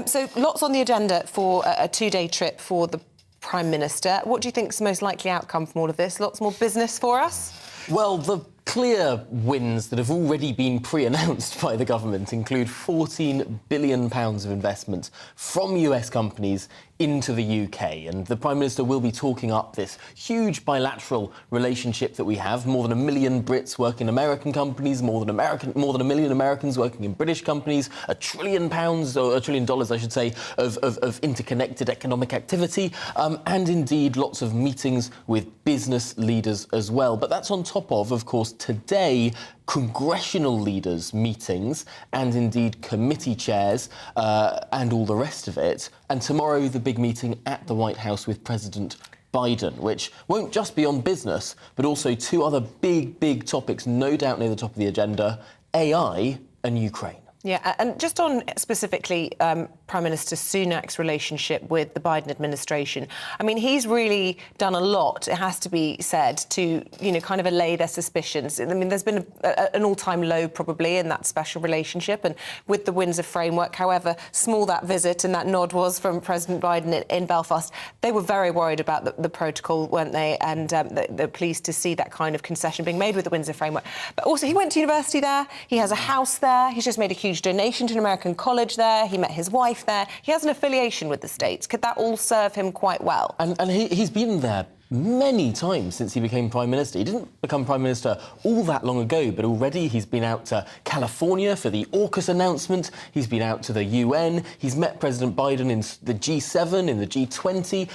So lots on the agenda for a two-day trip for the Prime Minister. What do you think is the most likely outcome from all of this? Lots more business for us? Well, the clear wins that have already been pre-announced by the government include £14 billion of investment from US companies into the UK. And the Prime Minister will be talking up this huge bilateral relationship that we have. More than 1 million Brits work in American companies, more than 1 million Americans working in British companies, £1 trillion, or $1 trillion, I should say, of interconnected economic activity, and indeed lots of meetings with business leaders as well. But that's on top of course, today, congressional leaders' meetings and indeed committee chairs and all the rest of it. And tomorrow, the big meeting at the White House with President Biden, which won't just be on business, but also two other big topics, no doubt near the top of the agenda, AI and Ukraine. Yeah, and just on specifically Prime Minister Sunak's relationship with the Biden administration, I mean, he's really done a lot, it has to be said, to, you know, kind of allay their suspicions. I mean, there's been an all-time low, probably, in that special relationship, and with the Windsor framework, however small that visit and that nod was from President Biden in Belfast, they were very worried about the protocol, weren't they? And they're pleased to see that kind of concession being made with the Windsor framework. But also, he went to university there, he has a house there, he's just made a huge donation to an American college there, he met his wife there, he has an affiliation with the States. Could that all serve him quite well? And he's been there many times since he became Prime Minister. He didn't become Prime Minister all that long ago, but already he's been out to California for the AUKUS announcement, he's been out to the UN, he's met President Biden in the G7, in the G20.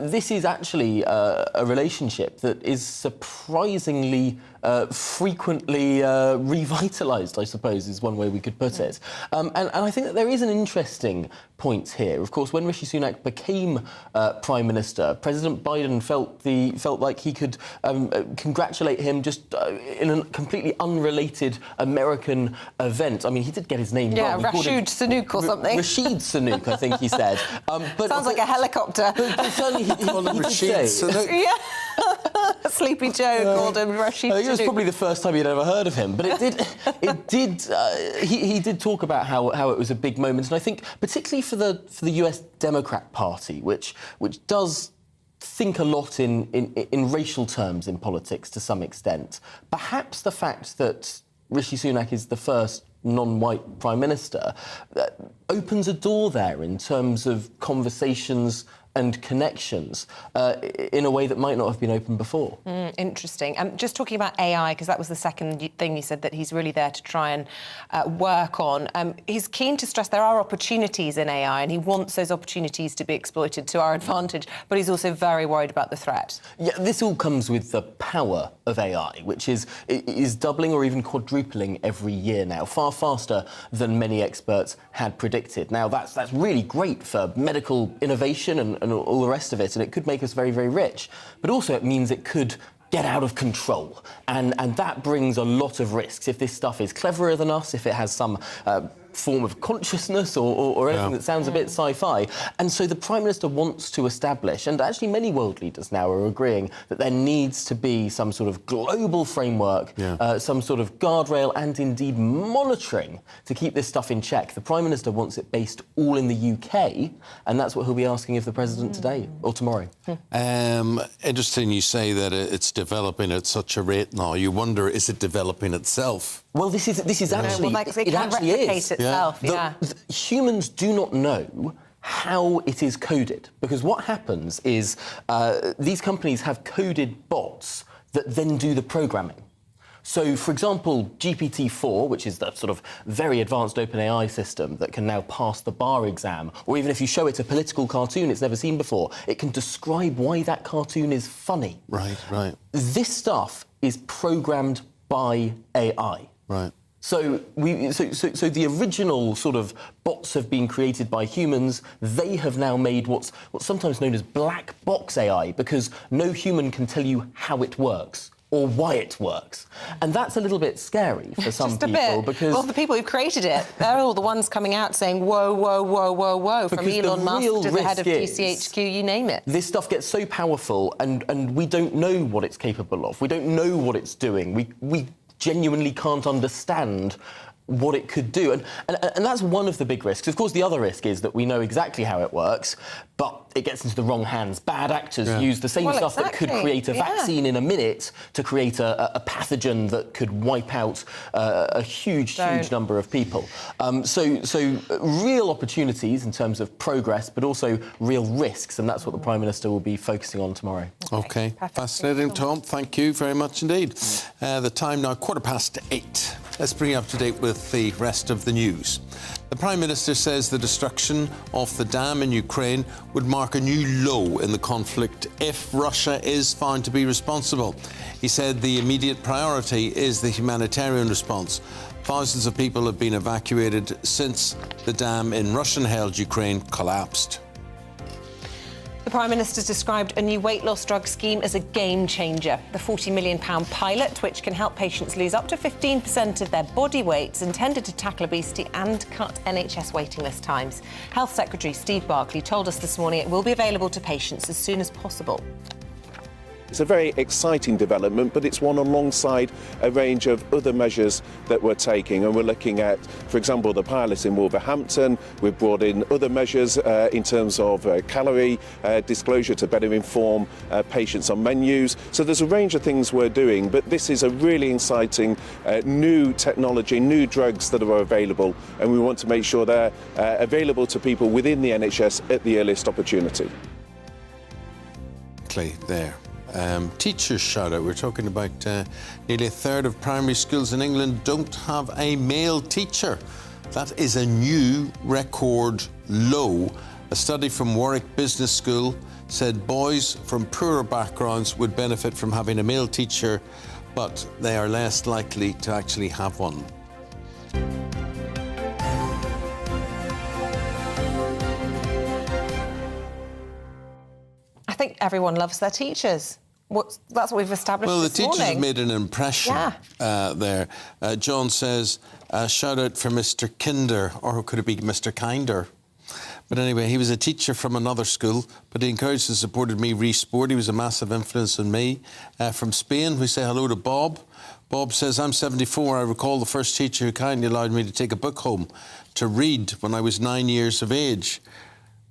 This is actually a relationship that is surprisingly frequently revitalised, I suppose, is one way we could put it. And I think that there is an interesting point here. Of course, when Rishi Sunak became Prime Minister, President Biden felt like he could congratulate him just in a completely unrelated American event. I mean, he did get his name wrong. Yeah, Rashid Sunak or something. Rashid Sunak, I think he said. But sounds like a helicopter. But certainly he did say. Sunak. Yeah. Sleepy Joe called him Rashid Sunak. It was probably the first time he'd ever heard of him, but he did talk about how it was a big moment, and I think particularly for the US Democrat Party, which does think a lot in racial terms in politics to some extent. Perhaps the fact that Rishi Sunak is the first non-white Prime Minister opens a door there in terms of conversations and connections in a way that might not have been open before. Interesting. Just talking about AI, because that was the second thing you said that he's really there to try and work on. He's keen to stress there are opportunities in AI and he wants those opportunities to be exploited to our advantage, but he's also very worried about the threat. Yeah, this all comes with the power of AI, which is doubling or even quadrupling every year now, far faster than many experts had predicted. Now, that's really great for medical innovation and all the rest of it, and it could make us very, very rich. But also it means it could get out of control, and that brings a lot of risks. If this stuff is cleverer than us, if it has some form of consciousness or anything that sounds a bit sci-fi. And so the Prime Minister wants to establish, and actually many world leaders now are agreeing, that there needs to be some sort of global framework, some sort of guardrail and indeed monitoring to keep this stuff in check. The Prime Minister wants it based all in the UK, and that's what he'll be asking of the President today or tomorrow. Interesting you say that it's developing at such a rate now. You wonder, is it developing itself? Well, this is actually... Well, it actually is. Itself, humans do not know how it is coded, because what happens is these companies have coded bots that then do the programming. So, for example, GPT-4, which is the sort of very advanced OpenAI system that can now pass the bar exam, or even if you show it a political cartoon it's never seen before, it can describe why that cartoon is funny. Right. This stuff is programmed by AI. Right. So the original sort of bots have been created by humans. They have now made what's sometimes known as black box AI, because no human can tell you how it works or why it works. And that's a little bit scary for some people, because... Well, the people who've created it, they're all the ones coming out saying, whoa, whoa, whoa, whoa, whoa, from Elon Musk to the head of GCHQ, you name it. This stuff gets so powerful, and we don't know what it's capable of. We don't know what it's doing. We genuinely can't understand what it could do. And that's one of the big risks. Of course, the other risk is that we know exactly how it works, but it gets into the wrong hands. Bad actors use the same stuff that could create a vaccine in a minute to create a pathogen that could wipe out a huge number of people. So real opportunities in terms of progress, but also real risks, and that's what the Prime Minister will be focusing on tomorrow. OK, fascinating, Tom. Thank you very much indeed. The time now, 8:15. Let's bring you up to date with the rest of the news. The Prime Minister says the destruction of the dam in Ukraine would mark a new low in the conflict if Russia is found to be responsible. He said the immediate priority is the humanitarian response. Thousands of people have been evacuated since the dam in Russian-held Ukraine collapsed. The Prime Minister's described a new weight loss drug scheme as a game changer. The £40 million pilot, which can help patients lose up to 15% of their body weight, is intended to tackle obesity and cut NHS waiting list times. Health Secretary Steve Barclay told us this morning it will be available to patients as soon as possible. It's a very exciting development, but it's one alongside a range of other measures that we're taking. And we're looking at, for example, the pilot in Wolverhampton. We've brought in other measures in terms of calorie disclosure to better inform patients on menus. So there's a range of things we're doing, but this is a really exciting new technology, new drugs that are available, and we want to make sure they're available to people within the NHS at the earliest opportunity. There. teachers shout out. We're talking about nearly a third of primary schools in England don't have a male teacher. That is a new record low. A study from Warwick Business School said boys from poorer backgrounds would benefit from having a male teacher, but they are less likely to actually have one. I think everyone loves their teachers. That's what we've established Well, the this morning. teachers have made an impression there. John says, shout out for Mr. Kinder, or could it be Mr. Kinder? But anyway, he was a teacher from another school, but he encouraged and supported me re-sport. He was a massive influence on me. From Spain, we say hello to Bob. Bob says, I'm 74. I recall the first teacher who kindly allowed me to take a book home to read when I was 9 years of age.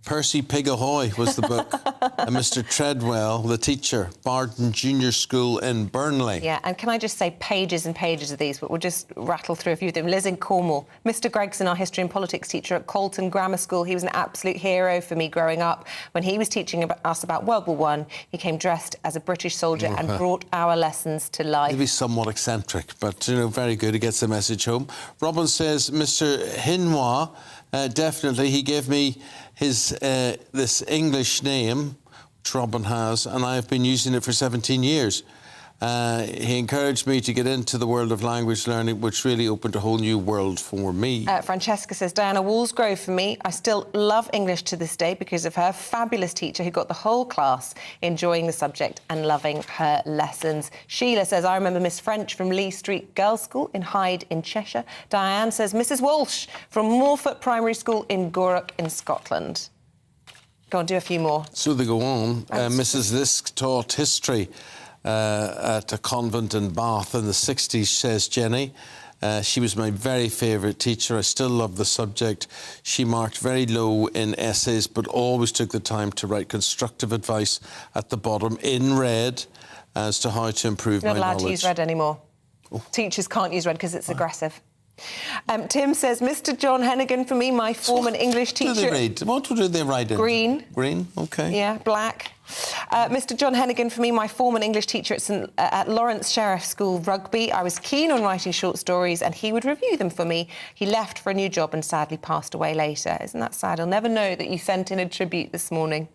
Percy Pig Ahoy was the book. And Mr. Treadwell, the teacher, Barton Junior School in Burnley. Yeah, and can I just say pages and pages of these, but we'll just rattle through a few of them. Liz in Cornwall. Mr. Gregson, our history and politics teacher at Colton Grammar School. He was an absolute hero for me growing up. When he was teaching us about World War I, he came dressed as a British soldier and brought our lessons to life. Maybe somewhat eccentric, but, you know, very good. He gets the message home. Robin says, Mr. Hinwa, definitely, he gave me his this English name, which Robin has, and I've been using it for 17 years. He encouraged me to get into the world of language learning, which really opened a whole new world for me. Francesca says, Diana Woolsgrove for me. I still love English to this day because of her fabulous teacher who got the whole class enjoying the subject and loving her lessons. Sheila says, I remember Miss French from Lee Street Girls' School in Hyde in Cheshire. Diane says, Mrs. Walsh from Morfoot Primary School in Gourock in Scotland. Go on, do a few more. So they go on. Mrs. Lisk taught history at a convent in Bath in the 60s, says Jenny. She was my very favourite teacher. I still love the subject. She marked very low in essays, but always took the time to write constructive advice at the bottom in red as to how to improve You're my not allowed knowledge. to use red anymore. Teachers can't use red because it's aggressive. Tim says, Mr. John Hennigan for me, my former English teacher. What do they read? What do they write in? Green. Green, OK. Yeah, black. Mr. John Hennigan for me, my former English teacher at Lawrence Sheriff School Rugby. I was keen on writing short stories and he would review them for me. He left for a new job and sadly passed away later. Isn't that sad? I'll never know that you sent in a tribute this morning.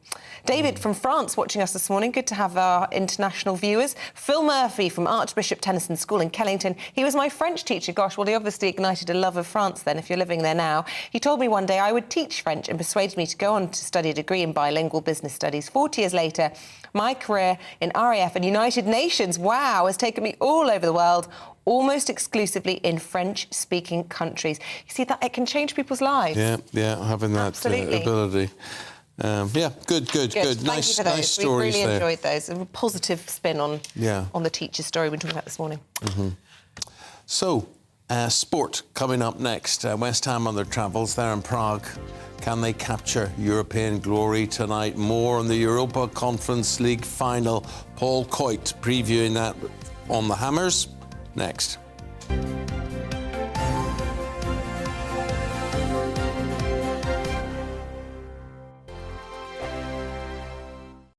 David from France watching us this morning. Good to have our international viewers. Phil Murphy from Archbishop Tennyson School in Kellington. He was my French teacher. Gosh, well, he obviously ignited a love of France then, if you're living there now. He told me one day I would teach French and persuaded me to go on to study a degree in bilingual business studies. 40 years later, my career in RAF and United Nations, wow, has taken me all over the world, almost exclusively in French-speaking countries. You see, that it can change people's lives. Yeah, having that ability. Yeah, good. Thank Nice, you for those. nice stories We really there. enjoyed those. A positive spin on the teacher's story we're talking about this morning. So, sport coming up next. West Ham on their travels. They're in Prague. Can they capture European glory tonight? More on the Europa Conference League final. Paul Coit previewing that on the Hammers next.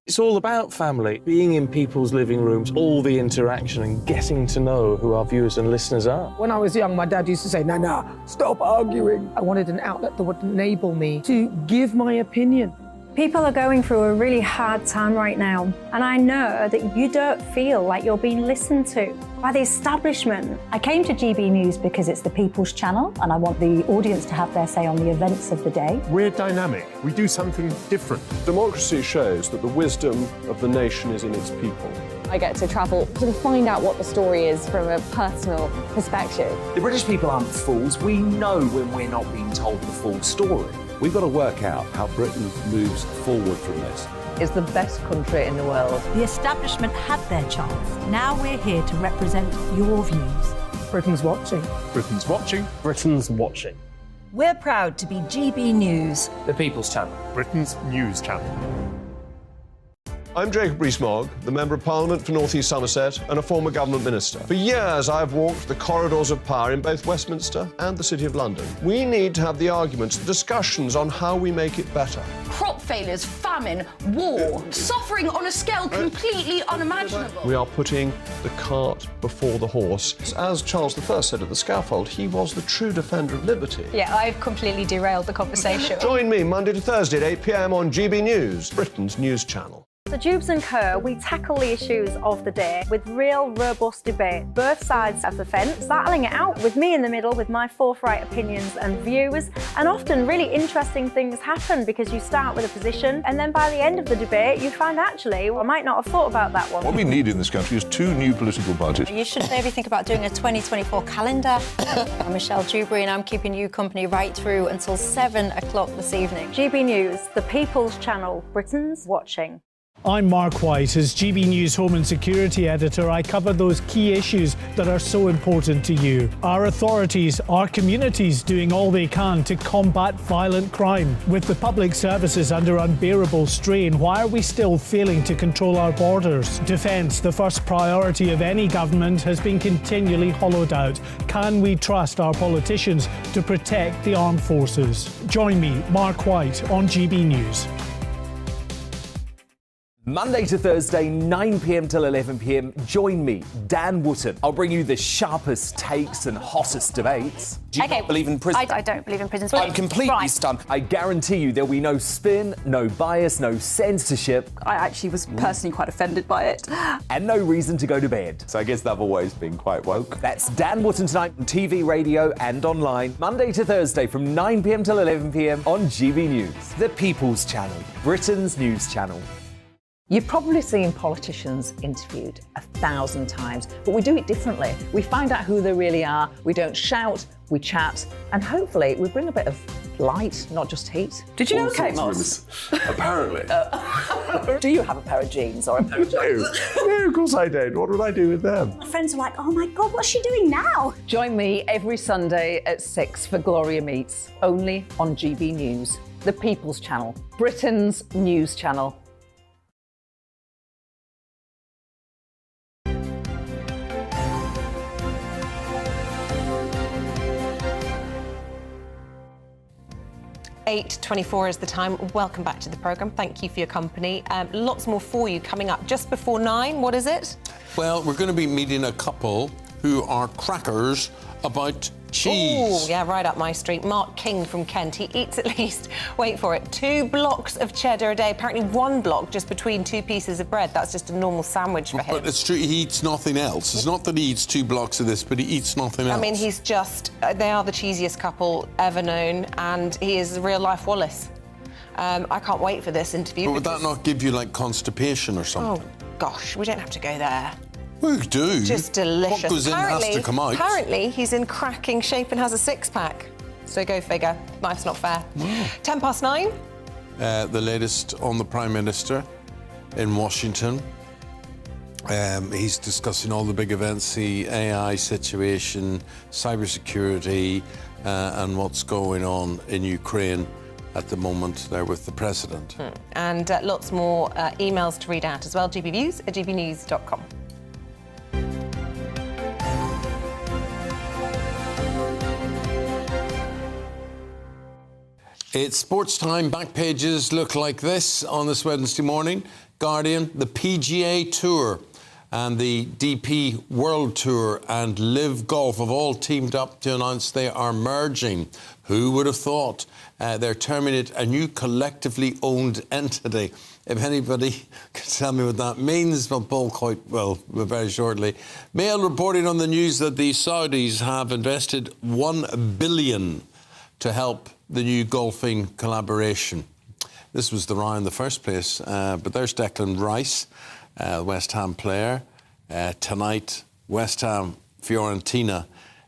It's all about family, being in people's living rooms, all the interaction and getting to know who our viewers and listeners are. When I was young, my dad used to say, no, stop arguing. I wanted an outlet that would enable me to give my opinion. People are going through a really hard time right now, and I know that you don't feel like you're being listened to by the establishment. I came to GB News because it's the people's channel, and I want the audience to have their say on the events of the day. We're dynamic. We do something different. Democracy shows that the wisdom of the nation is in its people. I get to travel to find out what the story is from a personal perspective. The British people aren't fools. We know when we're not being told the full story. We've got to work out how Britain moves forward from this. It's the best country in the world. The establishment had their chance. Now we're here to represent your views. Britain's watching. Britain's watching. Britain's watching. We're proud to be GB News. The People's Channel. Britain's news channel. I'm Jacob Rees-Mogg, the Member of Parliament for North East Somerset and a former government minister. For years, I've walked the corridors of power in both Westminster and the City of London. We need to have the arguments, the discussions on how we make it better. Crop failures, famine, war, suffering on a scale completely unimaginable. We are putting the cart before the horse. As Charles I said at the scaffold, he was the true defender of liberty. Yeah, I've completely derailed the conversation. Join me Monday to Thursday at 8 p.m. on GB News, Britain's news channel. So Dubes and Co, we tackle the issues of the day with real, robust debate. Both sides of the fence, battling it out with me in the middle with my forthright opinions and views. And often really interesting things happen because you start with a position and then by the end of the debate you find actually, well, I might not have thought about that one. What we need in this country is 2 new political parties. You should maybe think about doing a 2024 calendar. I'm Michelle Dewberry and I'm keeping you company right through until 7 o'clock this evening. GB News, the People's Channel, Britain's watching. I'm Mark White. As GB News Home and Security Editor, I cover those key issues that are so important to you. Our authorities, our communities doing all they can to combat violent crime. With the public services under unbearable strain, why are we still failing to control our borders? Defence, the first priority of any government, has been continually hollowed out. Can we trust our politicians to protect the armed forces? Join me, Mark White, on GB News. Monday to Thursday, 9 p.m. till 11 p.m. Join me, Dan Wootton. I'll bring you the sharpest takes and hottest debates. Do you not believe in prison? I don't believe in prisons. I'm completely stunned. I guarantee you there'll be no spin, no bias, no censorship. I actually was personally quite offended by it. And no reason to go to bed. So I guess they've always been quite woke. That's Dan Wootton tonight on TV, radio and online. Monday to Thursday from 9 p.m. till 11 p.m. on GB News. The People's Channel, Britain's news channel. You've probably seen politicians interviewed 1,000 times, but we do it differently. We find out who they really are, we don't shout, we chat, and hopefully we bring a bit of light, not just heat. Did you know Kate Moss? Apparently. Do you have a pair of jeans or a pair of jeans? No, of course I don't. What would I do with them? My friends are like, oh my God, what's she doing now? Join me every Sunday at 6 for Gloria Meets, only on GB News, the People's Channel, Britain's news channel. .24 is the time. Welcome back to the programme. Thank you for your company. Lots more for you coming up just before 9. What is it? Well, we're going to be meeting a couple who are crackers about cheese. Oh, yeah, right up my street. Mark King from Kent. He eats at least, wait for it, 2 blocks of cheddar a day. Apparently 1 block just between 2 pieces of bread. That's just a normal sandwich for him. But it's true, he eats nothing else. It's not that he eats 2 blocks of this, but he eats nothing else. I mean, he's just, they are the cheesiest couple ever known, and he is real-life Wallace. I can't wait for this interview. But would that not give you, like, constipation or something? Oh, gosh, we don't have to go there. We do. Just delicious. What goes in has to come out. Apparently, he's in cracking shape and has a 6-pack. So go figure. Life's not fair. 9:10. The latest on the Prime Minister in Washington. He's discussing all the big events, the AI situation, cybersecurity, and what's going on in Ukraine at the moment there with the President. And lots more emails to read out as well. GBViews at gbnews.com. It's sports time. Back pages look like this on this Wednesday morning. Guardian, the PGA Tour and the DP World Tour and Live Golf have all teamed up to announce they are merging. Who would have thought? They're terminating a new collectively owned entity. If anybody can tell me what that means, well, Paul quite well very shortly. Mail reporting on the news that the Saudis have invested $1 billion to help the new golfing collaboration. This was the row in the first place, but there's Declan Rice, West Ham player. Tonight, West Ham, Fiorentina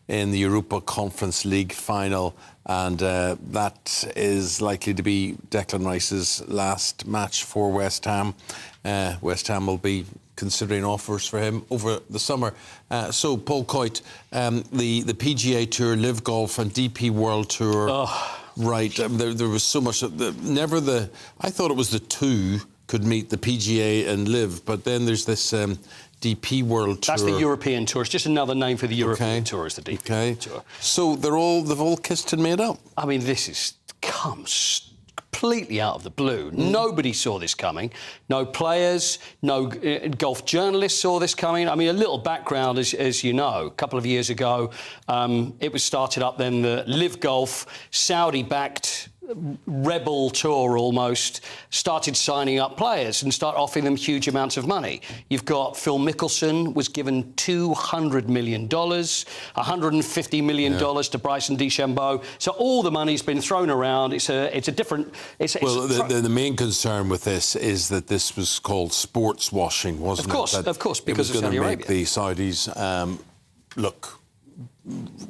in the Europa Conference League final, and that is likely to be Declan Rice's last match for West Ham. West Ham will be considering offers for him over the summer. So, Paul Coyte, the PGA Tour, Live Golf and DP World Tour, right, there was so much... I thought it was the two could meet, the PGA and Live, but then there's this DP World Tour. That's the European Tour. It's just another name for the European Tour, is the DP Tour. So they've all kissed and made up? I mean, this is comes completely out of the blue. Nobody saw this coming. No players, no golf journalists saw this coming. I mean, a little background, as you know, a couple of years ago, it was started up then, the Live Golf, Saudi-backed rebel tour almost, started signing up players and start offering them huge amounts of money. You've got Phil Mickelson was given $200 million, $150 million to Bryson DeChambeau. So all the money's been thrown around. It's a different... the main concern with this is that this was called sports washing, wasn't it? Of course, because it was of Saudi going to Arabia. make the Saudis look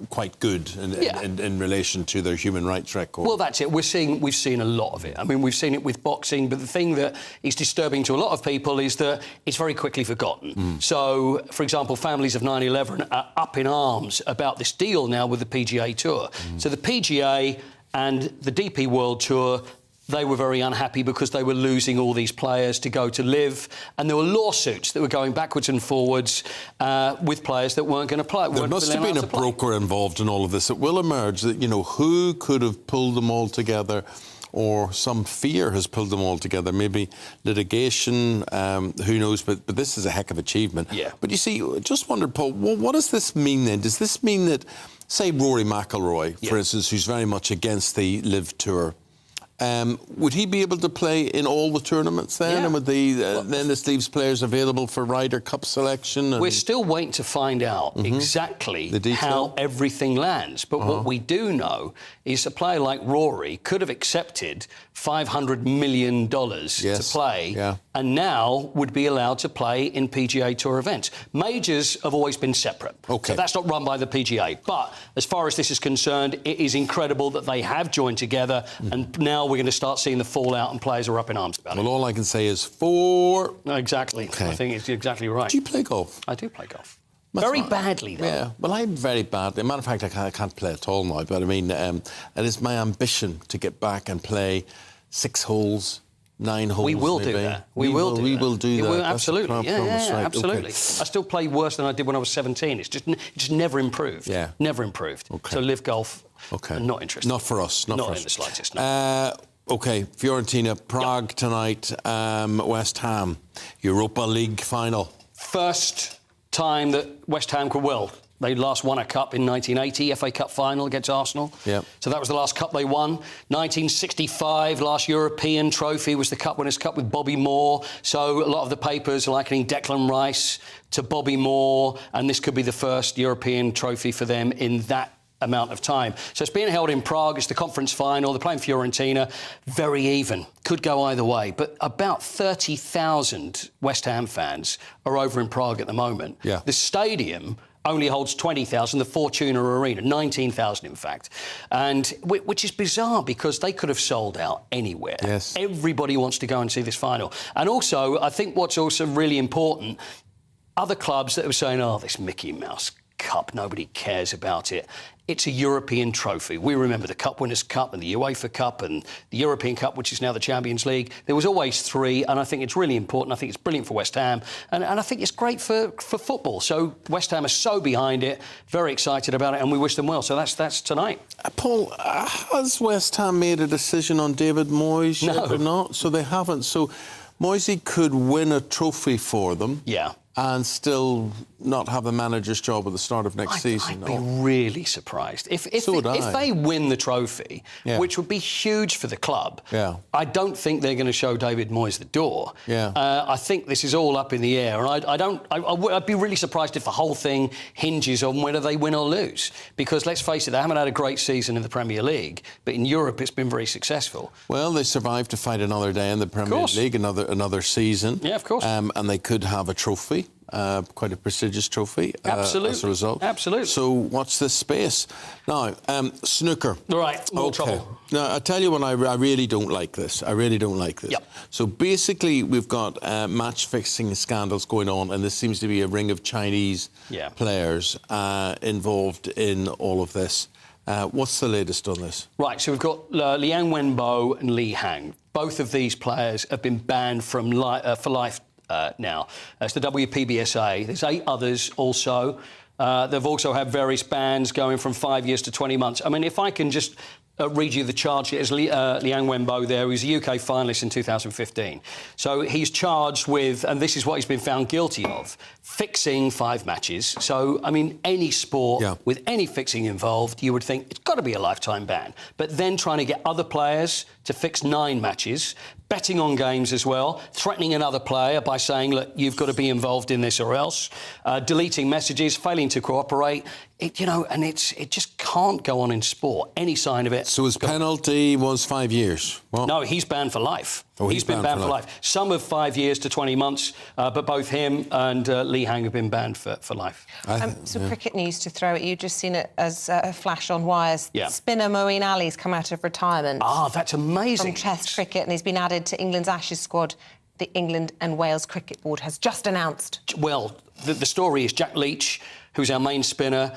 quite good in relation to their human rights record. Well, that's it. We've seen a lot of it. I mean, we've seen it with boxing, but the thing that is disturbing to a lot of people is that it's very quickly forgotten. So, for example, families of 9/11 are up in arms about this deal now with the PGA Tour. So the PGA and the DP World Tour, they were very unhappy because they were losing all these players to go to Live, and there were lawsuits that were going backwards and forwards with players that weren't going to play. There must have been a broker involved in all of this. It will emerge that, you know, who could have pulled them all together, or some fear has pulled them all together. Maybe litigation, who knows, but this is a heck of achievement. Yeah. But you see, just wondered, Paul, well, what does this mean then? Does this mean that, say, Rory McIlroy, for instance, who's very much against the Live Tour, would he be able to play in all the tournaments then? And would then this leaves players available for Ryder Cup selection? We're still waiting to find out exactly how everything lands. But what we do know is a player like Rory could have accepted $500 million to play and now would be allowed to play in PGA Tour events. Majors have always been separate. So that's not run by the PGA. But as far as this is concerned, it is incredible that they have joined together, and now we're going to start seeing the fallout and players are up in arms about it. Well, all I can say is four. Exactly. I think it's exactly right. Do you play golf? I do play golf. Very badly, though. Yeah, well, I'm very bad. As a matter of fact, I can't play at all now, but I mean, it is my ambition to get back and play 6 holes, 9 holes. We will do that. We will do that. Absolutely. Absolutely. I still play worse than I did when I was 17. It's just never improved. Yeah. Never improved. So Live Golf, not interested. Not for us. Not for us. In the slightest, no. OK, Fiorentina, Prague tonight, West Ham, Europa League final. First time that West Ham could, they last won a cup in 1980, FA Cup final against Arsenal. Yeah. So that was the last cup they won. 1965, last European trophy was the Cup Winners' Cup with Bobby Moore. So a lot of the papers are likening Declan Rice to Bobby Moore, and this could be the first European trophy for them in that amount of time. So it's being held in Prague. It's the conference final. They're playing Fiorentina. Very even. Could go either way. But about 30,000 West Ham fans are over in Prague at the moment. Yeah. The stadium only holds 20,000, the Fortuna Arena, 19,000 in fact. And which is bizarre because they could have sold out anywhere. Yes. Everybody wants to go and see this final. And also, I think what's also really important, other clubs that were saying, oh, this Mickey Mouse Cup, nobody cares about it. It's a European trophy. We remember the Cup Winners' Cup and the UEFA Cup and the European Cup, which is now the Champions League. There was always 3, and I think it's really important. I think it's brilliant for West Ham, and I think it's great for football. So West Ham are so behind it, very excited about it, and we wish them well. So that's tonight. Paul, has West Ham made a decision on David Moyes yet or not? So they haven't. So Moyes could win a trophy for them. Yeah. And still not have the manager's job at the start of next season. I'd be really surprised. If they win the trophy, which would be huge for the club, I don't think they're going to show David Moyes the door. I think this is all up in the air. And I'd be really surprised if the whole thing hinges on whether they win or lose. Because let's face it, they haven't had a great season in the Premier League, but in Europe it's been very successful. Well, they survived to fight another day in the Premier League, another season. Yeah, of course. And they could have a trophy. Quite a prestigious trophy as a result. Absolutely. So watch this space. Now, snooker. Right, more trouble. Now, I tell you what, I really don't like this. I really don't like this. Yep. So basically, we've got match-fixing scandals going on, and this seems to be a ring of Chinese players involved in all of this. What's the latest on this? Right, so we've got Liang Wenbo and Li Hang. Both of these players have been banned from for life now. It's the WPBSA. There's 8 others also. They've also had various bans going from 5 years to 20 months. I mean, if I can just read you the charge. There's Liang Wenbo there, who's a UK finalist in 2015. So he's charged with, and this is what he's been found guilty of, fixing 5 matches. So, I mean, any sport with any fixing involved, you would think it's got to be a lifetime ban. But then trying to get other players to fix 9 matches, betting on games as well, threatening another player by saying, look, you've got to be involved in this or else, deleting messages, failing to cooperate. It just can't go on in sport. Any sign of it. So his penalty was 5 years? What? No, he's banned for life. Oh, he's been banned for life. Some of 5 years to 20 months, but both him and Li Hang have been banned for life. Some cricket news to throw at you. Just seen it as a flash on wires. Yeah. Spinner Moeen Ali's come out of retirement. Ah, that's amazing. From Test cricket, and he's been added to England's Ashes squad. The England and Wales Cricket Board has just announced. Well, the story is Jack Leach, who's our main spinner,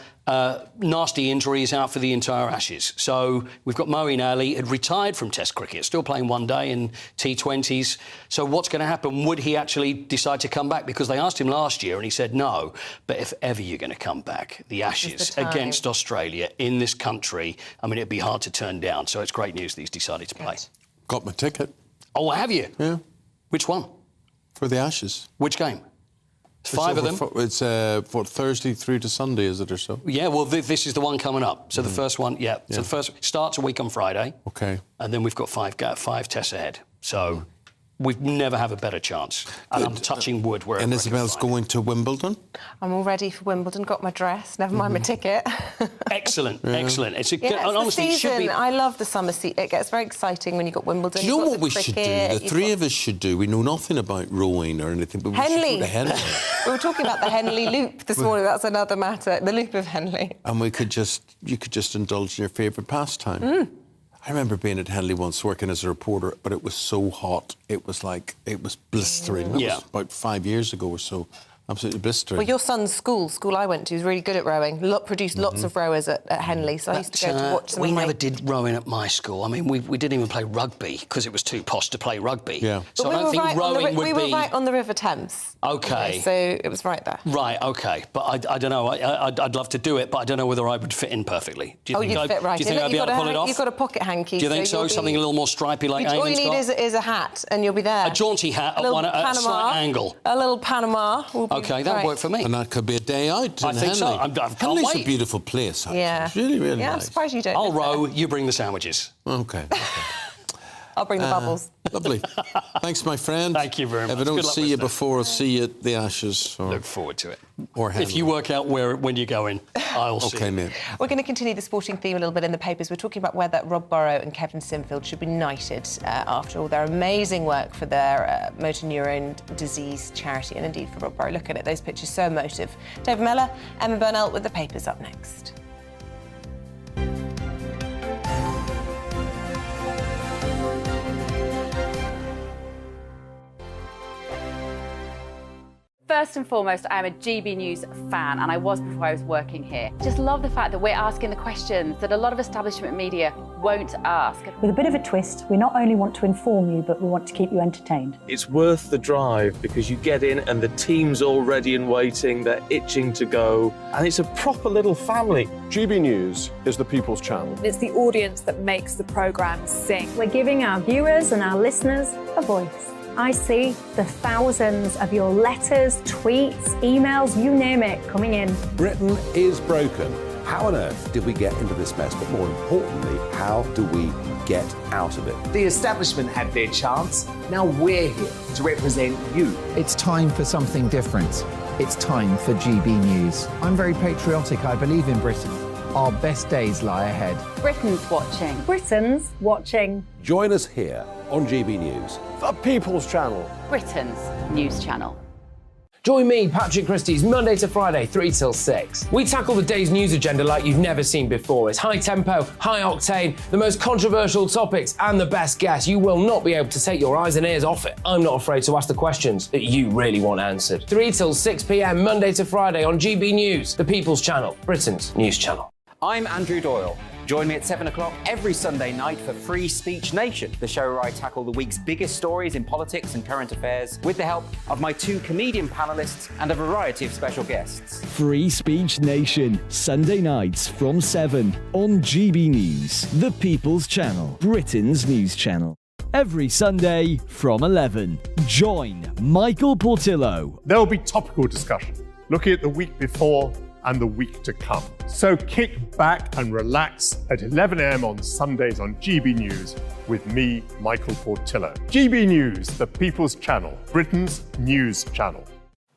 nasty injury, is out for the entire Ashes. So we've got Moeen Ali, had retired from Test cricket, still playing one day in T20s. So what's going to happen? Would he actually decide to come back? Because they asked him last year and he said no. But if ever you're going to come back, the Ashes against Australia in this country, I mean, it'd be hard to turn down. So it's great news that he's decided to play. Got my ticket. Oh, have you? Yeah. Which one? For the Ashes. Which game? 5 of them? It's for Thursday through to Sunday, is it, or so? Yeah, well, this is the one coming up. So the first one, So the first starts a week on Friday. OK. And then we've got 5 tests ahead. So we'd never have a better chance. And I'm touching wood wherever. And Isabel's going to Wimbledon? I'm all ready for Wimbledon. Got my dress. Never mind my ticket. Excellent, excellent. It's honestly, it should be. I love the summer season. It gets very exciting when you've got Wimbledon. Do you know what we should do? The 3 of us should do. We know nothing about rowing or anything, but we should go to Henley. We were talking about the Henley Loop this morning. That's another matter. The Loop of Henley. And you could just indulge in your favourite pastime. I remember being at Henley once working as a reporter, but it was so hot. It was blistering. That was about 5 years ago or so. Absolutely blistering. Well, your son's school I went to, was really good at rowing. Produced lots of rowers at Henley, so I used to go to watch them. We never did rowing at my school. I mean, we didn't even play rugby because it was too posh to play rugby. Yeah. So I don't think rowing would be... We were right on the River Thames. OK. So it was right there. Right, OK. But I don't know. I'd love to do it, but I don't know whether I would fit in perfectly. Do you think you'd fit right in. Do you think I'd be able to pull it off? You've got a pocket hanky. Do you think so? Something a little more stripy like Eamonn's got? All you need is a hat and you'll be there. A jaunty hat at a slight angle. A little Panama. OK, that'll work for me. And that could be a day out. I think so. I can't Henley's wait. a beautiful place. Actually. Yeah. It's really, really nice. I'm surprised you don't. I'll row, you bring the sandwiches. OK. I'll bring the bubbles. Lovely. Thanks, my friend. Thank you very much. If I don't see you before, I'll see you at the Ashes. Look forward to it. Or Henley. If you work out when you're going, I'll see. OK, mate. We're going to continue the sporting theme a little bit in the papers. We're talking about whether Rob Burrow and Kevin Sinfield should be knighted after all their amazing work for their motor neurone disease charity, and indeed for Rob Burrow. Look at it, those pictures, so emotive. David Mellor, Emma Burnell with the papers up next. First and foremost, I am a GB News fan, and I was before I was working here. Just love the fact that we're asking the questions that a lot of establishment media won't ask. With a bit of a twist, we not only want to inform you, but we want to keep you entertained. It's worth the drive because you get in and the team's all ready and waiting, they're itching to go, and it's a proper little family. GB News is the People's Channel. It's the audience that makes the programme sing. We're giving our viewers and our listeners a voice. I see the thousands of your letters, tweets, emails, you name it, coming in. Britain is broken. How on earth did we get into this mess? But more importantly, how do we get out of it? The establishment had their chance. Now we're here to represent you. It's time for something different. It's time for GB News. I'm very patriotic. I believe in Britain. Our best days lie ahead. Britain's watching. Britain's watching. Join us here on GB News. The People's Channel. Britain's news channel. Join me, Patrick Christie's, Monday to Friday, 3 till 6. We tackle the day's news agenda like you've never seen before. It's high tempo, high octane, the most controversial topics, and the best guests. You will not be able to take your eyes and ears off it. I'm not afraid to ask the questions that you really want answered. 3 till 6 p.m, Monday to Friday on GB News, the People's Channel, Britain's news channel. I'm Andrew Doyle. Join me at 7 o'clock every Sunday night for Free Speech Nation, the show where I tackle the week's biggest stories in politics and current affairs with the help of my 2 comedian panellists and a variety of special guests. Free Speech Nation, Sunday nights from 7 on GB News, the People's Channel, Britain's news channel. Every Sunday from 11. Join Michael Portillo. There will be topical discussion, looking at the week before and the week to come. So kick back and relax at 11 a.m. on Sundays on GB News with me, Michael Portillo. GB News, the People's Channel, Britain's news channel.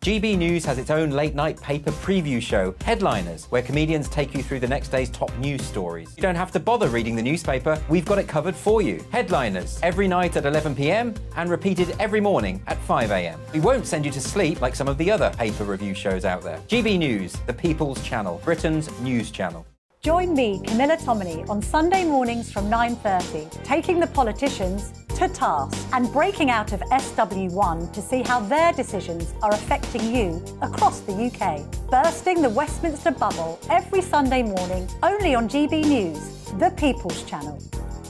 GB News has its own late-night paper preview show, Headliners, where comedians take you through the next day's top news stories. You don't have to bother reading the newspaper, we've got it covered for you. Headliners, every night at 11 p.m. and repeated every morning at 5 a.m. We won't send you to sleep like some of the other paper review shows out there. GB News, the People's Channel, Britain's news channel. Join me, Camilla Tominey, on Sunday mornings from 9:30, taking the politicians to task and breaking out of SW1 to see how their decisions are affecting you across the UK. Bursting the Westminster bubble every Sunday morning, only on GB News, the People's Channel.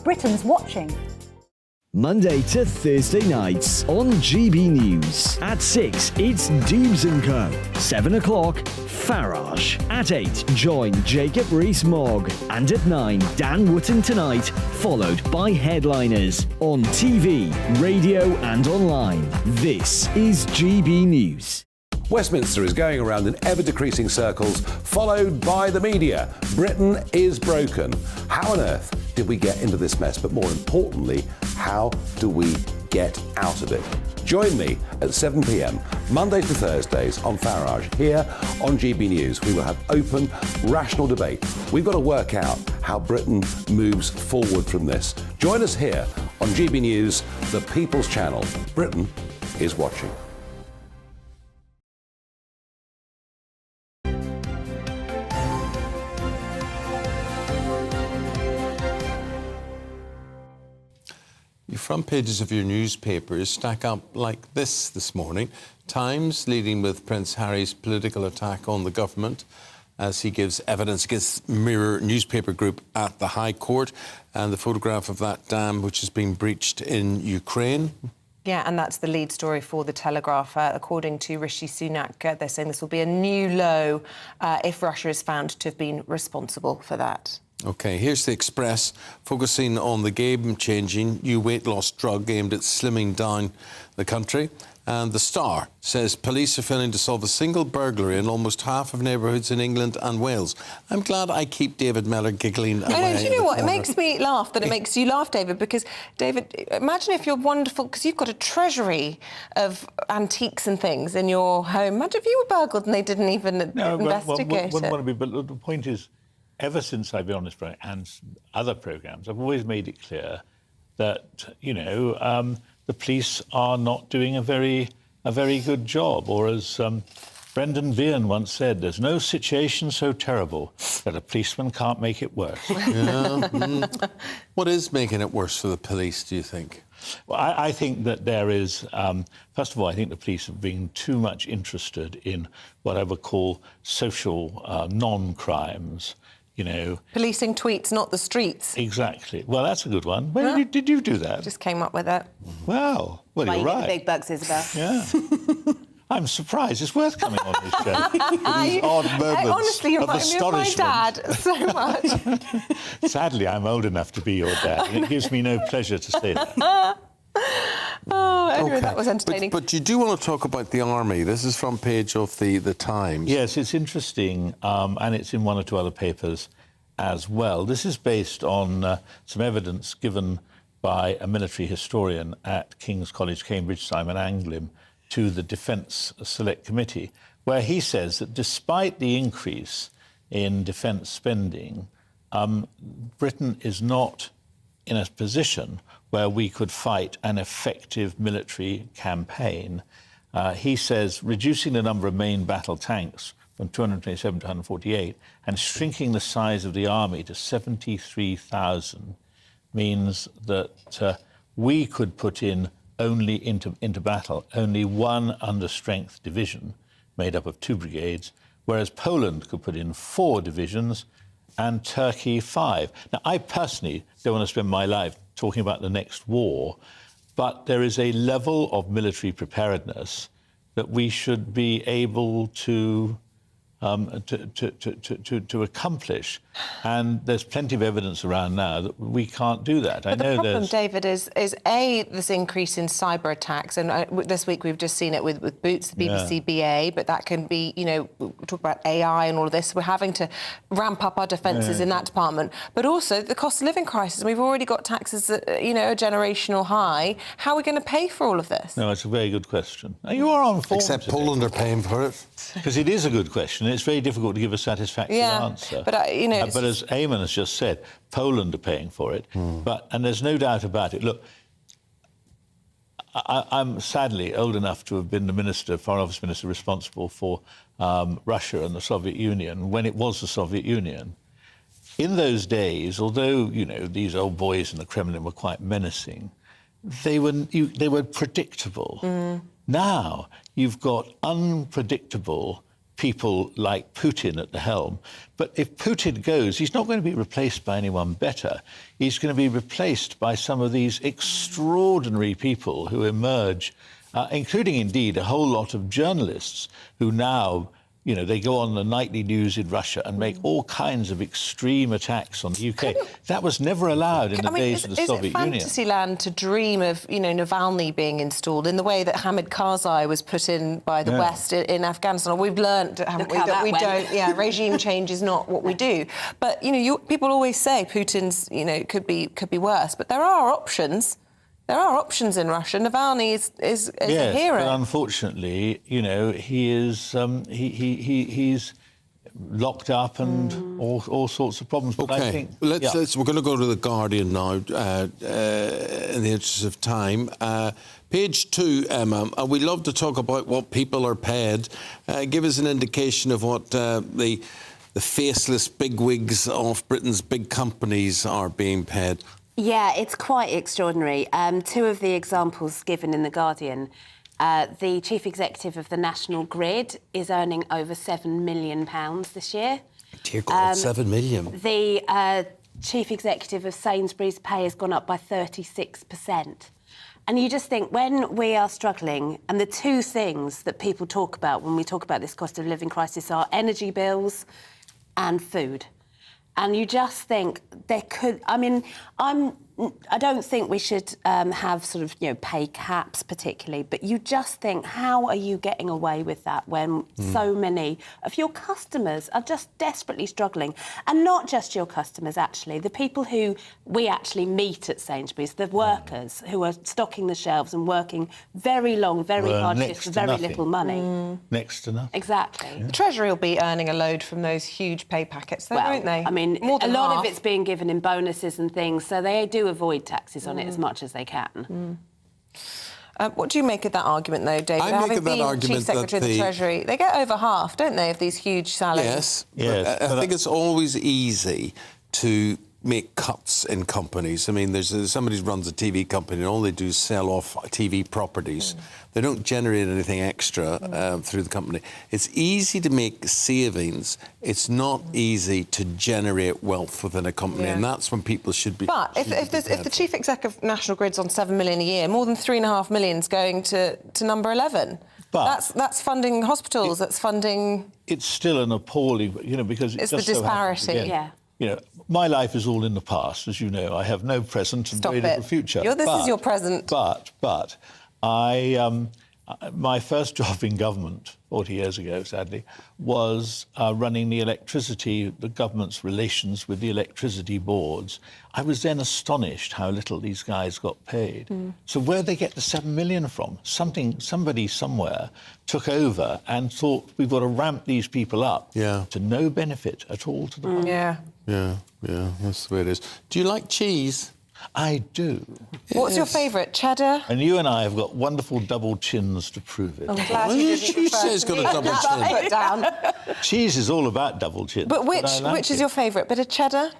Britain's watching. Monday to Thursday nights on GB News. At 6, it's Doobs & Co. 7 o'clock, Farage. At 8, join Jacob Rees-Mogg. And at 9, Dan Wootton Tonight, followed by Headliners. On TV, radio and online. This is GB News. Westminster is going around in ever-decreasing circles, followed by the media. Britain is broken. How on earth did we get into this mess? But more importantly, how do we get out of it? Join me at 7 p.m, Mondays to Thursdays on Farage. Here on GB News, we will have open, rational debate. We've got to work out how Britain moves forward from this. Join us here on GB News, the People's Channel. Britain is watching. The front pages of your newspapers stack up like this morning. Times leading with Prince Harry's political attack on the government as he gives evidence against Mirror newspaper group at the High Court, and the photograph of that dam which has been breached in Ukraine. Yeah, and that's the lead story for The Telegraph. According to Rishi Sunak, they're saying this will be a new low if Russia is found to have been responsible for that. OK, here's the Express, focusing on the game-changing new weight loss drug aimed at slimming down the country. And the Star says police are failing to solve a single burglary in almost half of neighbourhoods in England and Wales. I'm glad I keep David Mellor giggling away. No, do you know what? It makes me laugh that it makes you laugh, David, because, David, imagine if you're wonderful, because you've got a treasury of antiques and things in your home. Imagine if you were burgled and they didn't even investigate it. But the point is, ever since I've been on this programme and other programmes, I've always made it clear that, the police are not doing a very good job. Or as Brendan Byrne once said, there's no situation so terrible that a policeman can't make it worse. Yeah. What is making it worse for the police, do you think? Well, I think that there is, first of all, I think the police have been too much interested in what I would call social non-crimes. Policing tweets, not the streets. Exactly. Well, that's a good one. When did you do that? Just came up with it. Wow. Well, you're right. Big bucks, Isabel. Yeah. I'm surprised. It's worth coming on this show. These odd moments honestly, you remind me of my dad so much. Sadly, I'm old enough to be your dad, and it gives me no pleasure to say that. Anyway, that was entertaining. But you do want to talk about the army. This is front page of the Times. Yes, it's interesting, and it's in one or two other papers as well. This is based on some evidence given by a military historian at King's College, Cambridge, Simon Anglim, to the Defence Select Committee, where he says that despite the increase in defence spending, Britain is not in a position where we could fight an effective military campaign. He says reducing the number of main battle tanks from 227 to 148 and shrinking the size of the army to 73,000 means that we could put in only into battle only one under-strength division made up of 2 brigades, whereas Poland could put in 4 divisions and Turkey 5. Now, I personally don't want to spend my life talking about the next war, but there is a level of military preparedness that we should be able to accomplish, and there's plenty of evidence around now that we can't do that. But the problem, David, is this increase in cyber attacks, and this week we've just seen it with Boots, the BBC BA, but that can be, we talk about AI and all of this. We're having to ramp up our defences in that department, but also the cost of living crisis. We've already got taxes at, a generational high. How are we going to pay for all of this? No, it's a very good question. You are on form. Except Poland are paying for it. Because it is a good question. It's very difficult to give a satisfactory answer. But, but as Eamonn has just said, Poland are paying for it. And there's no doubt about it. Look, I'm sadly old enough to have been the Foreign Office Minister responsible for Russia and the Soviet Union when it was the Soviet Union. In those days, although, these old boys in the Kremlin were quite menacing, they were predictable. Now you've got unpredictable people like Putin at the helm. But if Putin goes, he's not going to be replaced by anyone better. He's going to be replaced by some of these extraordinary people who emerge, including, indeed, a whole lot of journalists who now, they go on the nightly news in Russia and make all kinds of extreme attacks on the UK. That was never allowed in the days of the Soviet Union. Is it fantasyland to dream of, Navalny being installed in the way that Hamid Karzai was put in by the West in Afghanistan? We've learned, haven't we, that we don't... Yeah, regime change is not what we do. But, people always say Putin's, could be worse. But there are options. There are options in Russia. Navalny is a hero. But unfortunately, he is he's locked up and all sorts of problems. But I think we're going to go to the Guardian now in the interest of time. Page 2, Emma. We love to talk about what people are paid. Give us an indication of what the faceless bigwigs of Britain's big companies are being paid. Yeah, it's quite extraordinary. Two of the examples given in The Guardian, the chief executive of the National Grid is earning over £7 million this year. Dear God, £7 million. The chief executive of Sainsbury's pay has gone up by 36%. And you just think, when we are struggling, and the two things that people talk about when we talk about this cost of living crisis are energy bills and food. And you just think there could... I don't think we should have sort of, pay caps particularly, but you just think, how are you getting away with that when so many of your customers are just desperately struggling? And not just your customers, actually. The people who we actually meet at Sainsbury's, the workers who are stocking the shelves and working very long, very hard shifts for very little money. Next to nothing. Exactly. Yeah. The Treasury will be earning a load from those huge pay packets, though, won't they? I mean, a lot half of it's being given in bonuses and things, so they do avoid taxes on it as much as they can. What do you make of that argument, though, David? I make of that argument Chief Secretary of the Treasury, they get over half, don't they, of these huge salaries? Yes. I think it's always easy to make cuts in companies. I mean, there's somebody who runs a TV company and all they do is sell off TV properties. They don't generate anything extra through the company. It's easy to make savings. It's not easy to generate wealth within a company, and that's when people should be... But if the chief exec of National Grid's on £7 million a year, more than £3.5 million's going to number 11. But that's funding hospitals, that's funding... It's still an appalling... because it's the disparity, my life is all in the past, as you know. I have no present and very little future. This is your present. But my first job in government, 40 years ago, sadly, was running the government's relations with the electricity boards. I was then astonished how little these guys got paid. So where they get the £7 million from? Somebody somewhere took over and thought, we've got to ramp these people up to no benefit at all to the public. Yeah, that's the way it is. Do you like cheese? I do. What's your favourite? Cheddar? And you and I have got wonderful double chins to prove it. I'm glad you didn't She says got a double chin. Put down. Cheese is all about double chins. But which is your favourite? Bit of cheddar?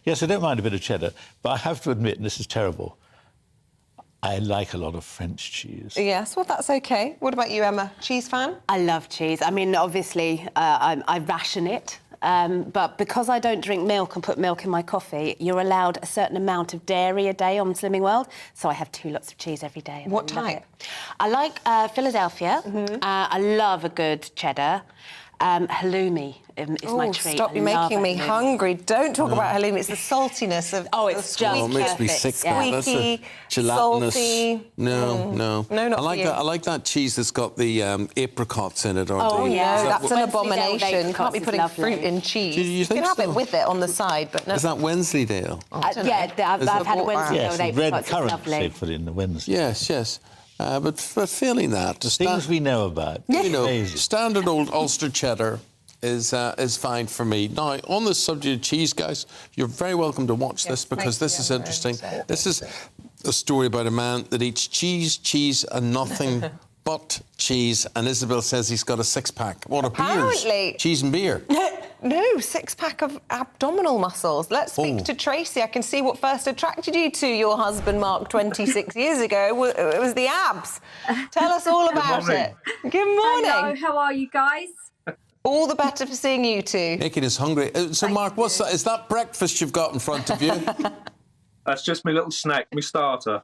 Yes, I don't mind a bit of cheddar, but I have to admit, and this is terrible, I like a lot of French cheese. Yes, well, that's OK. What about you, Emma? Cheese fan? I love cheese. I mean, obviously, I ration it. But because I don't drink milk and put milk in my coffee, you're allowed a certain amount of dairy a day on Slimming World. So I have 2 lots of cheese every day. And What I love type? it. I like Philadelphia. I love a good cheddar. Halloumi is my treat. Stop, you're making me hungry. Don't talk about halloumi. It's the saltiness of... Oh, it's just it makes me sick. That's Squeaky, gelatinous. salty. No. No, not I like for you. that. I like that cheese that's got the apricots in it. Or Oh, the, yeah, that's an Wednesday abomination. Dale Can't be is putting lovely. fruit in cheese. Do you think can have so? it with it on the side, but no. Is that Wensleydale? I don't yeah, know. I've had a Wednesday Yes, with red apricots. It's currants lovely. they put in the Wednesday. Yes. But failing that, Things we know about. Standard old Ulster cheddar is fine for me. Now, on the subject of cheese, guys, you're very welcome to watch this because this is interesting. This is a story about a man that eats cheese, and nothing but cheese. And Isabel says he's got a 6-pack. What a beers? Cheese and beer. No, 6-pack of abdominal muscles. Let's speak to Tracy. I can see what first attracted you to your husband, Mark, 26 years ago. It was the abs. Tell us all about it. Good morning. Hello, how are you guys? All the better for seeing you two. Making us hungry. So, Mark, what's that? Is that breakfast you've got in front of you? That's just my little snack, my starter.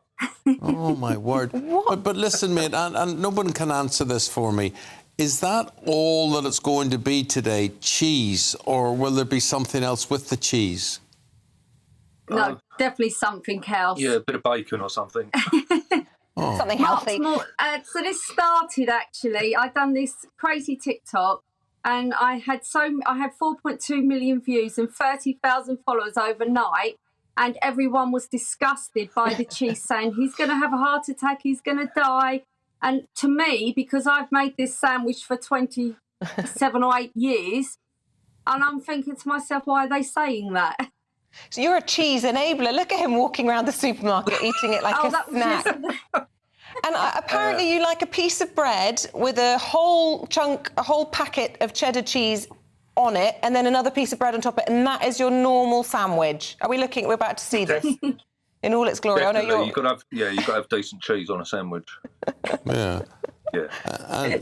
Oh, my word. But listen, mate, and no one can answer this for me. Is that all that it's going to be today, cheese, or will there be something else with the cheese? No, definitely something else. Yeah, a bit of bacon or something. Something healthy. So this started actually. I done this crazy TikTok, and I had 4.2 million views and 30,000 followers overnight, and everyone was disgusted by the cheese, saying he's going to have a heart attack, he's going to die. And to me, because I've made this sandwich for 27 or 8 years, and I'm thinking to myself, why are they saying that? So you're a cheese enabler. Look at him walking around the supermarket eating it like a snack. And apparently you like a piece of bread with a whole packet of cheddar cheese on it, and then another piece of bread on top of it, and that is your normal sandwich. Are we looking? We're about to see this in all its glory. Definitely. Oh, no, you've got to have decent cheese on a sandwich. Yeah. Yeah.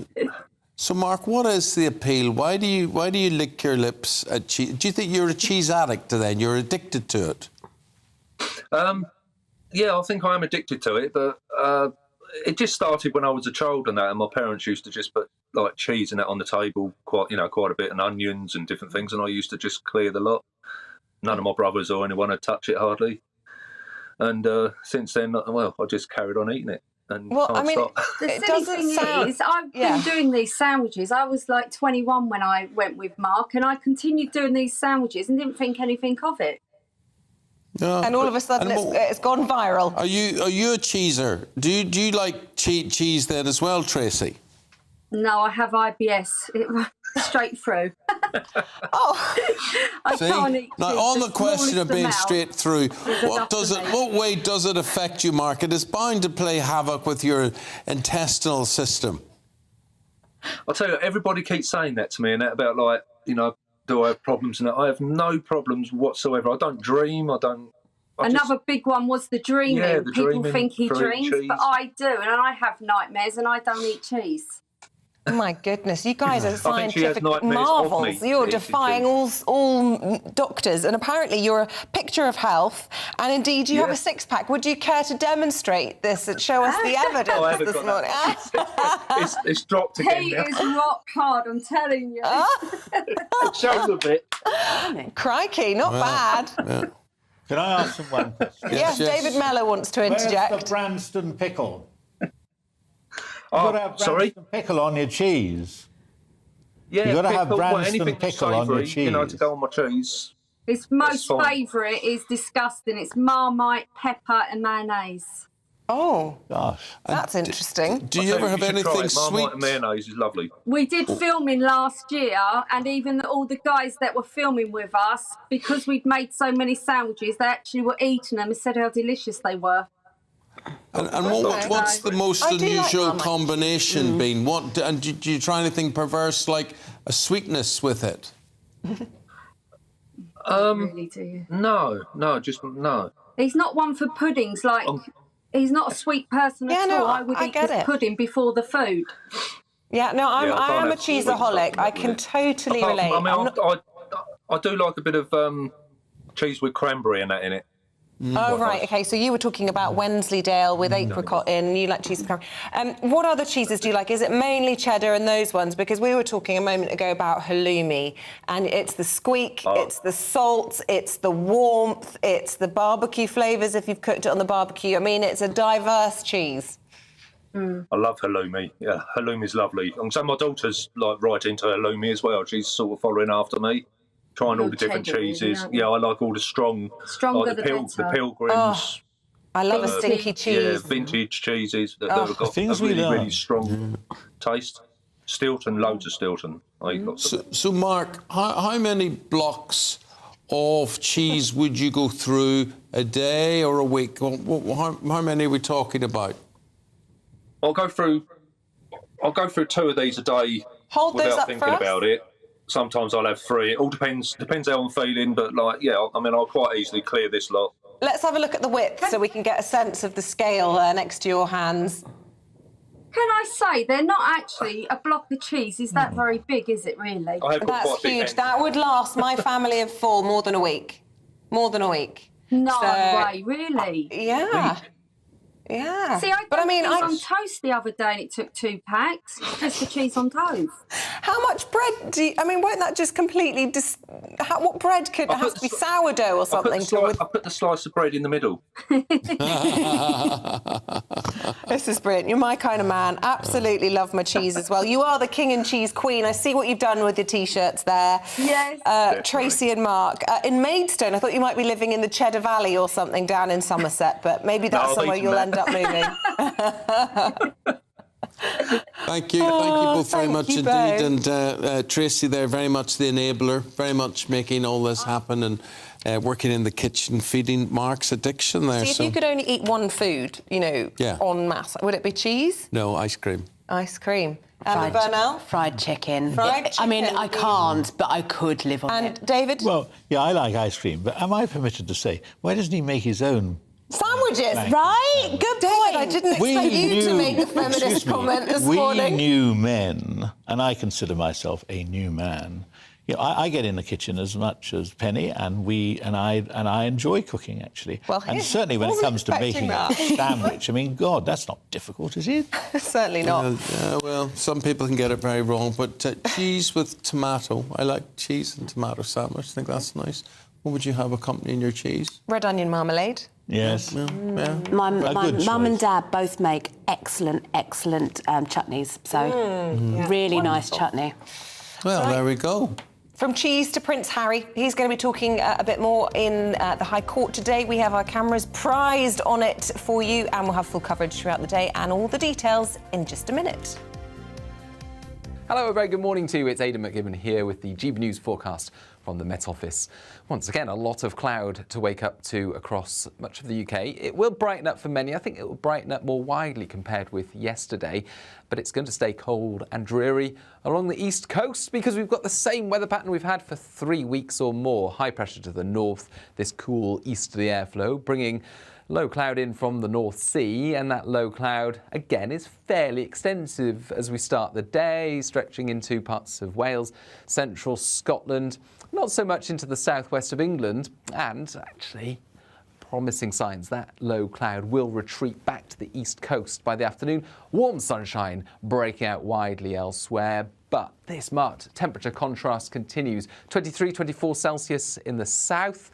So, Mark, what is the appeal? Why do you lick your lips at cheese? Do you think you're a cheese addict then? You're addicted to it? Yeah, I think I am addicted to it, but it just started when I was a child and my parents used to just put like cheese and that on the table quite a bit, and onions and different things, and I used to just clear the lot. None of my brothers or anyone would touch it hardly. And since then, well, I just carried on eating it. And The silly thing is, I've been doing these sandwiches. I was like 21 when I went with Mark, and I continued doing these sandwiches and didn't think anything of it. No, and all of a sudden it's gone viral. Are you a cheeser? Do you like cheese then as well, Tracy? No, I have IBS. Straight through. I See? can't eat Now, cheese. on the question of being amount straight through, is what way does it affect you, Mark? It is bound to play havoc with your intestinal system. I'll tell you, everybody keeps saying that to me, and that about do I have problems? And I have no problems whatsoever. I don't dream. Another big one was the dreaming. Yeah, the People dreaming, think he dreams, cheese. but I do, and I have nightmares, and I don't eat cheese. Oh my goodness, you guys are I think she has scientific nightmares of marvels. me You're eating defying all doctors, and apparently you're a picture of health, and indeed you have a six-pack. Would you care to demonstrate this and show us the evidence this morning? It's dropped again He now. is rock hard, I'm telling you. It shows a bit. Crikey, not bad. Can I ask them one question? Yes, David Mellor wants to interject. Where's the Branston pickle? Oh, You've got to have Branston pickle on your cheese. Yeah, You've got to have pickle, Branston anything pickle on your savoury, cheese. to go on my cheese. His most fine. favourite is disgusting. It's Marmite, pepper and mayonnaise. Oh, gosh. That's interesting. Do you ever have anything sweet? Marmite and mayonnaise is lovely. We did filming last year, and even all the guys that were filming with us, because we'd made so many sandwiches, they actually were eating them and said how delicious they were. And what's the most unusual combination been? And do you try anything perverse like a sweetness with it? Really, do you? No, just no. He's not one for puddings. Like, he's not a sweet person at all. I would eat this pudding before the food. Yeah, no, I am a have sweets, cheeseaholic. I can totally relate. I I do like a bit of cheese with cranberry and that in it. Oh, right, OK, so you were talking about Wensleydale with apricot in, you like cheese with cranberry. What other cheeses do you like? Is it mainly cheddar and those ones? Because we were talking a moment ago about halloumi, and it's the squeak, it's the salt, it's the warmth, it's the barbecue flavours if you've cooked it on the barbecue. I mean, it's a diverse cheese. I love halloumi. Yeah, halloumi's lovely. And so my daughter's like right into halloumi as well. She's sort of following after me, trying all the different cheeses. Yeah, I like all the stronger like the Pilgrims. Oh, I love a stinky cheese. Yeah, vintage cheeses that have got a really strong taste. Stilton, loads of Stilton. So Mark, how many blocks of cheese would you go through a day or a week? How many are we talking about? I'll go through 2 of these a day without thinking about it. Sometimes I'll have 3. It all depends how I'm feeling, but I'll quite easily clear this lot. Let's have a look at the width so we can get a sense of the scale next to your hands. Can I say, they're not actually a block of cheese. Is that very big, is it really? That's huge. That would last my family of 4 more than a week. More than a week. No way, really? Yeah. Yeah. See, I on toast the other day and it took 2 packs. Just the cheese on toast. How much bread do you... I mean, won't that just completely... what bread could... It has to be sourdough or something? I put the slice of bread in the middle. This is brilliant. You're my kind of man. Absolutely love my cheese as well. You are the king and cheese queen. I see what you've done with your T-shirts there. Yes. Tracy and Mark. In Maidstone, I thought you might be living in the Cheddar Valley or something down in Somerset, but maybe that's somewhere you'll end up moving. Thank you both very much indeed. And Tracy there, very much the enabler, very much making all this happen and working in the kitchen, feeding Mark's addiction there. See, if you could only eat one food, en masse, would it be cheese? No, ice cream. Ice cream. And Bernal? Fried chicken. Fried chicken. I mean, I can't, but I could live on it. And David? Well, yeah, I like ice cream, but am I permitted to say, why doesn't he make his own sandwiches? Right? Good point. I didn't expect you to make the feminist comment this morning. We new men, and I consider myself a new man. I get in the kitchen as much as Penny, and I enjoy cooking actually. Well, and certainly when it comes to making a sandwich, I mean, God, that's not difficult, is it? Certainly not. Well, some people can get it very wrong, but cheese with tomato. I like cheese and tomato sandwich. I think that's nice. What would you have accompanying your cheese? Red onion marmalade. Yes. Yeah. My mum and dad both make excellent chutneys. So really nice chutney. Well, there we go. From cheese to Prince Harry. He's going to be talking a bit more in the High Court today. We have our cameras prized on it for you, and we'll have full coverage throughout the day and all the details in just a minute. Hello, a very good morning to you. It's Aidan McGibbon here with the GB News forecast from the Met Office. Once again, a lot of cloud to wake up to across much of the UK. It will brighten up for many. I think it will brighten up more widely compared with yesterday, but it's going to stay cold and dreary along the east coast because we've got the same weather pattern we've had for 3 weeks or more. High pressure to the north, this cool easterly airflow bringing low cloud in from the North Sea, and that low cloud again is fairly extensive as we start the day, stretching into parts of Wales, central Scotland, not so much into the southwest of England, and actually promising signs that low cloud will retreat back to the east coast by the afternoon. Warm sunshine breaking out widely elsewhere, but this marked temperature contrast continues. 23, 24 Celsius in the south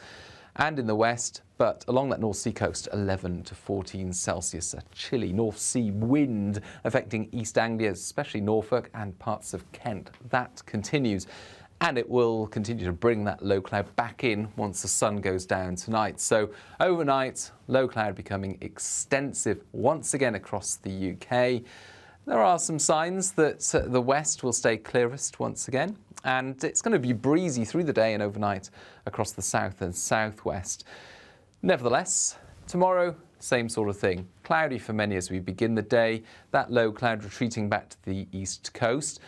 and in the west, but along that North Sea coast, 11 to 14 Celsius. A chilly North Sea wind affecting East Anglia, especially Norfolk and parts of Kent. That continues, and it will continue to bring that low cloud back in once the sun goes down tonight. So overnight, low cloud becoming extensive once again across the UK. There are some signs that the west will stay clearest once again, and it's going to be breezy through the day and overnight across the south and southwest. Nevertheless, tomorrow, same sort of thing. Cloudy for many as we begin the day, that low cloud retreating back to the east coast.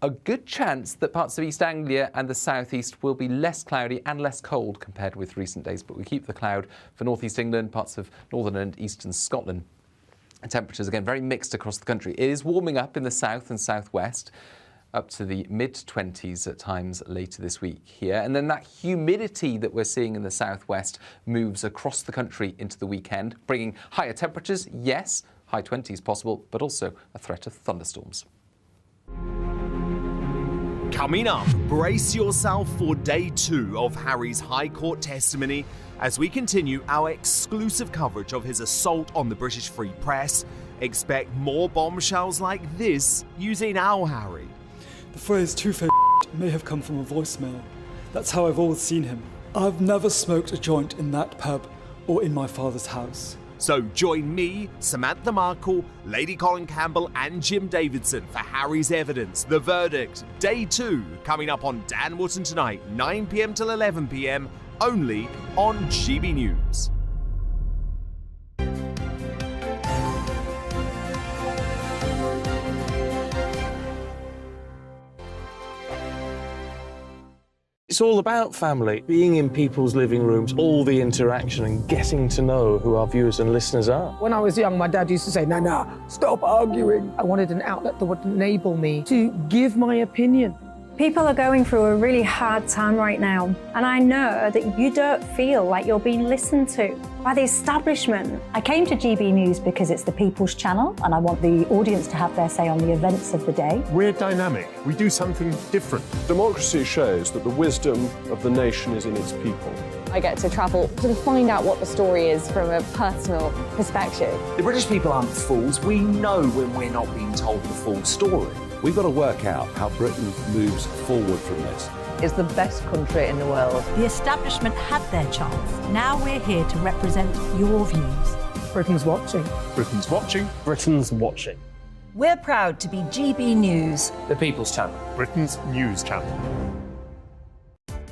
A good chance that parts of East Anglia and the southeast will be less cloudy and less cold compared with recent days, but we keep the cloud for northeast England, parts of northern and eastern Scotland. Temperatures, again, very mixed across the country. It is warming up in the south and southwest. up to the mid-20s at times later this week here. And then that humidity that we're seeing in the southwest moves across the country into the weekend, bringing higher temperatures, yes, high 20s possible, but also a threat of thunderstorms. Coming up, brace yourself for day 2 of Harry's High Court testimony as we continue our exclusive coverage of his assault on the British Free Press. Expect more bombshells like this using our Harry. The phrase two-faced may have come from a voicemail. That's how I've always seen him. I've never smoked a joint in that pub or in my father's house. So join me, Samantha Markle, Lady Colin Campbell and Jim Davidson for Harry's Evidence, The Verdict, Day 2, coming up on Dan Wootton tonight, 9 p.m. till 11 p.m, only on GB News. It's all about family, being in people's living rooms, all the interaction and getting to know who our viewers and listeners are. When I was young, my dad used to say, no, stop arguing. I wanted an outlet that would enable me to give my opinion. People are going through a really hard time right now, and I know that you don't feel like you're being listened to by the establishment. I came to GB News because it's the people's channel, and I want the audience to have their say on the events of the day. We're dynamic. We do something different. Democracy shows that the wisdom of the nation is in its people. I get to travel to find out what the story is from a personal perspective. The British people aren't fools. We know when we're not being told the full story. We've got to work out how Britain moves forward from this. It's the best country in the world. The establishment had their chance. Now we're here to represent your views. Britain's watching. Britain's watching. Britain's watching. We're proud to be GB News. The People's Channel. Britain's news channel.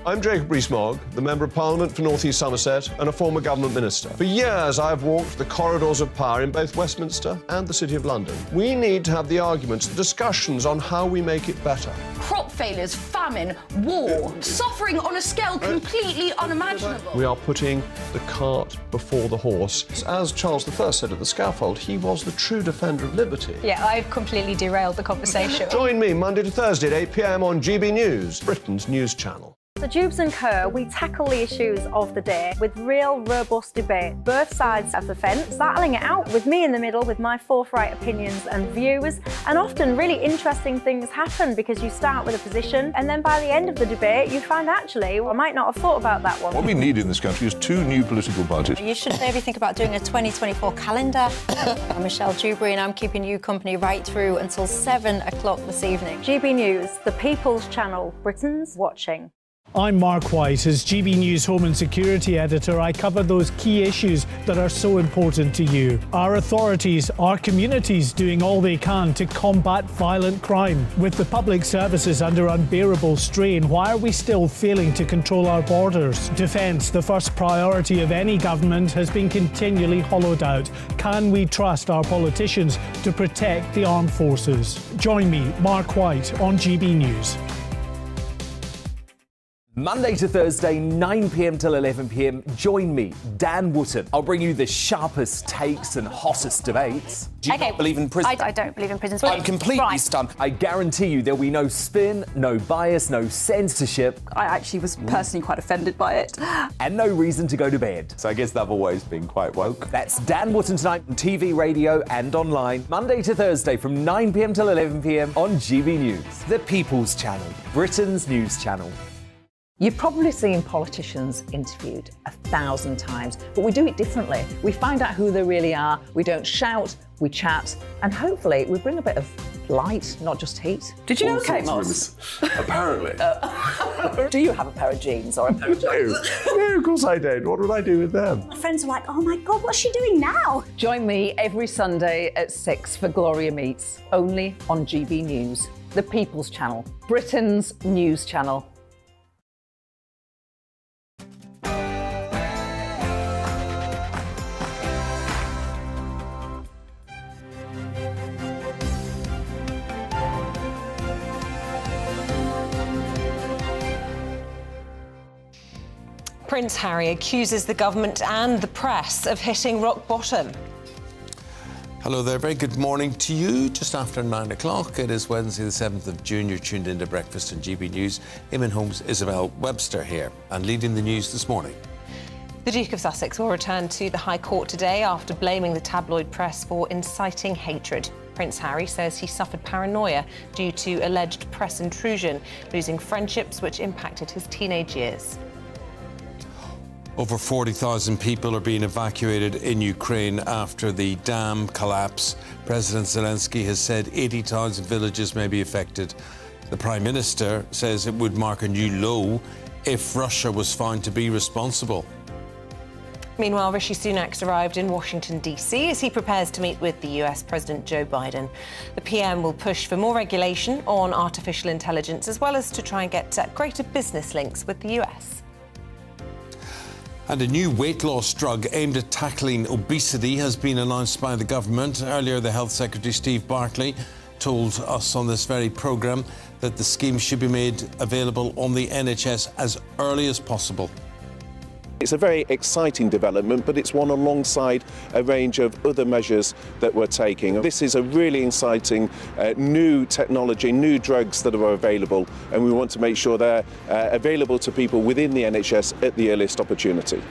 I'm Jacob Rees-Mogg, the Member of Parliament for North East Somerset and a former government minister. For years, I've walked the corridors of power in both Westminster and the City of London. We need to have the arguments, the discussions on how we make it better. Crop failures, famine, war, suffering on a scale completely unimaginable. We are putting the cart before the horse. As Charles I said at the scaffold, he was the true defender of liberty. Yeah, I've completely derailed the conversation. Join me Monday to Thursday at 8 p.m. on GB News, Britain's news channel. The Dubes and Co, we tackle the issues of the day with real, robust debate, both sides of the fence, battling it out with me in the middle with my forthright opinions and views. And often really interesting things happen because you start with a position and then by the end of the debate you find actually, I might not have thought about that one. What we need in this country is 2 new political parties. You should maybe think about doing a 2024 calendar. I'm Michelle Dewberry and I'm keeping you company right through until 7 o'clock this evening. GB News, the People's Channel, Britain's watching. I'm Mark White. As GB News Home and Security Editor, I cover those key issues that are so important to you. Our authorities, our communities doing all they can to combat violent crime. With the public services under unbearable strain, why are we still failing to control our borders? Defence, the first priority of any government, has been continually hollowed out. Can we trust our politicians to protect the armed forces? Join me, Mark White, on GB News. Monday to Thursday, 9 p.m. till 11 p.m. Join me, Dan Wootton. I'll bring you the sharpest takes and hottest debates. Do you not believe in prison? I don't believe in prisons. I'm completely stunned. I guarantee you there'll be no spin, no bias, no censorship. I actually was personally quite offended by it. And no reason to go to bed. So I guess they've always been quite woke. That's Dan Wootton tonight on TV, radio and online. Monday to Thursday from 9 p.m. till 11 p.m. on GB News. The People's Channel, Britain's news channel. You've probably seen politicians interviewed 1,000 times, but we do it differently. We find out who they really are, we don't shout, we chat, and hopefully we bring a bit of light, not just heat. Did you know Kate Moss? Apparently. Do you have a pair of jeans or a pair of jeans? No, of course I don't. What would I do with them? My friends are like, oh my God, what's she doing now? Join me every Sunday at 6 for Gloria Meets, only on GB News, the People's Channel, Britain's news channel. Prince Harry accuses the government and the press of hitting rock bottom. Hello there, very good morning to you. Just after 9 o'clock, it is Wednesday the 7th of June. You're tuned into Breakfast on GB News. Eamonn, Holmes, Isabel, Webster here, and leading the news this morning. The Duke of Sussex will return to the High Court today after blaming the tabloid press for inciting hatred. Prince Harry says he suffered paranoia due to alleged press intrusion, losing friendships which impacted his teenage years. Over 40,000 people are being evacuated in Ukraine after the dam collapse. President Zelensky has said 80,000 villages may be affected. The Prime Minister says it would mark a new low if Russia was found to be responsible. Meanwhile, Rishi Sunak's arrived in Washington, D.C. as he prepares to meet with the US President Joe Biden. The PM will push for more regulation on artificial intelligence, as well as to try and get greater business links with the US. And a new weight loss drug aimed at tackling obesity has been announced by the government. Earlier, the Health Secretary, Steve Barclay, told us on this very programme that the scheme should be made available on the NHS as early as possible. It's a very exciting development, but it's one alongside a range of other measures that we're taking. This is a really exciting new technology, new drugs that are available, and we want to make sure they're available to people within the NHS at the earliest opportunity.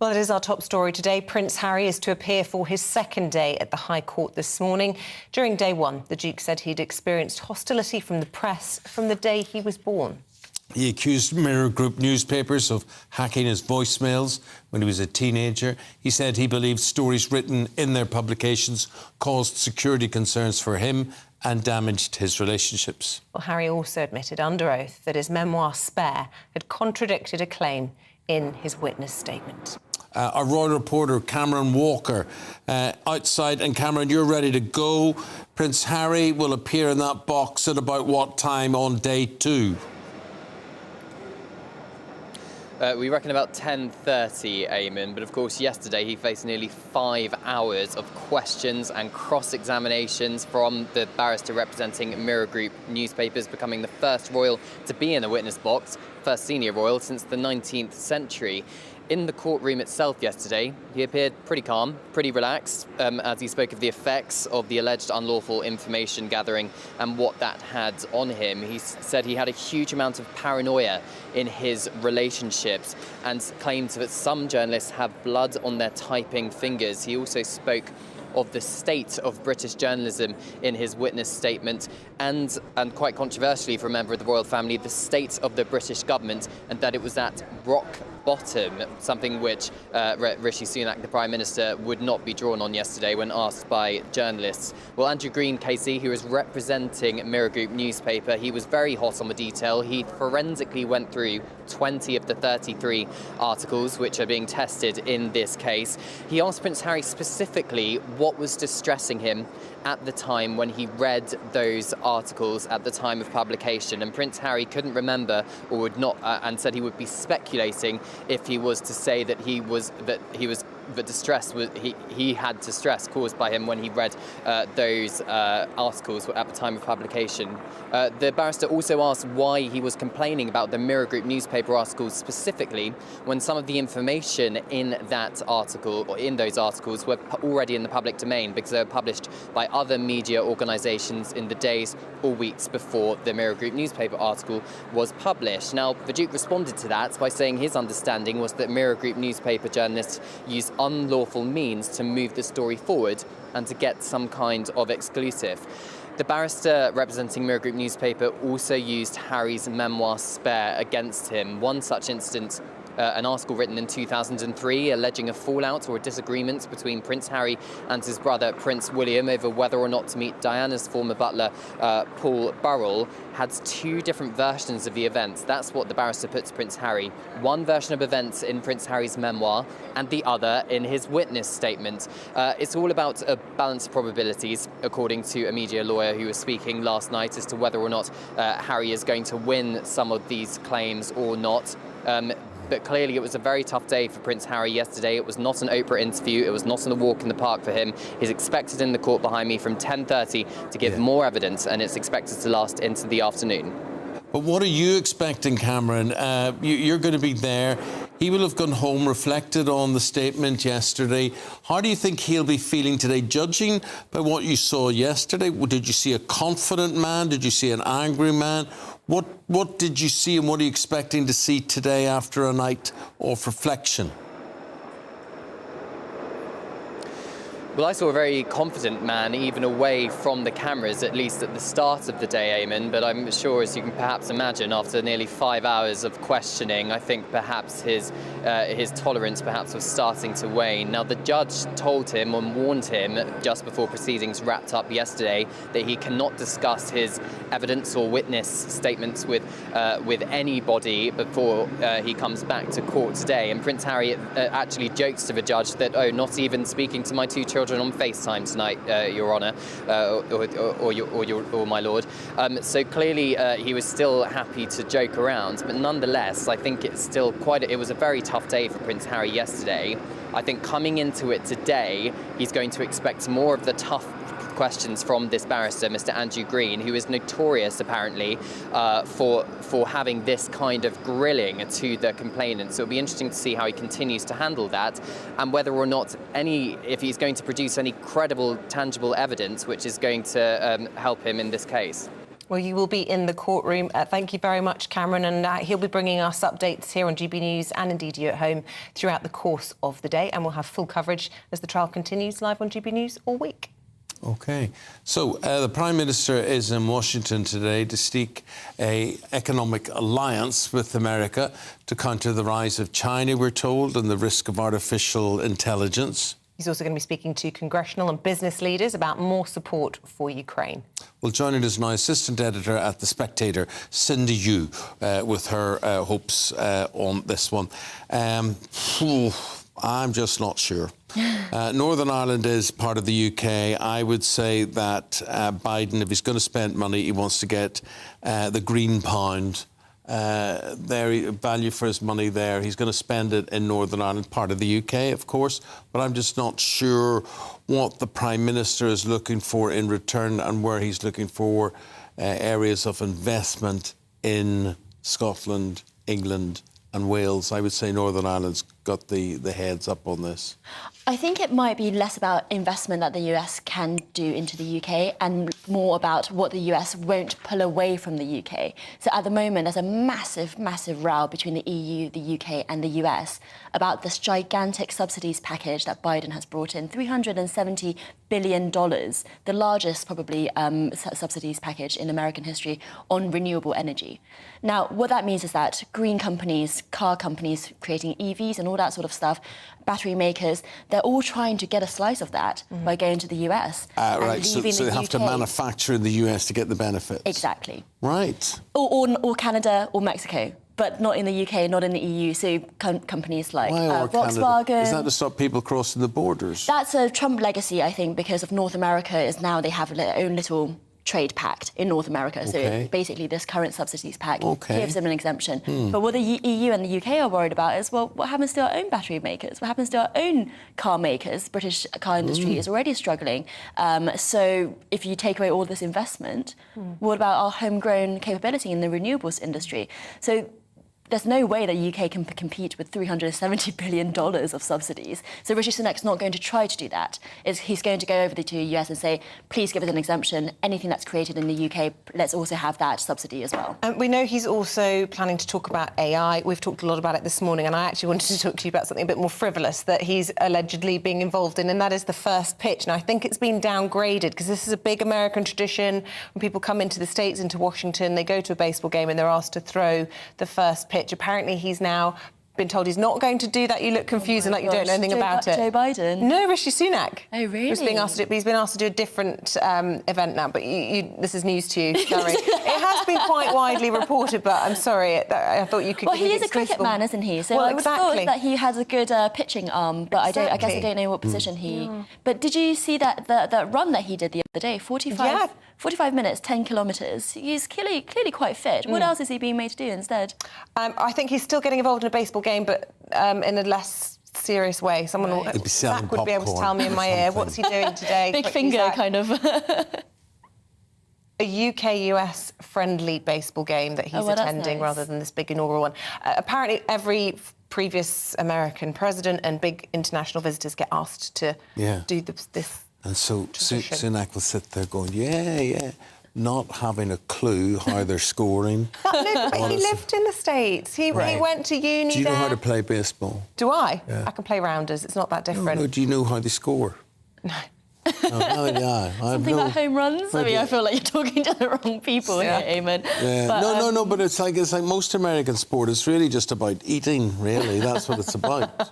Well, it is our top story today. Prince Harry is to appear for his second day at the High Court this morning. During day one, the Duke said he'd experienced hostility from the press from the day he was born. He accused Mirror Group newspapers of hacking his voicemails when he was a teenager. He said he believed stories written in their publications caused security concerns for him and damaged his relationships. Well, Harry also admitted under oath that his memoir, Spare, had contradicted a claim in his witness statement. Our royal reporter, Cameron Walker, outside. And Cameron, you're ready to go. Prince Harry will appear in that box at about what time on day two? We reckon about 10:30, Eamonn, but of course yesterday he faced nearly 5 hours of questions and cross-examinations from the barrister representing Mirror Group newspapers, becoming the first royal to be in a witness box, first senior royal since the 19th century. In the courtroom itself yesterday, he appeared pretty calm, pretty relaxed, as he spoke of the effects of the alleged unlawful information gathering and what that had on him. He said he had a huge amount of paranoia in his relationships and claimed that some journalists have blood on their typing fingers. He also spoke of the state of British journalism in his witness statement and quite controversially for a member of the royal family, the state of the British government, and that it was at rock bottom, something which Rishi Sunak, the Prime Minister, would not be drawn on yesterday when asked by journalists. Well, Andrew Green, Casey, who is representing Mirror Group newspaper, he was very hot on the detail. He forensically went through 20 of the 33 articles which are being tested in this case. He asked Prince Harry specifically what was distressing him at the time when he read those articles at the time of publication, and Prince Harry couldn't remember or would not, and said he would be speculating if he was to say that the distress was he had distress caused by him when he read those articles at the time of publication. The barrister also asked why he was complaining about the Mirror Group newspaper articles specifically when some of the information in that article or in those articles were already in the public domain because they were published by other media organisations in the days or weeks before the Mirror Group newspaper article was published. Now, the Duke responded to that by saying his understanding was that Mirror Group newspaper journalists used unlawful means to move the story forward and to get some kind of exclusive. The barrister representing Mirror Group newspaper also used Harry's memoir Spare against him. One such instance, an article written in 2003 alleging a fallout or a disagreement between Prince Harry and his brother Prince William over whether or not to meet Diana's former butler Paul Burrell, had two different versions of the events. That's what the barrister put to Prince Harry. One version of events in Prince Harry's memoir and the other in his witness statement. It's all about a balance of probabilities, according to a media lawyer who was speaking last night as to whether or not Harry is going to win some of these claims or not. but clearly it was a very tough day for Prince Harry yesterday. It was not an Oprah interview. It was not a walk in the park for him. He's expected in the court behind me from 10:30 to give more evidence, and it's expected to last into the afternoon. But what are you expecting, Cameron? You're going to be there. He will have gone home, reflected on the statement yesterday. How do you think he'll be feeling today, judging by what you saw yesterday? Did you see a confident man? Did you see an angry man? What did you see, and what are you expecting to see today after a night of reflection? Well, I saw a very confident man, even away from the cameras, at least at the start of the day, Eamonn. But I'm sure, as you can perhaps imagine, after nearly 5 hours of questioning, I think perhaps his tolerance perhaps was starting to wane. Now, the judge told him and warned him just before proceedings wrapped up yesterday that he cannot discuss his evidence or witness statements with anybody before he comes back to court today. And Prince Harry actually jokes to the judge that, oh, not even speaking to my 2 children on FaceTime tonight, Your Honour, or my Lord. So clearly he was still happy to joke around, but nonetheless, I think it's still it was a very tough day for Prince Harry yesterday. I think coming into it today, he's going to expect more of the tough questions from this barrister, Mr. Andrew Green, who is notorious apparently for having this kind of grilling to the complainant. So it'll be interesting to see how he continues to handle that, and whether or not if he's going to produce any credible, tangible evidence which is going to help him in this case. Well, you will be in the courtroom. Thank you very much, Cameron. And he'll be bringing us updates here on GB News and indeed you at home throughout the course of the day. And we'll have full coverage as the trial continues live on GB News all week. OK. So the Prime Minister is in Washington today to seek an economic alliance with America to counter the rise of China, we're told, and the risk of artificial intelligence. He's also going to be speaking to congressional and business leaders about more support for Ukraine. Well, joining us now, assistant editor at The Spectator, Cindy Yu, with her hopes on this one. I'm just not sure. Northern Ireland is part of the UK. I would say that Biden, if he's going to spend money, he wants to get the green pound. Value for his money there. He's going to spend it in Northern Ireland, part of the UK, of course, but I'm just not sure what the Prime Minister is looking for in return and where he's looking for areas of investment in Scotland, England and Wales. I would say Northern Ireland's got the heads up on this. I think it might be less about investment that the US can do into the UK and more about what the US won't pull away from the UK. So at the moment, there's a massive, massive row between the EU, the UK and the US about this gigantic subsidies package that Biden has brought in, $370 billion, the largest probably subsidies package in American history on renewable energy. Now, what that means is that green companies, car companies creating EVs and all that sort of stuff, battery makers, they're all trying to get a slice of that by going to the US. Right, so they have to manufacture in the US to get the benefits. Exactly. Right. Or Canada or Mexico, but not in the UK, not in the EU. So companies like Volkswagen. Canada? Is that to stop people crossing the borders? That's a Trump legacy, I think, because of North America is now they have their own little trade pact in North America. Okay. So basically this current subsidies pact Okay. gives them an exemption. But what the EU and the UK are worried about is, well, what happens to our own battery makers? What happens to our own car makers? British car industry is already struggling. So if you take away all this investment, what about our homegrown capability in the renewables industry? So there's no way that the UK can compete with $370 billion of subsidies. So Rishi Sunak's not going to try to do that. He's going to go over to the US and say, please give us an exemption. Anything that's created in the UK, let's also have that subsidy as well. We know he's also planning to talk about AI. We've talked a lot about it this morning, and I actually wanted to talk to you about something a bit more frivolous that he's allegedly being involved in, and that is the first pitch. Now, I think it's been downgraded because this is a big American tradition. When people come into the States, into Washington, they go to a baseball game and they're asked to throw the first pitch. Apparently, he's now been told he's not going to do that. You look confused and like you don't know anything about it. Joe Biden? No, Rishi Sunak. Oh, really? He's been asked to do a different event now, but this is news to you. Sorry. It has been quite widely reported, but I'm sorry, I thought you could. Well, he is a cricket man, isn't he? So I thought that he has a good pitching arm, but I guess I don't know what position he. But did you see that run that he did the other day? 45 minutes, 10 kilometres. He's clearly quite fit. What else is he being made to do instead? I think he's still getting involved in a baseball game, but in a less serious way. Someone Zach would be able to tell me in my ear, what's he doing today? Big finger, kind of. A UK-US friendly baseball game that he's attending rather than this big inaugural one. Apparently, every previous American president and big international visitors get asked to do this. And so Sunak will sit there going, yeah, not having a clue how they're scoring. But he lived in the States. He went to uni. Do you know how to play baseball? Do I? Yeah. I can play rounders. It's not that different. No, do you know how they score? No. Something about home runs? I mean, I feel like you're talking to the wrong people here, Eamonn. Yeah. But, no, but it's like most American sport. It's really just about eating, really. That's what it's about.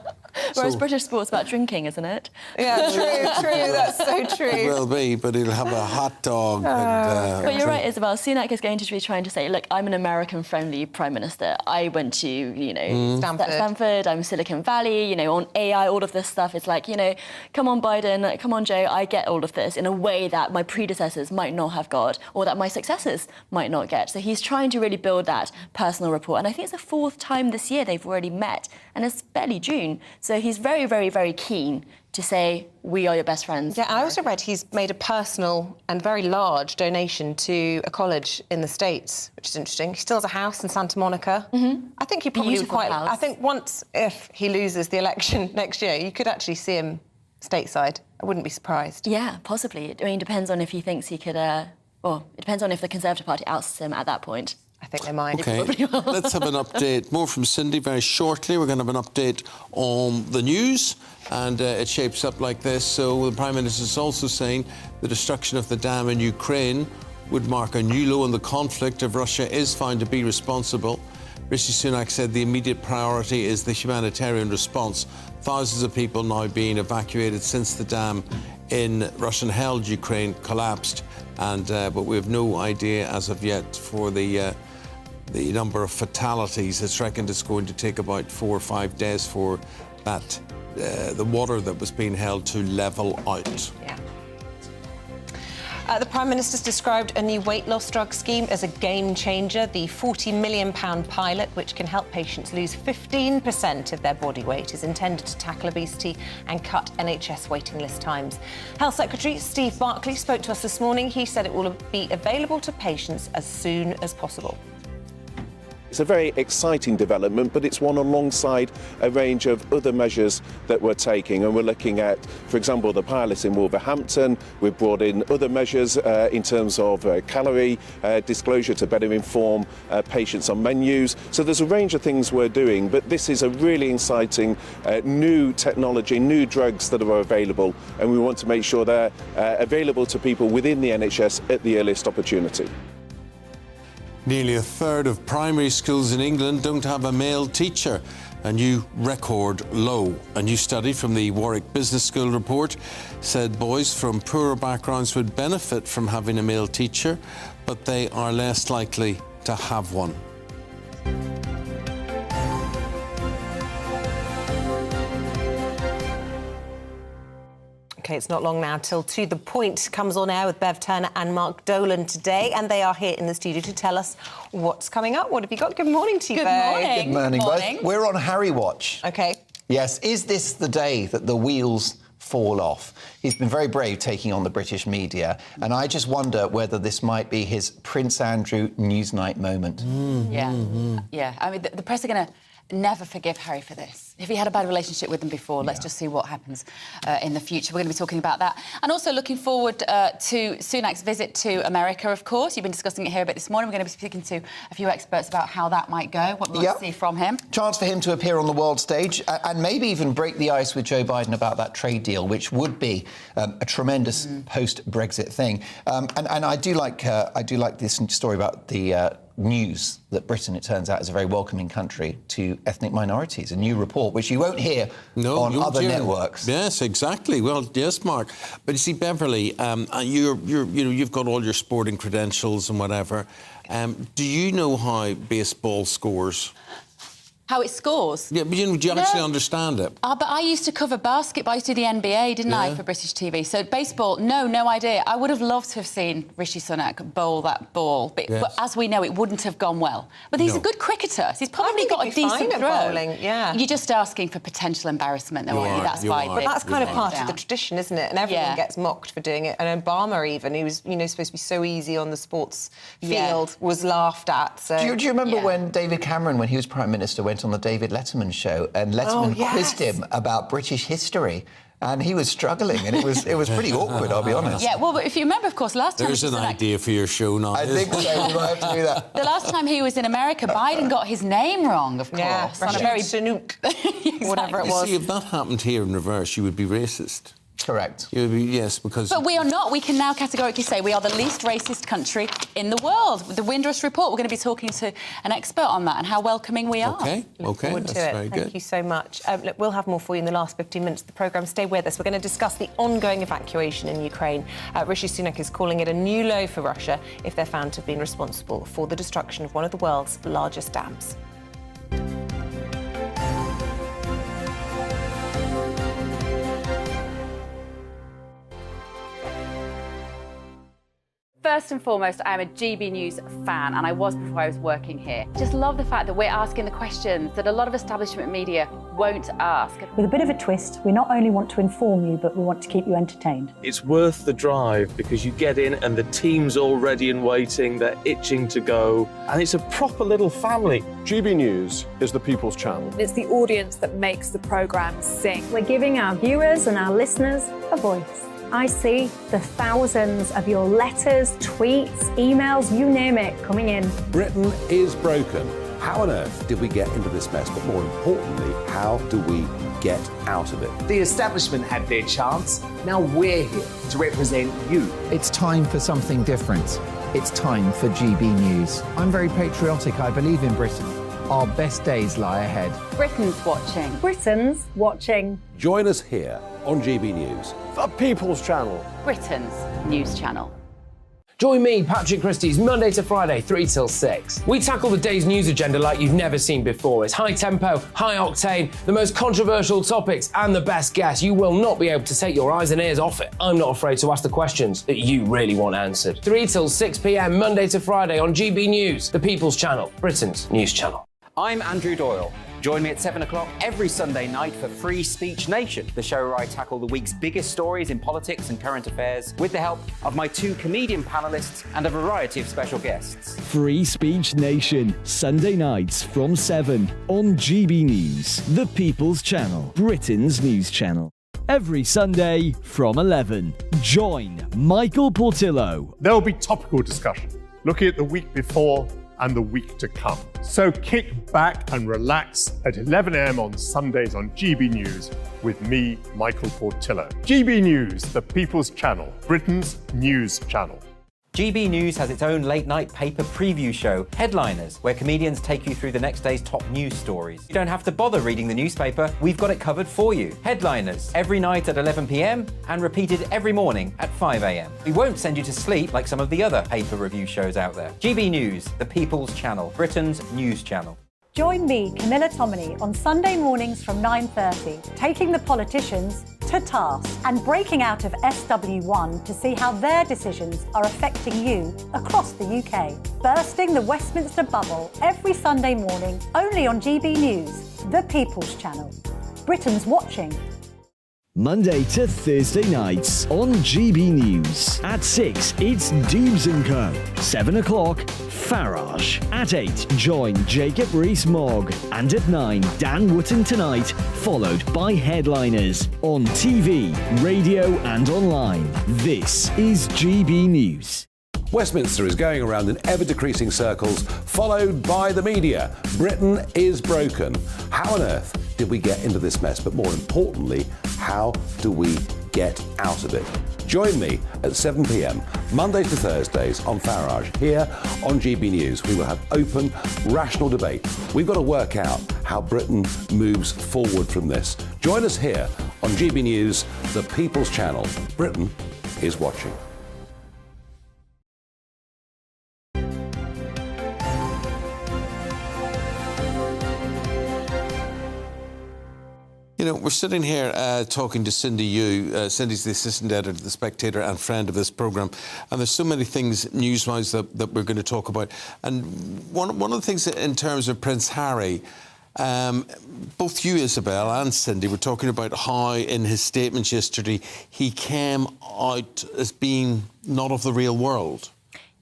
Whereas British sport's about drinking, isn't it? Yeah, true. That's so true. It will be, but he'll have a hot dog. But you're right, Isabel. Sunak is going to be trying to say, look, I'm an American-friendly Prime Minister. I went to, Stanford, I'm Silicon Valley, on AI, all of this stuff. It's like, come on, Biden, come on, Joe, I get all of this in a way that my predecessors might not have got or that my successors might not get. So he's trying to really build that personal rapport. And I think it's the fourth time this year they've already met, and it's barely June. So he's very, very, very keen to say, we are your best friends. Yeah, I also read he's made a personal and very large donation to a college in the States, which is interesting. He still has a house in Santa Monica. Mm-hmm. I think he probably would quite... I think once, if he loses the election next year, you could actually see him stateside. I wouldn't be surprised. Yeah, possibly. I mean, it depends on if he thinks he could... it depends on if the Conservative Party ousts him at that point. I think they might. OK, let's have an update. More from Cindy very shortly. We're going to have an update on the news, and it shapes up like this. So the Prime Minister is also saying the destruction of the dam in Ukraine would mark a new low in the conflict if Russia is found to be responsible. Rishi Sunak said the immediate priority is the humanitarian response. Thousands of people now being evacuated since the dam in Russian-held Ukraine collapsed, and but we have no idea as of yet for the number of fatalities. It's reckoned it's going to take about 4 or 5 days for that the water that was being held to level out. Yeah. The Prime Minister's described a new weight loss drug scheme as a game changer. The £40 million pilot, which can help patients lose 15% of their body weight, is intended to tackle obesity and cut NHS waiting list times. Health Secretary Steve Barclay spoke to us this morning. He said it will be available to patients as soon as possible. It's a very exciting development, but it's one alongside a range of other measures that we're taking. And we're looking at, for example, the pilot in Wolverhampton. We've brought in other measures in terms of calorie disclosure to better inform patients on menus. So there's a range of things we're doing, but this is a really exciting new technology, new drugs that are available, and we want to make sure they're available to people within the NHS at the earliest opportunity. Nearly a third of primary schools in England don't have a male teacher, a new record low. A new study from the Warwick Business School report said boys from poorer backgrounds would benefit from having a male teacher, but they are less likely to have one. OK, it's not long now till To The Point comes on air with Bev Turner and Mark Dolan today, and they are here in the studio to tell us what's coming up. What have you got? Good morning to you, Bev. Good morning, both. We're on Harry Watch. OK. Yes, is this the day that the wheels fall off? He's been very brave taking on the British media, and I just wonder whether this might be his Prince Andrew Newsnight moment. Yeah, I mean, the press are going to never forgive Harry for this. If he had a bad relationship with them before, let's just see what happens in the future. We're going to be talking about that. And also looking forward to Sunak's visit to America, of course. You've been discussing it here a bit this morning. We're going to be speaking to a few experts about how that might go, what we might see from him. Chance for him to appear on the world stage and maybe even break the ice with Joe Biden about that trade deal, which would be a tremendous post-Brexit thing. And I do like this story about the news that Britain, it turns out, is a very welcoming country to ethnic minorities. A new report, which you won't hear on other networks. Yes, exactly. Well, yes, Mark. But you see, Beverly, you've got all your sporting credentials and whatever. Do you know how baseball scores? How it scores? Yeah, but do you actually understand it? But I used to cover basketball. I used to do the NBA, didn't I, for British TV? So baseball, no idea. I would have loved to have seen Rishi Sunak bowl that ball. But as we know, it wouldn't have gone well. But he's a good cricketer. So he's probably got a decent throw. Bowling, yeah. You're just asking for potential embarrassment, though, aren't you? That's why. But that's kind of part of the tradition, isn't it? And everyone gets mocked for doing it. And Obama, even, who was, supposed to be so easy on the sports field, was laughed at. So do you remember when David Cameron, when he was Prime Minister, went on the David Letterman show and Letterman quizzed him about British history? And he was struggling, and it was pretty awkward, I'll be honest. Yeah, well, but if you remember, of course, last time... There's an idea for your show now. I think so, we might have to do that. The last time he was in America, Biden got his name wrong, of course. Yeah, on a very Sunak, exactly. whatever it was. You see, if that happened here in reverse, you would be racist. Correct. You would be, yes, because... But we are not. We can now categorically say we are the least racist country in the world. With the Windrush report, we're going to be talking to an expert on that and how welcoming we are. OK, that's very good. Thank you so much. Look, we'll have more for you in the last 15 minutes of the programme. Stay with us. We're going to discuss the ongoing evacuation in Ukraine. Rishi Sunak is calling it a new low for Russia if they're found to have been responsible for the destruction of one of the world's largest dams. First and foremost, I'm a GB News fan, and I was before I was working here. Just love the fact that we're asking the questions that a lot of establishment media won't ask. With a bit of a twist, we not only want to inform you, but we want to keep you entertained. It's worth the drive because you get in and the team's all ready and waiting, they're itching to go, and it's a proper little family. GB News is the People's Channel. It's the audience that makes the programme sing. We're giving our viewers and our listeners a voice. I see the thousands of your letters, tweets, emails, you name it, coming in. Britain is broken. How on earth did we get into this mess? But more importantly, how do we get out of it? The establishment had their chance. Now we're here to represent you. It's time for something different. It's time for GB News. I'm very patriotic. I believe in Britain. Our best days lie ahead. Britain's watching. Britain's watching. Join us here on GB News. The People's Channel. Britain's news channel. Join me, Patrick Christie's Monday to Friday, 3 till 6. We tackle the day's news agenda like you've never seen before. It's high tempo, high octane, the most controversial topics and the best guests. You will not be able to take your eyes and ears off it. I'm not afraid to ask the questions that you really want answered. 3 till 6 p.m, Monday to Friday on GB News, the People's Channel, Britain's news channel. I'm Andrew Doyle. Join me at 7 o'clock every Sunday night for Free Speech Nation, the show where I tackle the week's biggest stories in politics and current affairs with the help of my 2 comedian panellists and a variety of special guests. Free Speech Nation, Sunday nights from 7 on GB News, the People's Channel, Britain's news channel. Every Sunday from 11. Join Michael Portillo. There'll be topical discussion, looking at the week before and the week to come. So kick back and relax at 11 a.m. on Sundays on GB News with me, Michael Portillo. GB News, the People's Channel, Britain's news channel. GB News has its own late-night paper preview show, Headliners, where comedians take you through the next day's top news stories. You don't have to bother reading the newspaper, we've got it covered for you. Headliners, every night at 11 p.m. and repeated every morning at 5 a.m. We won't send you to sleep like some of the other paper review shows out there. GB News, the People's Channel, Britain's news channel. Join me, Camilla Tominey, on Sunday mornings from 9:30, taking the politicians to task and breaking out of SW1 to see how their decisions are affecting you across the UK. Bursting the Westminster bubble every Sunday morning, only on GB News, the People's Channel. Britain's watching. Monday to Thursday nights on GB News. At 6, it's Dubes & Co. 7 o'clock, Farage. At 8, join Jacob Rees-Mogg. And at 9, Dan Wootton Tonight, followed by Headliners. On TV, radio and online. This is GB News. Westminster is going around in ever-decreasing circles, followed by the media. Britain is broken. How on earth did we get into this mess? But more importantly, how do we get out of it? Join me at 7 p.m, Mondays to Thursdays on Farage, here on GB News. We will have open, rational debate. We've got to work out how Britain moves forward from this. Join us here on GB News, the People's Channel. Britain is watching. You know, we're sitting here talking to Cindy Yu. Cindy's the assistant editor of The Spectator and friend of this programme. And there's so many things news-wise that we're going to talk about. And one of the things in terms of Prince Harry, both you, Isabel, and Cindy were talking about how in his statements yesterday he came out as being not of the real world.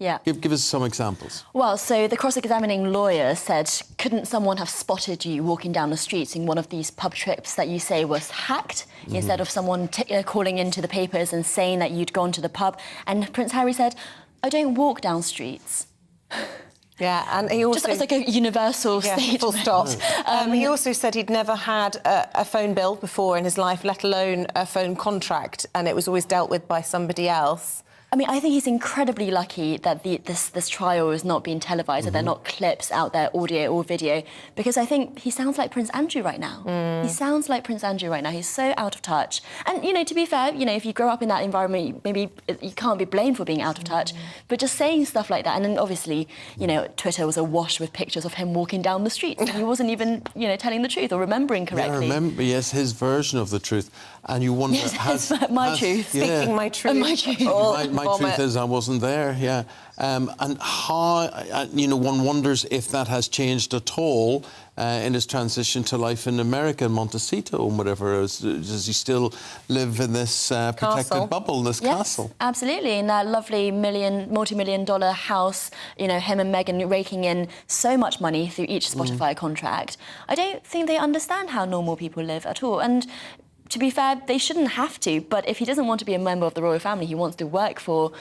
Yeah. Give us some examples. Well, so the cross-examining lawyer said, couldn't someone have spotted you walking down the streets in one of these pub trips that you say was hacked, instead of someone calling into the papers and saying that you'd gone to the pub? And Prince Harry said, I don't walk down streets. Yeah, and he also... Just as like a universal statement. Full stop. He also said he'd never had a phone bill before in his life, let alone a phone contract, and it was always dealt with by somebody else. I mean, I think he's incredibly lucky that this trial is not being televised, that there are not clips out there, audio or video, because I think he sounds like Prince Andrew right now. He sounds like Prince Andrew right now. He's so out of touch. And, you know, to be fair, you know, if you grow up in that environment, maybe you can't be blamed for being out of touch, but just saying stuff like that. And then obviously, you know, Twitter was awash with pictures of him walking down the street. He wasn't even, you know, telling the truth or remembering correctly. Yes, his version of the truth. And you wonder... Yes, my truth. Yeah. Speaking my truth. My truth. My truth is I wasn't there, yeah. And how, you know, one wonders if that has changed at all in his transition to life in America, in Montecito and whatever. Does he still live in this protected bubble, in this castle? Absolutely, in that lovely multi-million-dollar house, you know, him and Meghan raking in so much money through each Spotify contract. I don't think they understand how normal people live at all. And to be fair, they shouldn't have to, but if he doesn't want to be a member of the royal family, he wants to work for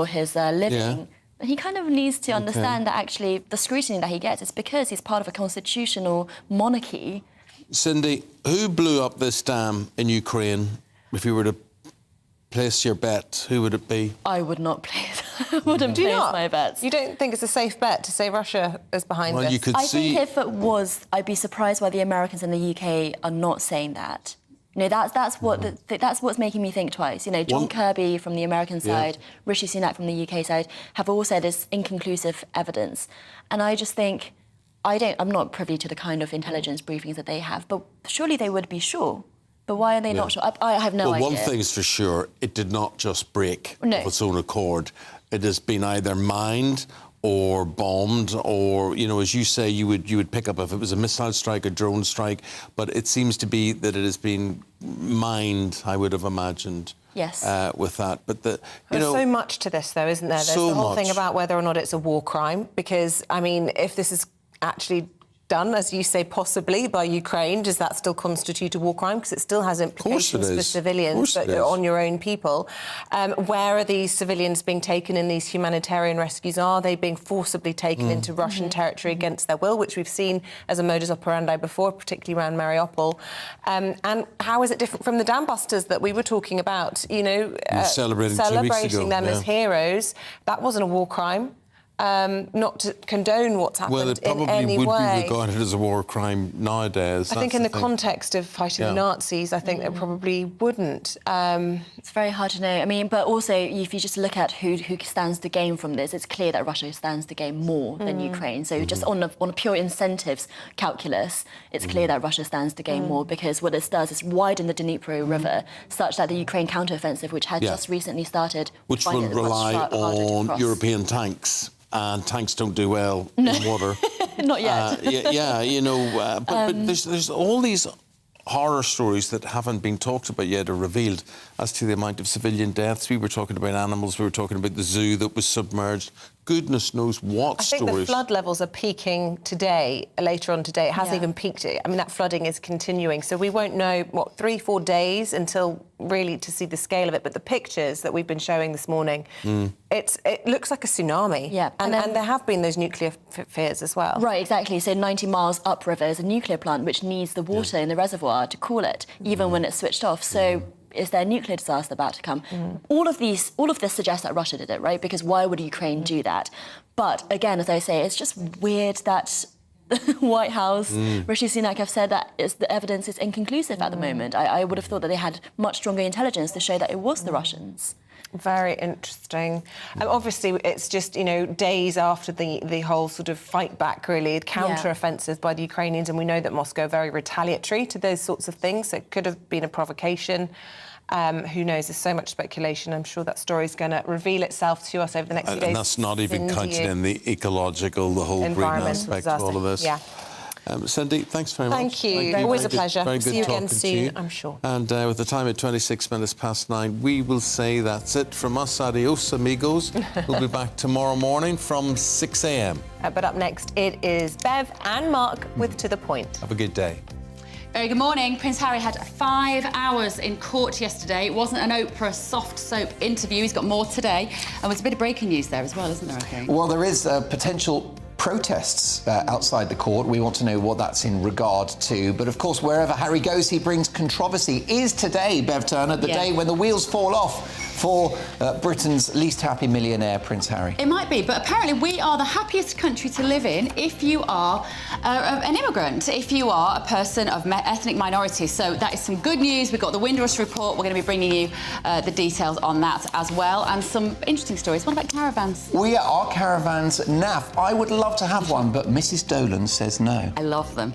his living, then he kind of needs to understand that actually the scrutiny that he gets is because he's part of a constitutional monarchy. Cindy, who blew up this dam in Ukraine? If you were to place your bet, who would it be? I would not place. I wouldn't place my bets. You don't think it's a safe bet to say Russia is behind this? You could I think if it was, I'd be surprised why the Americans and the UK are not saying that. You know, that's what's making me think twice. You know, John Kirby from the American side, Rishi Sunak from the UK side, have all said it's inconclusive evidence. And I just think, I'm not privy to the kind of intelligence briefings that they have, but surely they would be sure. But why are they not sure? I have no idea. Well, one thing's for sure, it did not just break of its own accord. It has been either mined or bombed, or, you know, as you say, you would pick up if it was a missile strike, a drone strike, but it seems to be that it has been mined, I would have imagined. Yes. With that. But there's so much to this, though, isn't there? There's the whole thing about whether or not it's a war crime, because, I mean, if this is actually done, as you say, possibly by Ukraine, does that still constitute a war crime? Because it still has implications for civilians, but on your own people. Where are these civilians being taken in these humanitarian rescues? Are they being forcibly taken into Russian territory against their will, which we've seen as a modus operandi before, particularly around Mariupol? And how is it different from the dam busters that we were talking about? You know, celebrating them as heroes. That wasn't a war crime. Not to condone what's happened in any way. Well, it probably would be regarded as a war crime nowadays. I think in the context of fighting the Nazis, I think it probably wouldn't. It's very hard to know. I mean, but also, if you just look at who stands to gain from this, it's clear that Russia stands to gain more than Ukraine. So just on a pure incentives calculus, it's clear that Russia stands to gain more, because what this does is widen the Dnipro River such that the Ukraine counteroffensive, which had just recently started... Which will rely on European tanks. And tanks don't do well in water. Not yet. You know, but there's all these horror stories that haven't been talked about yet or revealed as to the amount of civilian deaths. We were talking about animals, we were talking about the zoo that was submerged. Goodness knows what stories. I think the flood levels are peaking today, later on today. It hasn't even peaked. I mean, that flooding is continuing. So we won't know, 3-4 days until really to see the scale of it. But the pictures that we've been showing this morning, it looks like a tsunami. Yeah. And there have been those nuclear fears as well. Right, exactly. So 90 miles upriver is a nuclear plant which needs the water in the reservoir to cool it, even when it's switched off. So Is there a nuclear disaster about to come? All of this suggests that Russia did it, right? Because why would Ukraine do that? But again, as I say, it's just weird that the White House, Rishi Sunak have said that the evidence is inconclusive at the moment. I would have thought that they had much stronger intelligence to show that it was the Russians. Very interesting. Obviously, it's just, days after the whole sort of fight back, really, counter-offensive by the Ukrainians, and we know that Moscow are very retaliatory to those sorts of things. So it could have been a provocation. Who knows? There's so much speculation. I'm sure that story's going to reveal itself to us over the next few days. And that's not even counting in the ecological, the whole green aspect of all of this. Yeah. Cindy, thanks very much. Thank you. Always a pleasure. Very good See you again talking soon, to you. I'm sure. And with the time at 26 minutes past 9, we will say that's it from us. Adios, amigos. We'll be back tomorrow morning from 6 a.m. But up next, it is Bev and Mark with To The Point. Have a good day. Very good morning. Prince Harry had 5 hours in court yesterday. It wasn't an Oprah soft soap interview. He's got more today. And there's a bit of breaking news there as well, isn't there, I think? Well, there is potential protests outside the court. We want to know what that's in regard to. But of course, wherever Harry goes, he brings controversy. Is today, Bev Turner, the day when the wheels fall off for Britain's least happy millionaire, Prince Harry? It might be, but apparently we are the happiest country to live in if you are an immigrant, if you are a person of ethnic minority. So that is some good news. We've got the Windrush report. We're going to be bringing you the details on that as well, and some interesting stories. What about caravans? We are caravans, naff. I would love to have one, but Mrs. Dolan says no. I love them.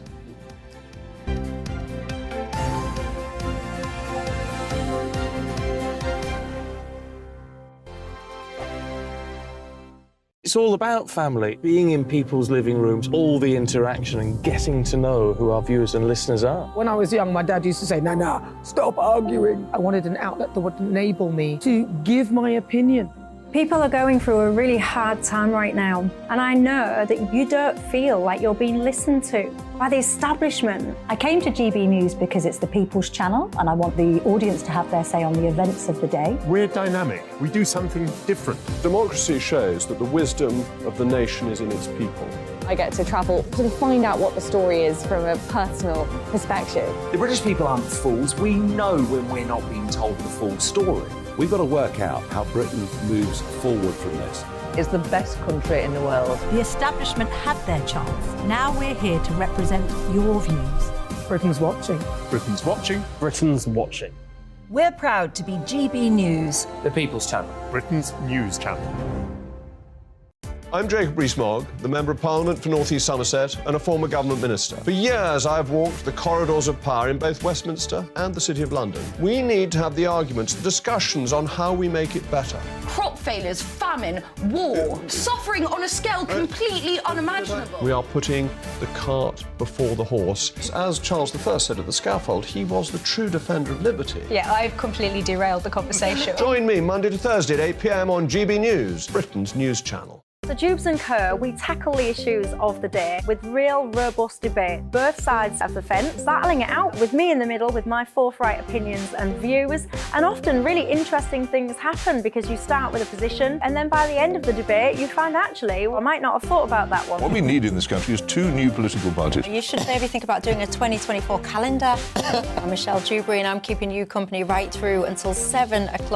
It's all about family, being in people's living rooms, all the interaction and getting to know who our viewers and listeners are. When I was young, my dad used to say, "Nana, stop arguing." I wanted an outlet that would enable me to give my opinion. People are going through a really hard time right now, and I know that you don't feel like you're being listened to by the establishment. I came to GB News because it's the People's Channel, and I want the audience to have their say on the events of the day. We're dynamic. We do something different. Democracy shows that the wisdom of the nation is in its people. I get to travel to find out what the story is from a personal perspective. The British people aren't fools. We know when we're not being told the full story. We've got to work out how Britain moves forward from this. It's the best country in the world. The establishment had their chance. Now we're here to represent your views. Britain's watching. Britain's watching. Britain's watching. We're proud to be GB News. The People's Channel. Britain's news channel. I'm Jacob Rees-Mogg, the Member of Parliament for North East Somerset and a former government minister. For years, I've walked the corridors of power in both Westminster and the City of London. We need to have the arguments, the discussions on how we make it better. Crop failures, famine, war, suffering on a scale completely unimaginable. We are putting the cart before the horse. As Charles I said at the scaffold, he was the true defender of liberty. Yeah, I've completely derailed the conversation. Join me Monday to Thursday at 8 p.m. on GB News, Britain's news channel. The Jubes and Co, we tackle the issues of the day with real, robust debate. Both sides of the fence, battling it out with me in the middle with my forthright opinions and views. And often really interesting things happen because you start with a position and then by the end of the debate you find actually, I might not have thought about that one. What we need in this country is 2 new political parties. You should maybe think about doing a 2024 calendar. I'm Michelle Dewberry and I'm keeping you company right through until 7 o'clock.